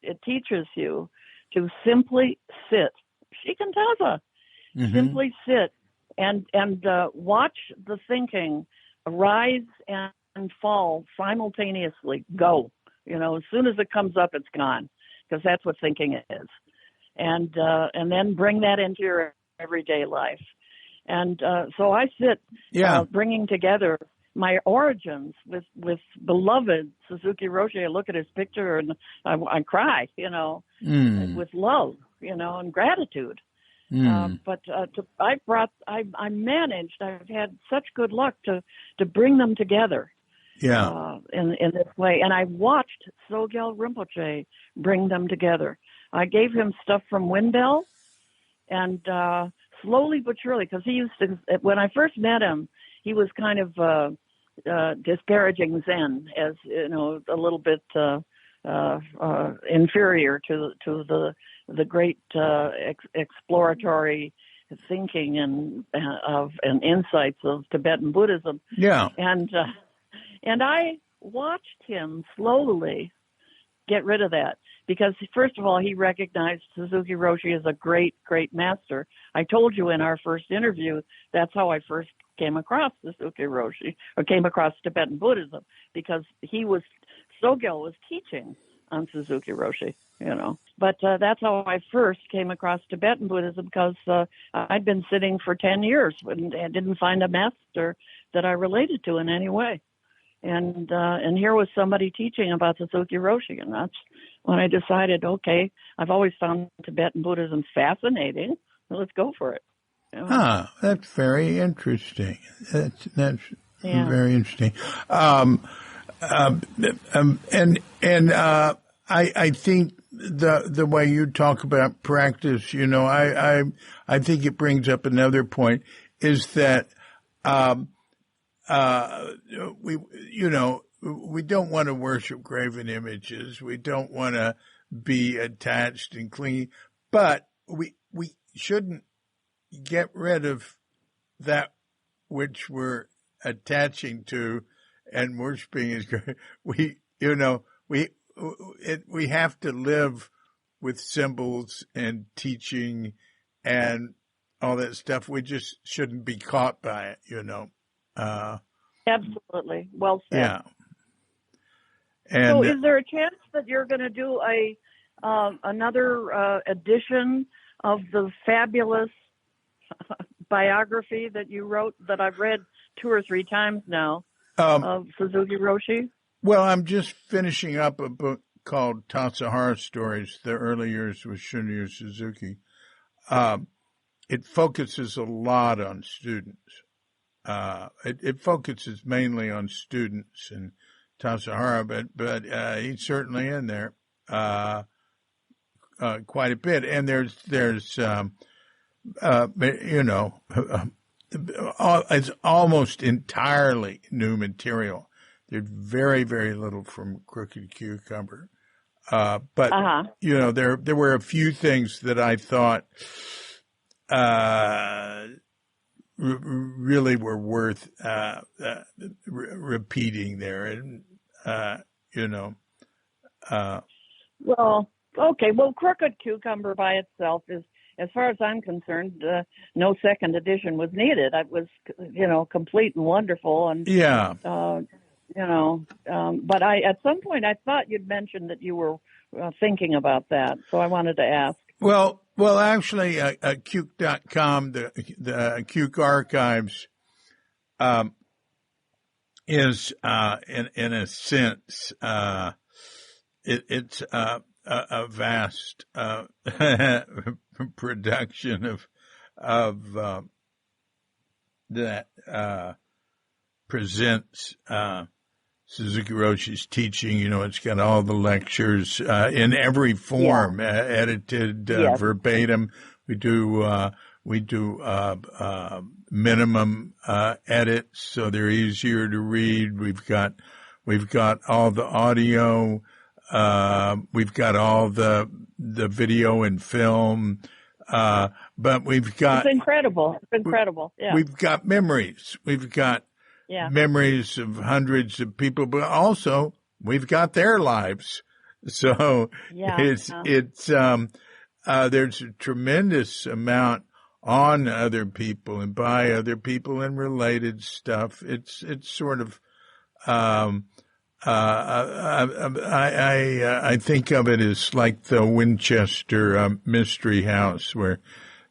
it teaches you to simply sit, shikantaza, simply sit and watch the thinking rise and fall simultaneously. Go, as soon as it comes up, it's gone, because that's what thinking is. And then bring that into your everyday life. And so I sit, bringing together my origins with beloved Suzuki Roshi. I look at his picture and I cry, with love, and gratitude. But I've had such good luck to bring them together. In this way. And I watched Sogyal Rinpoche bring them together. I gave him stuff from Wendell, and slowly but surely, because he used to, when I first met him, he was kind of disparaging Zen as, a little bit inferior to the great exploratory thinking and insights of Tibetan Buddhism. Yeah. And I watched him slowly get rid of that, because first of all, he recognized Suzuki Roshi as a great, great master. I told you in our first interview, that's how I first came across Suzuki Roshi, or came across Tibetan Buddhism, because Sogyo was teaching on Suzuki Roshi, But that's how I first came across Tibetan Buddhism, because I'd been sitting for 10 years and didn't find a master that I related to in any way. And here was somebody teaching about Suzuki Roshi, and that's when I decided, okay, I've always found Tibetan Buddhism fascinating. Let's go for it. That's very interesting. That's very interesting. I think the way you talk about practice, I think it brings up another point, is that we don't want to worship graven images. We don't want to be attached and clingy, but we shouldn't get rid of that which we're attaching to and worshiping. Is we have to live with symbols and teaching and all that stuff. We just shouldn't be caught by it, Absolutely. Well said. Yeah. And so is there a chance that you're going to do another edition of the fabulous biography that you wrote, that I've read 2 or 3 times now, of Suzuki Roshi? Well, I'm just finishing up a book called Tassajara Stories, The Early Years with Shunryu Suzuki. It focuses a lot on students. It focuses mainly on students and Tassajara, but he's certainly in there quite a bit. And there's it's almost entirely new material. There's very, very little from Crooked Cucumber. But there were a few things that I thought really were worth repeating there, and Well, okay. Well, Crooked Cucumber by itself is, as far as I'm concerned, no second edition was needed. It was, complete and wonderful, and yeah. But at some point I thought you'd mentioned that you were thinking about that, so I wanted to ask. Well, actually, Cuke.com, the Cuke Archives, is, in a sense, it's a vast production of that presents Suzuki Roshi's teaching. It's got all the lectures in every form, edited verbatim. We do minimum edits, so they're easier to read. We've got all the audio. We've got all the video and film. But we've got, it's incredible. It's incredible. Yeah. We've got memories. We've got memories of hundreds of people, but also we've got their lives. So there's a tremendous amount on other people and by other people and related stuff. It's sort of, I think of it as like the Winchester Mystery House, where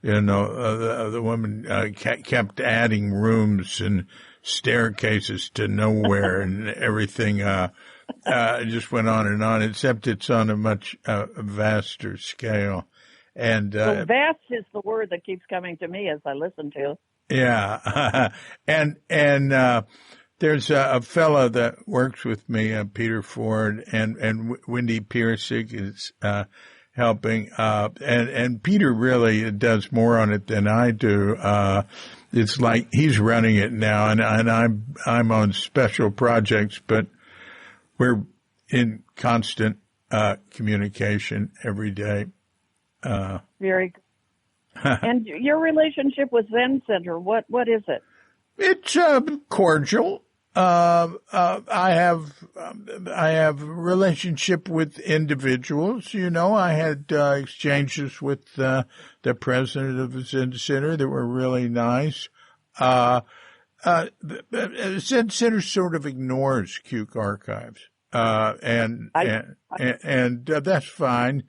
the woman kept adding rooms and staircases to nowhere, and everything just went on and on. Except it's on a much vaster scale. And so vast is the word that keeps coming to me as I listen to. Yeah, and there's a fellow that works with me, Peter Ford, and Wendy Piercig helping. And Peter really does more on it than I do. It's like he's running it now, and I'm on special projects, but we're in constant communication every day. Very good. And your relationship with Zen Center, what is it? It's cordial. I have a relationship with individuals. You know, I had exchanges with the president of the Zen Center that were really nice. The Zen Center sort of ignores Cuke Archives, and that's fine.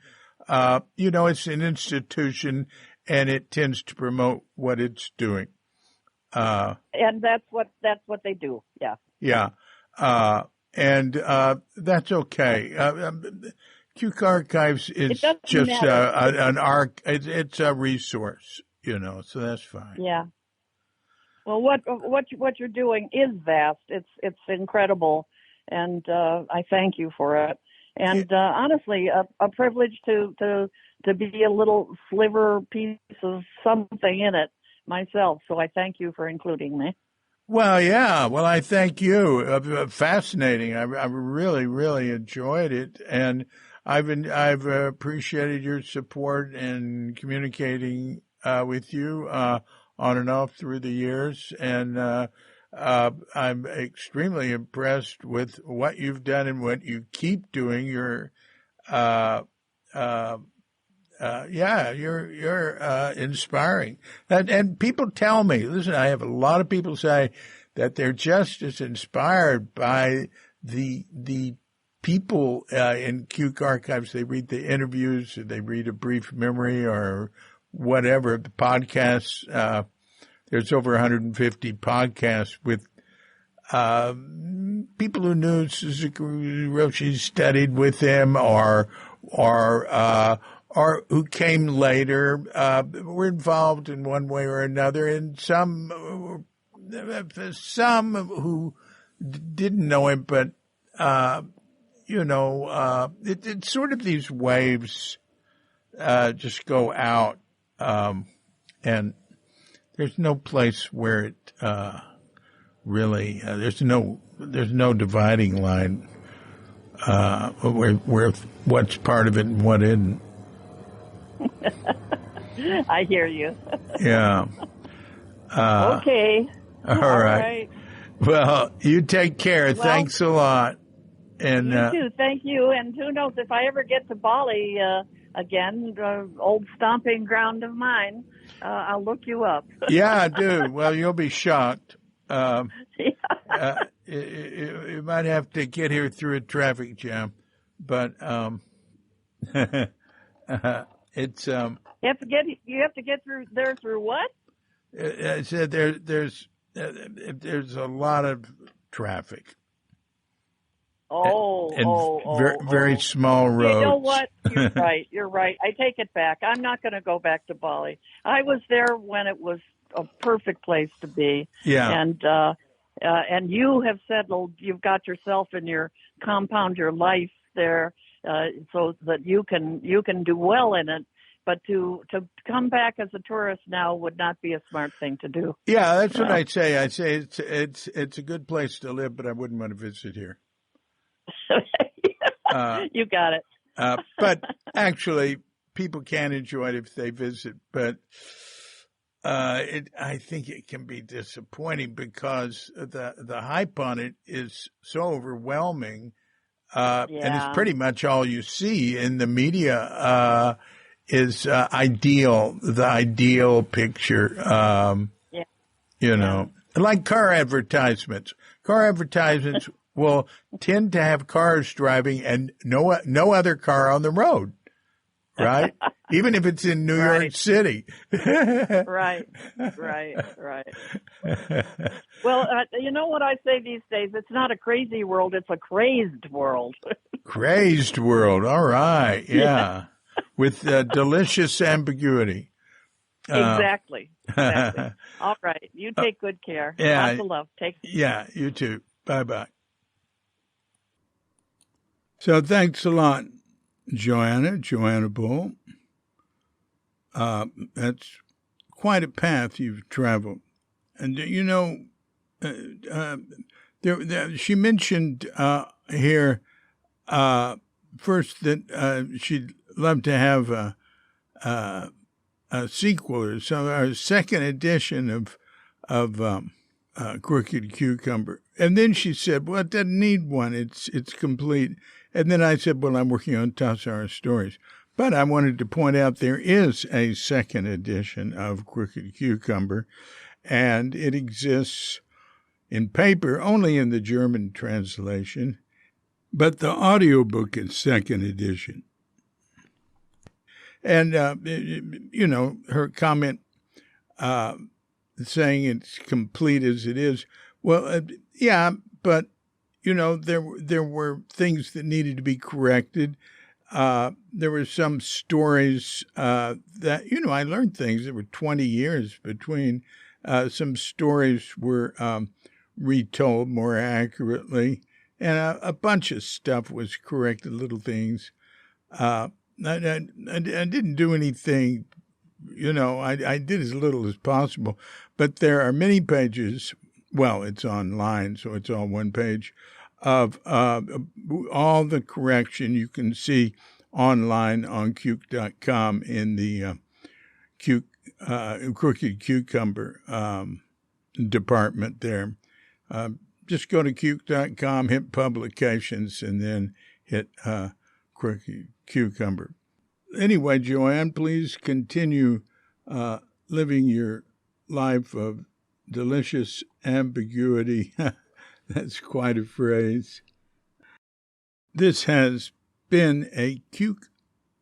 You know, it's an institution, and it tends to promote what it's doing. And that's what they do. Yeah. Yeah. And that's okay. Cuke Archives is just an it's a resource, you know, so that's fine. Yeah. Well, what you're doing is vast. It's incredible, and I thank you for it. And honestly, a privilege to be a little sliver piece of something in it myself. So I thank you for including me. Well, yeah. Well, I thank you. Fascinating. I really, really enjoyed it, and I've appreciated your support and communicating with you on and off through the years, and I'm extremely impressed with what you've done and what you keep doing. You're inspiring. And people tell me, listen, I have a lot of people say that they're just as inspired by the people in Cuke Archives. They read the interviews, or they read A Brief Memory, or whatever, the podcasts. There's over 150 podcasts with people who knew Suzuki Roshi, studied with him, or who came later, were involved in one way or another, and some who didn't know him, but it's sort of these waves just go out, and there's no place where it really there's no dividing line where what's part of it and what isn't. I hear you. Yeah. Okay. All right. Well, you take care. Well, thanks a lot. And you too. Thank you. And who knows, if I ever get to Bali again, old stomping ground of mine, I'll look you up. Yeah, I do. Well, you'll be shocked. You might have to get here through a traffic jam, but it's you have to get through there through what? I said there's a lot of traffic. Very small roads. You know what? You're right. I take it back. I'm not going to go back to Bali. I was there when it was a perfect place to be. Yeah. And you have settled. You've got yourself and your compound, your life there, so that you can do well in it. But to come back as a tourist now would not be a smart thing to do. Yeah, that's what I'd say. I'd say it's a good place to live, but I wouldn't want to visit here. You got it. But actually, people can enjoy it if they visit. But I think it can be disappointing because the hype on it is so overwhelming, and it's pretty much all you see in the media. Is the ideal picture, like car advertisements. Car advertisements will tend to have cars driving and no other car on the road, right? Even if it's in New York City. Right. Well, you know what I say these days? It's not a crazy world. It's a crazed world. Crazed world. All right. Yeah. With delicious ambiguity. Exactly. All right. You take good care. Yeah. Lots of love. Take care. Yeah, you too. Bye-bye. So thanks a lot, Joanna Bull. That's quite a path you've traveled. And, she mentioned here first that she'd love to have a sequel or some, or a second edition of Crooked Cucumber. And then she said, well, it doesn't need one. It's complete. And then I said, well, I'm working on Tassar Stories. But I wanted to point out there is a second edition of Crooked Cucumber, and it exists in paper only in the German translation, but the audiobook is second edition. And, her comment saying it's complete as it is, well, yeah, but, there were things that needed to be corrected. There were some stories that, I learned things. There were 20 years between. Some stories were retold more accurately, and a bunch of stuff was corrected, little things. I didn't do anything, I did as little as possible, but there are many pages. Well, it's online, so it's all one page of all the correction you can see online on Cuke.com in the Crooked Cucumber department there. Just go to Cuke.com, hit publications, and then hit Crooked Cucumber. Anyway, Joanne, please continue living your life of delicious ambiguity. That's quite a phrase. This has been a Cuke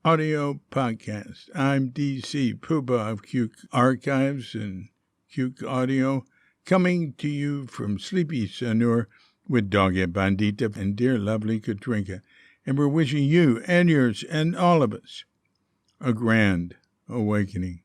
audio podcast. I'm D.C. Puba of Cuke Archives and Cuke Audio, coming to you from Sleepy Sanur with Doggy Bandita and dear lovely Katrinka. And we're wishing you and yours and all of us a grand awakening.